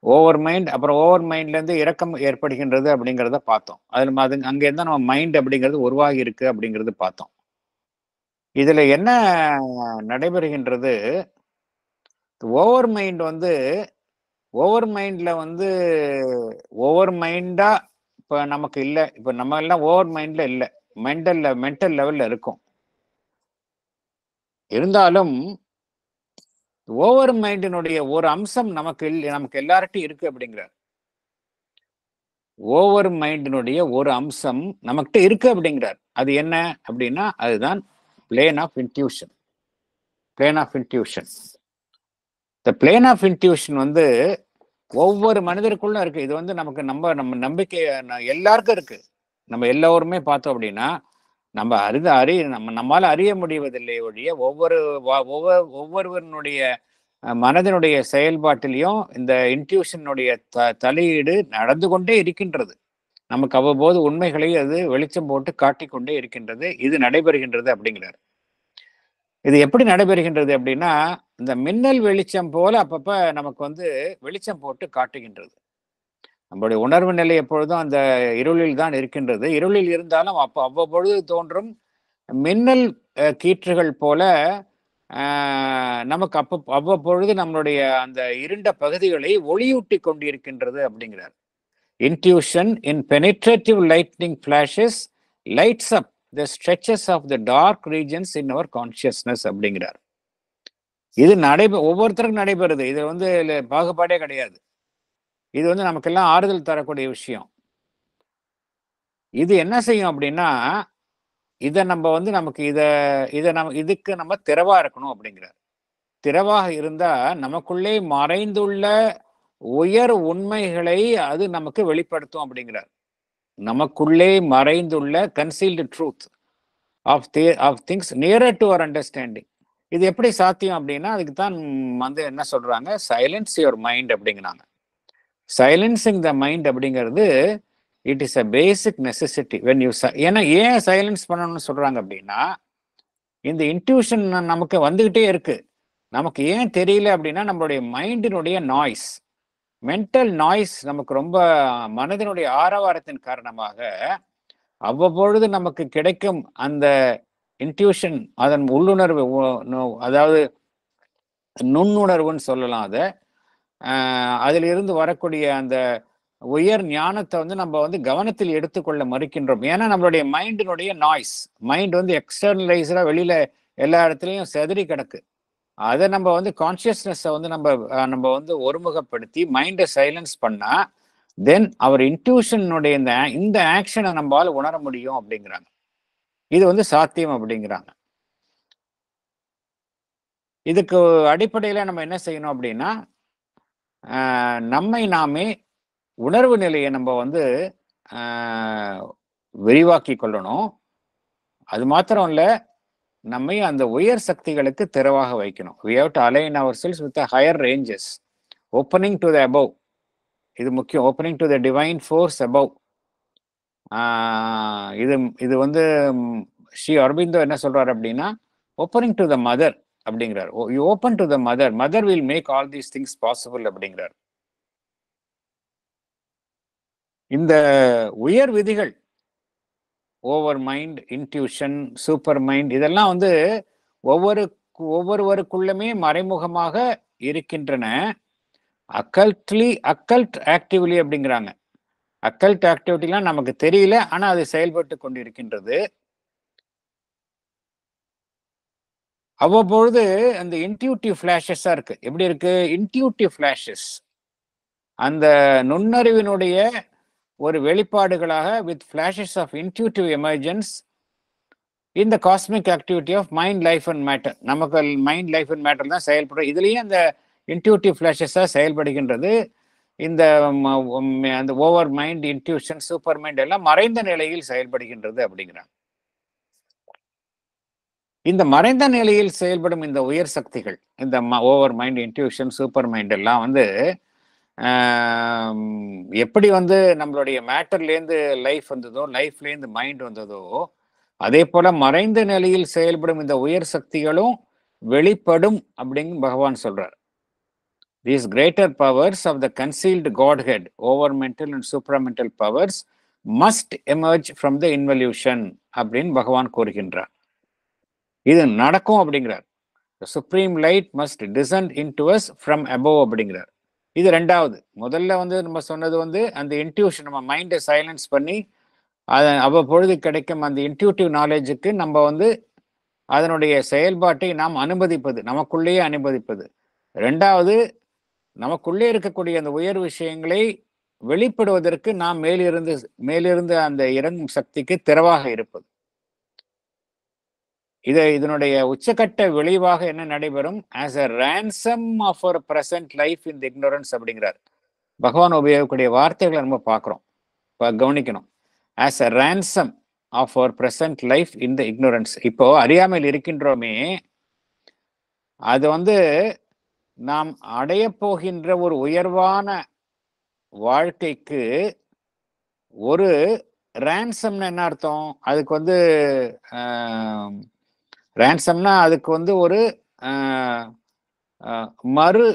ஓவர் மைண்ட், அப்புறம் ஓவர் மைண்ட்ல இருந்து இரக்கம் ஏற்படுகின்றது அப்படிங்கிறத பார்த்தோம். அது அங்க இருந்தா நம்ம மைண்ட் அப்படிங்கிறது உருவாகி இருக்கு அப்படிங்கிறது பார்த்தோம். இதுல என்ன நடைபெறுகின்றது, ஓவர் மைண்ட் வந்து ஓவர் மைண்ட்ல வந்து ஓவர் மைண்டா இப்ப நமக்கு இல்லை. இப்ப நம்ம எல்லாம் ஓவர் மைண்ட்ல இல்லை, மென்டல் லெவல்ல இருக்கும். இருந்தாலும் ஓவர் மைண்டினுடைய ஒரு அம்சம் நமக்கு எல்லார்ட்டையும் இருக்கு அப்படிங்கிறார். ஓவர் மைண்டினுடைய ஒரு அம்சம் நமக்கிட்ட இருக்கு அப்படிங்கிறார். அது என்ன அப்படின்னா, அதுதான் பிளேன் ஆஃப் இன்ட்யூஷன். இந்த பிளேன் ஆஃப் இன்ட்யூஷன் வந்து ஒவ்வொரு மனிதருக்குள்ள இருக்கு. இது வந்து நமக்கு நம்ம நம்பிக்கை எல்லாருக்கும் இருக்கு. நம்ம எல்லோருமே பார்த்தோம் அப்படின்னா நம்மால அறிய முடிவதில்லை ஒழிய ஒவ்வொருவருடைய மனதினுடைய செயல்பாட்டிலையும் இந்த இன்ட்யூஷனுடைய தலையீடு நடந்து கொண்டே இருக்கின்றது. நமக்கு அவ்வப்போது உண்மைகளை அது வெளிச்சம் போட்டு காட்டிக்கொண்டே இருக்கின்றது. இது நடைபெறுகின்றது அப்படிங்கிறார். இது எப்படி நடைபெறுகின்றது அப்படின்னா, இந்த மின்னல் வெளிச்சம் போல அப்பப்ப நமக்கு வந்து வெளிச்சம் போட்டு காட்டுகின்றது. நம்மளுடைய உணர்வு நிலை எப்பொழுதும் அந்த இருளில் தான் இருக்கின்றது. இருளில் இருந்தாலும் அவ்வப்பொழுது தோன்றும் மின்னல் கீற்றுகள் போல நமக்கு அவ்வப்பொழுது நம்மளுடைய அந்த இருண்ட பகுதிகளை ஒளியூட்டி கொண்டிருக்கின்றது அப்படிங்கிறார். Intuition in penetrative lightning flashes lights up the stretches of the dark regions in our consciousness அப்படிங்கிறார். இது ஒவ்வொருத்தருக்கும் நடைபெறுது. இது வந்து பாகுபாடே கிடையாது. இது வந்து நமக்கெல்லாம் ஆறுதல் தரக்கூடிய விஷயம். இது என்ன செய்யும் அப்படின்னா, இதை நம்ம வந்து நமக்கு இதுக்கு நம்ம திறவா இருக்கணும் அப்படிங்கிறார். திறவாக இருந்தா நமக்குள்ளே மறைந்துள்ள உயர் உண்மைகளை அது நமக்கு வெளிப்படுத்தும் அப்படிங்கிறார். நமக்குள்ளே மறைந்துள்ள concealed truth of things nearer to our understanding. இது எப்படி சாத்தியம் அப்படின்னா, அதுக்கு தான் வந்து என்ன சொல்றாங்க, சைலன்ஸ் யுவர் மைண்ட் அப்படிங்கிறாங்க. சைலன்சிங் த மைண்ட் அப்படிங்கிறது it is a basic necessity when you. ஏன்னா ஏன் சைலன்ஸ் பண்ணணும்னு சொல்றாங்க அப்படின்னா, இந்த இன்ட்யூஷன் நமக்கு வந்துகிட்டே இருக்கு. நமக்கு ஏன் தெரியல அப்படின்னா, நம்மளுடைய மைண்டினுடைய நாய்ஸ், மென்டல் நாய்ஸ் நமக்கு ரொம்ப, மனதினுடைய ஆரவாரத்தின் காரணமாக அவ்வப்பொழுது நமக்கு கிடைக்கும் அந்த இன்ட்யூஷன், அதன் உள்ளுணர்வு, அதாவது நுண்ணுணர்வுன்னு சொல்லலாம் அதை. அதிலிருந்து வரக்கூடிய அந்த உயர் ஞானத்தை வந்து நம்ம வந்து கவனத்தில் எடுத்துக்கொள்ள மறுக்கின்றோம். ஏன்னா நம்மளுடைய மைண்டினுடைய நாய்ஸ், மைண்ட் வந்து எக்ஸ்டர்னலைஸ்டா வெளியில எல்லா இடத்துலையும் செதறி கிடக்கு. அதை நம்ம வந்து கான்சியஸ்னஸை வந்து நம்ம வந்து ஒருமுகப்படுத்தி மைண்டை சைலன்ஸ் பண்ணா தென் அவர் இன்ட்யூஷனுடைய இந்த ஆக்ஷனை நம்மளால உணர முடியும் அப்படிங்கிறாங்க. இது வந்து சாத்தியம் அப்படிங்கிறாங்க. இதுக்கு அடிப்படையில் நம்ம என்ன செய்யணும் அப்படின்னா, நம்மை நாமே உணர்வு நிலையை நம்ம வந்து விரிவாக்கி கொள்ளணும். அது மாத்திரம் இல்லை, நம்மை அந்த உயர் சக்திகளுக்கு திறவாக வைக்கணும். we have to align ourselves with the higher ranges, opening to the above. இது முக்கியம், opening to the divine force above. இது வந்து ஸ்ரீ அரபிந்தோ என்ன சொல்றாரு அப்படின்னா, ஓப்பனிங் டு த மதர் அப்படிங்கிறார். You open to the mother, mother will make all these things possible அப்படிங்கிறார். இந்த உயர் விதிகள், over mind, intuition, super mind, இதெல்லாம் வந்து ஒவ்வொருவருக்குள்ளுமே மறைமுகமாக இருக்கின்றன. அக்கல்ட் ஆக்டிவ்லி அப்படிங்கிறாங்க. அக்கல்ட் ஆக்டிவிட்டிலாம் நமக்கு தெரியல, ஆனா அது செயல்பட்டு கொண்டிருக்கின்றது. அவ்வப்பொழுது அந்த இன்ட்யூட்டிவ் ஃபிளாஷஸா இருக்கு. எப்படி இருக்கு? இன்ட்யூட்டிவ் ஃபிளாஷஸ் அந்த நுண்ணறிவினுடைய ஒரு வெளிப்பாடுகளாக, with flashes of intuitive emergence இந்த cosmic activity of mind, life and matter. நமக்கு மைண்ட், லைஃப் அண்ட் மேட்டர் தான் செயல்படுறது. இதுலயும் அந்த இன்ட்யூட்டிவ் ஃபிளாஷஸா செயல்படுகின்றது. இந்த அந்த over mind, intuition, super mind எல்லாம் மறைந்த நிலையில் செயல்படுகின்றது அப்படிங்கிறாங்க. இந்த மறைந்த நிலையில் செயல்படும் இந்த உயர் சக்திகள், இந்த over mind, intuition, super mind எல்லாம் வந்து எப்படி வந்து நம்மளுடைய மேட்டர்லேருந்து லைஃப் வந்ததோ, லைஃப்லேருந்து மைண்ட் வந்ததோ, அதே போல மறைந்த நிலையில் செயல்படும் இந்த உயர் சக்திகளும் வெளிப்படும் அப்படின்னு பகவான் சொல்றார். These greater powers of the concealed Godhead, overmental and supramental powers, must emerge from the involution அப்படின்னு பகவான் கூறுகின்றார். இது நடக்கும் அப்படிங்கிறார். The supreme light must descend into us from above அப்படிங்கிறார். இது ரெண்டாவது. முதல்ல வந்து நம்ம சொன்னது வந்து அந்த இன்ட்யூஷன், நம்ம மைண்டை சைலன்ஸ் பண்ணி அவ்வப்பொழுது கிடைக்கும் அந்த இன்ட்யூட்டிவ் நாலேஜுக்கு நம்ம வந்து அதனுடைய செயல்பாட்டை நாம் அனுமதிப்பது, நமக்குள்ளேயே அனுமதிப்பது. ரெண்டாவது, நமக்குள்ளே இருக்கக்கூடிய அந்த உயர் விஷயங்களை வெளிப்படுவதற்கு நாம் மேலிருந்து அந்த இறங்கும் சக்திக்கு திறவாக இருப்பது. இதனுடைய உச்சகட்ட விளைவாக என்ன நடைபெறும்? As a ransom of our present life in the ignorance அப்படிங்கிறார். பகவான் உபயோகக்கூடிய வார்த்தைகளை நம்ம பார்க்குறோம், கவனிக்கணும். As a ransom of our present life in the ignorance. இப்போ அறியாமையில் இருக்கின்றோமே, அது வந்து நாம் அடைய போகின்ற ஒரு உயர்வான வாழ்க்கைக்கு ஒரு ரான்சம்னு என்ன அர்த்தம்? அதுக்கு வந்து ரான்சம்னா அதுக்கு வந்து ஒரு மறு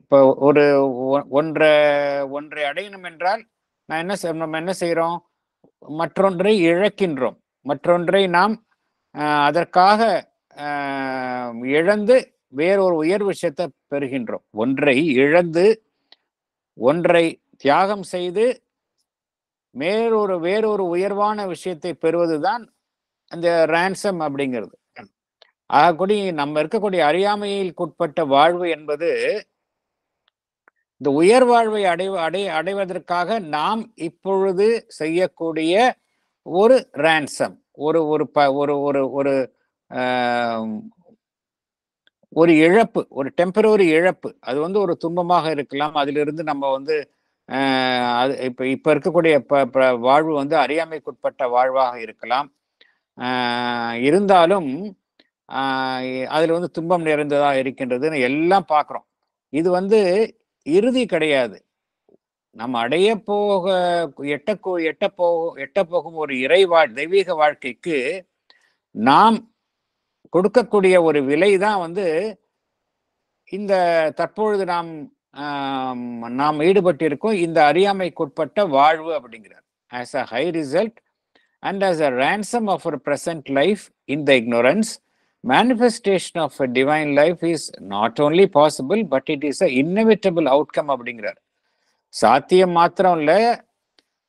இப்போ ஒரு ஒன்றை அடையணும் என்றால் நம்ம என்ன செய்யறோம்? மற்றொன்றை இழக்கின்றோம். மற்றொன்றை நாம் அதற்காக இழந்து வேறொரு உயர் விஷயத்தை பெறுகின்றோம். ஒன்றை இழந்து, ஒன்றை தியாகம் செய்து வேறொரு உயர்வான விஷயத்தை பெறுவதுதான் அந்த ரான்சம் அப்படிங்கிறது. ஆகக்கூடி நம்ம இருக்கக்கூடிய அறியாமையிற்குட்பட்ட வாழ்வு என்பது இந்த உயர் வாழ்வை அடைவதற்காக நாம் இப்பொழுது செய்யக்கூடிய ஒரு ransom, ஒரு ஒரு ஒரு ஒரு ஒரு ஆஹ், ஒரு இழப்பு, ஒரு டெம்பரரி இழப்பு. அது வந்து ஒரு துன்பமாக இருக்கலாம். அதிலிருந்து நம்ம வந்து அது இப்ப இப்ப இருக்கக்கூடிய வாழ்வு வந்து அறியாமைக்குட்பட்ட வாழ்வாக இருக்கலாம். இருந்தாலும் அதுல வந்து துன்பம் நிறைந்ததா இருக்கின்றதுன்னு எல்லாம் பார்க்கிறோம். இது வந்து இறுதி கிடையாது. நம்ம அடைய போக எட்ட போகும் ஒரு தெய்வீக வாழ்க்கைக்கு நாம் கொடுக்கக்கூடிய ஒரு விலை தான் வந்து இந்த தற்பொழுது நாம் ஈடுபட்டிருக்கோம் இந்த அறியாமைக்குட்பட்ட வாழ்வு அப்படிங்கிறார். As a high result and as a ransom of our present life in the ignorance, manifestation of a divine life is not only possible but it is a inevitable outcome அப்படிங்கிறார். சாத்தியம் மாத்திரம் இல்ல,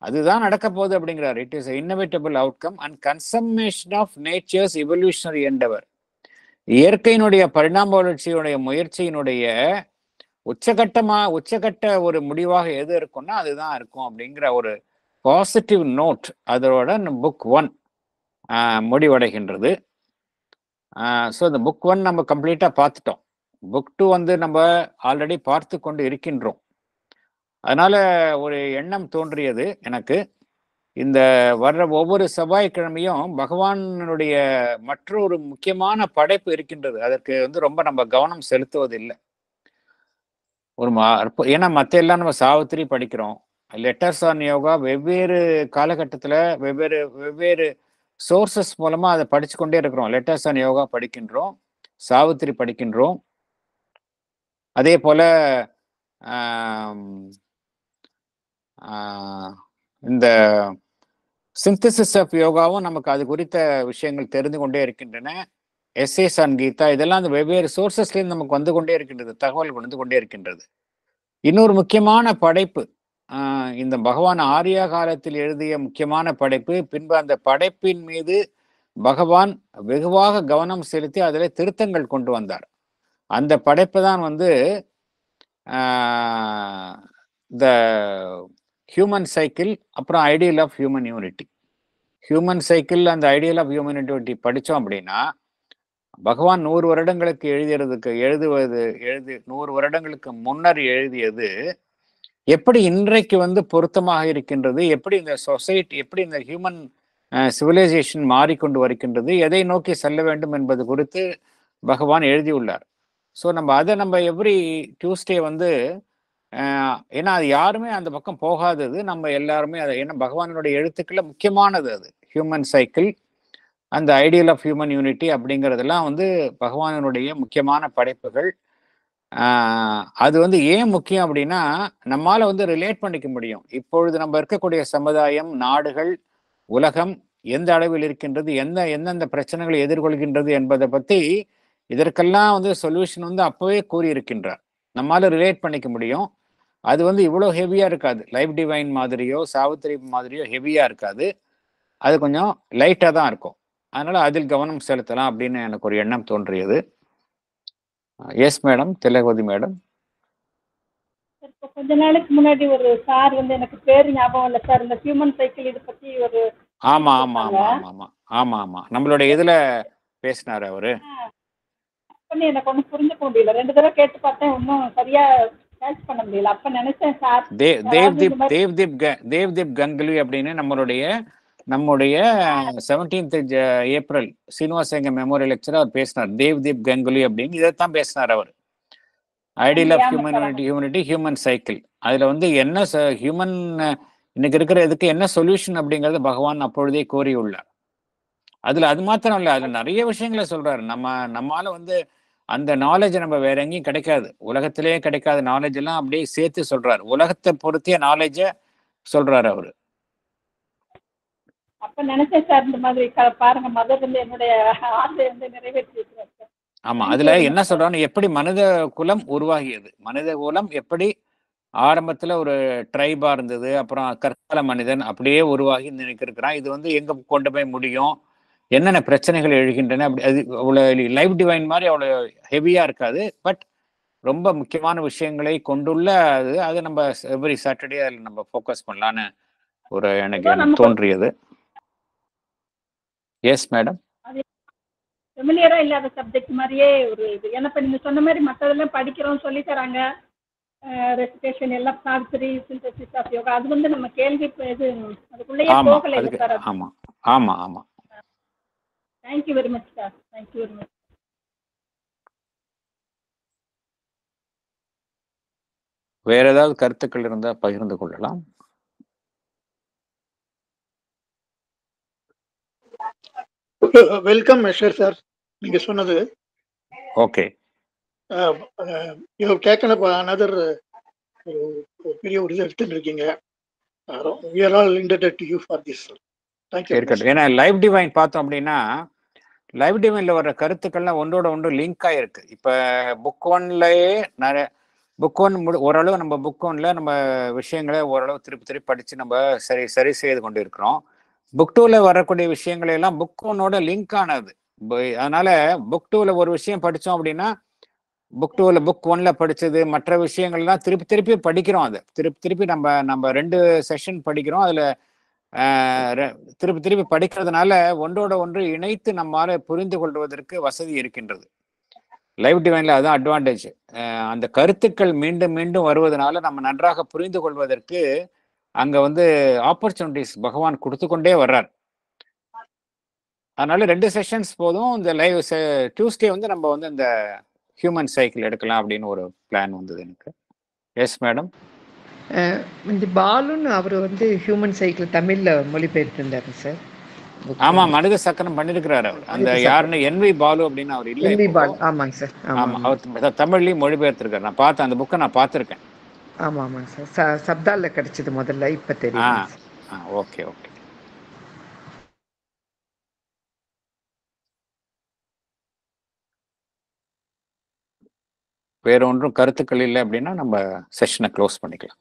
அதுதான் நடக்க போகுது அப்படிங்கிறார். It is inevitable outcome and consummation of nature's evolutionary endeavour. இயற்கையினுடைய பரிணாம வளர்ச்சியுடைய முயற்சியினுடைய உச்சகட்ட ஒரு முடிவாக எது இருக்கும்னா அதுதான் இருக்கும் அப்படிங்கிற ஒரு பாசிட்டிவ் நோட் அதோட புக் 1 முடிவடைகின்றது. ஸோ இந்த புக் 1 நம்ம கம்ப்ளீட்டா பார்த்துட்டோம். புக் 2 வந்து நம்ம ஆல்ரெடி பார்த்து கொண்டு இருக்கின்றோம். அதனால ஒரு எண்ணம் தோன்றியது எனக்கு, இந்த வர்ற ஒவ்வொரு செவ்வாய்க்கிழமையும் பகவானுடைய மற்றொரு முக்கியமான படைப்பு இருக்கின்றது. அதற்கு வந்து ரொம்ப நம்ம கவனம் செலுத்துவதில்லை. ஏன்னா மற்ற எல்லாம் நம்ம சாவித்திரி படிக்கிறோம், லெட்டர்ஸ் ஆன் யோகா வெவ்வேறு காலகட்டத்தில் வெவ்வேறு சோர்சஸ் மூலமா அதை படிச்சு கொண்டே இருக்கிறோம். லெட்டர்ஸ் ஆன் யோகா படிக்கின்றோம், சாவித்திரி படிக்கின்றோம். அதே போல இந்த சிந்தசிஸ் ஆஃப் யோகாவும் நமக்கு அது குறித்த விஷயங்கள் தெரிந்து கொண்டே இருக்கின்றன. எஸ்ஏஸ் ஆன் கீதா இதெல்லாம் அந்த வெவ்வேறு சோர்சஸ்லேயும் நமக்கு வந்து கொண்டே இருக்கின்றது, தகவல் வந்து கொண்டே இருக்கின்றது. இன்னொரு முக்கியமான படைப்பு, இந்த பகவான் ஆரியா காலத்தில் எழுதிய முக்கியமான படைப்பு. பின்பு அந்த படைப்பின் மீது பகவான் வெகுவாக கவனம் செலுத்தி அதில் திருத்தங்கள் கொண்டு வந்தார். அந்த படைப்பு தான் வந்து த ஹியூமன் சைக்கிள், அப்புறம் ideal of human unity. Human cycle அந்த ஐடியல் ஆஃப் ஹியூமன் யூனிட்டி படித்தோம் அப்படின்னா பகவான் 100 வருடங்களுக்கு 100 வருடங்களுக்கு முன்னர் எழுதியது எப்படி இன்றைக்கு வந்து பொருத்தமாக இருக்கின்றது, எப்படி இந்த சொசைட்டி, எப்படி இந்த ஹியூமன் சிவிலைசேஷன் மாறிக்கொண்டு வருகின்றது, எதை நோக்கி செல்ல வேண்டும் என்பது குறித்து பகவான் எழுதியுள்ளார். ஸோ நம்ம எவ்ரி டியூஸ்டே வந்து ஏன்னா அது யாருமே அந்த பக்கம் போகாதது, நம்ம எல்லாருமே அதை, ஏன்னா பகவானுடைய எழுத்துக்களை முக்கியமானது அது ஹியூமன் சைக்கிள், அந்த ஐடியல் ஆஃப் ஹியூமன் யூனிட்டி அப்படிங்கிறதெல்லாம் வந்து பகவானுடைய முக்கியமான படைப்புகள். அது வந்து ஏன் முக்கியம் அப்படின்னா நம்மால வந்து ரிலேட் பண்ணிக்க முடியும். இப்பொழுது நம்ம இருக்கக்கூடிய சமுதாயம், நாடுகள், உலகம் எந்த அளவில் இருக்கின்றது, எந்தெந்த பிரச்சனைகளை எதிர்கொள்கின்றது என்பதை பற்றி இதற்கெல்லாம் வந்து சொல்யூஷன் வந்து அப்பவே கூறியிருக்கின்றார். நம்மால ரிலேட் பண்ணிக்க முடியும். அது வந்து இவ்வளோ ஹெவியா இருக்காது, லைஃப் டிவைன் மாதிரியோ சாவித்திரி மாதிரியோ ஹெவியா இருக்காது. அது கொஞ்சம் லைட்டா தான் இருக்கும். அதனால அதில் கவனம் செலுத்தலாம் அப்படின்னு எனக்கு ஒரு எண்ணம் தோன்றியது. Yes madam, Thilagavathi madam. இப்போ கொஞ்ச நாளைக்கு முன்னாடி ஒரு சார் வந்து, எனக்கு பேர் ஞாபகம் இல்லை சார், இந்த ஹியூமன் சைக்கிள் இதை பத்தி ஒரு ஆமா ஆமா ஆமா ஆமா ஆமா ஆமா ஆமா நம்மளுடைய இதுல பேசினாரு அவரு. அப்பன்னு எனக்கு ஒன்றும் புரிஞ்சுக்க முடியல. 2 தடவை கேட்டு பார்த்தேன், ஒன்றும் சரியா கேட்ச் பண்ண முடியல. அப்ப நினைச்சேன் சார் தேவ்தீப் கங்குலி அப்படின்னு நம்முடைய 17th ஏப்ரல் சீனிவாசங்க மெமோரியல் லெக்சர் அவர் பேசினார். தேவ்தீப் கங்குலி அப்படின்னு இதைத்தான் பேசினார் அவர். Ideal of humanity, human cycle. அதுல வந்து என்ன ஹியூமன் இன்னைக்கு இருக்கிற இதுக்கு என்ன சொல்யூஷன் அப்படிங்கறது பகவான் அப்பொழுதே கோரியுள்ளார். அதுல அது மாத்திரம் இல்ல, அதுல நிறைய விஷயங்களை சொல்றாரு. நம்மால வந்து அந்த நாலேஜ் நம்ம வேற எங்கேயும் கிடைக்காது, உலகத்திலேயே கிடைக்காத நாலேஜ் எல்லாம் அப்படியே சேர்த்து சொல்றாரு. உலகத்தை பொறுத்திய நாலேஜ சொல்றாரு அவரு. அப்ப நினைச்சேன் சார், இந்த மாதிரி பாருங்க, மதர் வந்து என்னுடைய ஆசை வந்து நிறைவேற்றி இருக்கிறார். ஆமா, அதுல என்ன சொல்றான்னு, எப்படி மனித குலம் உருவாகியது, மனித குலம் எப்படி ஆரம்பத்துல ஒரு ட்ரைபா இருந்தது, அப்புறம் கற்கால மனிதன் அப்படியே உருவாகி நினைக்கிறான். இது வந்து எங்க கொண்டு போய் முடியும், என்னென்ன பிரச்சனைகள் எழுகின்றன, அப்படி அது அவ்வளவு லைஃப் டிவைன் மாதிரி அவ்வளவு ஹெவியா இருக்காது. பட் ரொம்ப முக்கியமான விஷயங்களை கொண்டுள்ள அது நம்ம எவ்ரி சாட்டர்டே அதில் நம்ம ஃபோக்கஸ் பண்ணலான்னு ஒரு எனக்கு தோன்றியது. Yes madam. அது ஃபெமிலியரா இல்லாத சப்ஜெக்ட் மாதிரியே ஒரு இது. ஏன்னா இப்போ நீங்க சொன்ன மாதிரி மற்றதெல்லாம் படிக்கிறோம் சொல்லி தராங்க, ரெசிடேஷன் எல்லாம் சாவித்திரி சிந்தசிஸ் ஆஃப் யோகா, அது வந்து நம்ம கேள்வி இது அதுக்குள்ளேயே ஆமா போகலை இல்லை அதுக்கு சார். அது ஆமா ஆமா ஆமா. Thank you very much sir, thank you very much. வேற ஏதாவது கருத்துக்கள் இருந்தால் பகிர்ந்து கொள்ளலாம். வெல்கம் மெஷர் சார், நீங்க சொன்னது. Okay. You have taken up another பெரிய ஒரு இது எடுத்துட்டு இருக்கீங்க. We are all indebted to you for this. Thank you. இருக்கட்டும். ஏன்னா லைவ் டிவைன் பார்த்தோம் அப்படின்னா லைவ் டிவைன்ல வர்ற கருத்துக்கள்லாம் ஒன்றோட ஒன்று லிங்க் ஆயிருக்கு. இப்போ புக் ஒன்லயே நிறைய புக் ஒன் ஓரளவு நம்ம புக் ஒன்ல நம்ம விஷயங்களை ஓரளவு திருப்பி திருப்பி படிச்சு நம்ம சரி செய்து கொண்டு இருக்கிறோம். புக் டூல வரக்கூடிய விஷயங்களை எல்லாம் புக் ஒன்னோட லிங்க் ஆனது. அதனால புக் டூல ஒரு விஷயம் படித்தோம் அப்படின்னா புக் டூல புக் ஒன்ல படிச்சது மற்ற விஷயங்கள்லாம் திருப்பி திருப்பி படிக்கிறோம். அதை திருப்பி நம்ம 2 செஷன் படிக்கிறோம். அதுல திருப்பி திருப்பி படிக்கிறதுனால ஒன்றோட ஒன்று இணைத்து நம்மால புரிந்து கொள்வதற்கு வசதி இருக்கின்றது. லைவ் டிவைன்ல அதுதான் அட்வான்டேஜ். அந்த கருத்துக்கள் மீண்டும் மீண்டும் வருவதனால நம்ம நன்றாக புரிந்து கொள்வதற்கு அங்க வந்து ஆப்பர்ச்சுனிட்டிஸ் பகவான் கொடுத்து கொண்டே வர்றார். அதனால 2 செஷன்ஸ் போதும். இந்த லைவ் டியூஸ்டே வந்து நம்ம வந்து இந்த ஹியூமன் சைக்கிள் எடுக்கலாம் அப்படின்னு ஒரு பிளான் வந்தது எனக்கு. Yes madam. இந்த பாலுன்னு அவர் வந்து ஹியூமன் சைக்கிள் தமிழ்ல மொழிபெயர்த்து இருந்தாரு சார். ஆமா, மனித சக்கரம் பண்ணிருக்கிறாரு அவர். அந்த யாருன்னு NV பாலு அப்படின்னு அவர் இல்லை. NV பாலு, ஆமாங்க சார். ஆமா, அவர் தமிழ்லயும் மொழிபெயர்த்திருக்காரு. நான் பார்த்தேன், அந்த புக்கை நான் பார்த்திருக்கேன். ஆமாங்க சார். சப்தால கிடைச்சது முதல்ல, இப்ப தெரியும். Okay okay. வேற ஒன்றும் கருத்துக்கள் இல்லை அப்படின்னா நம்ம செஷனை க்ளோஸ் பண்ணிக்கலாம்.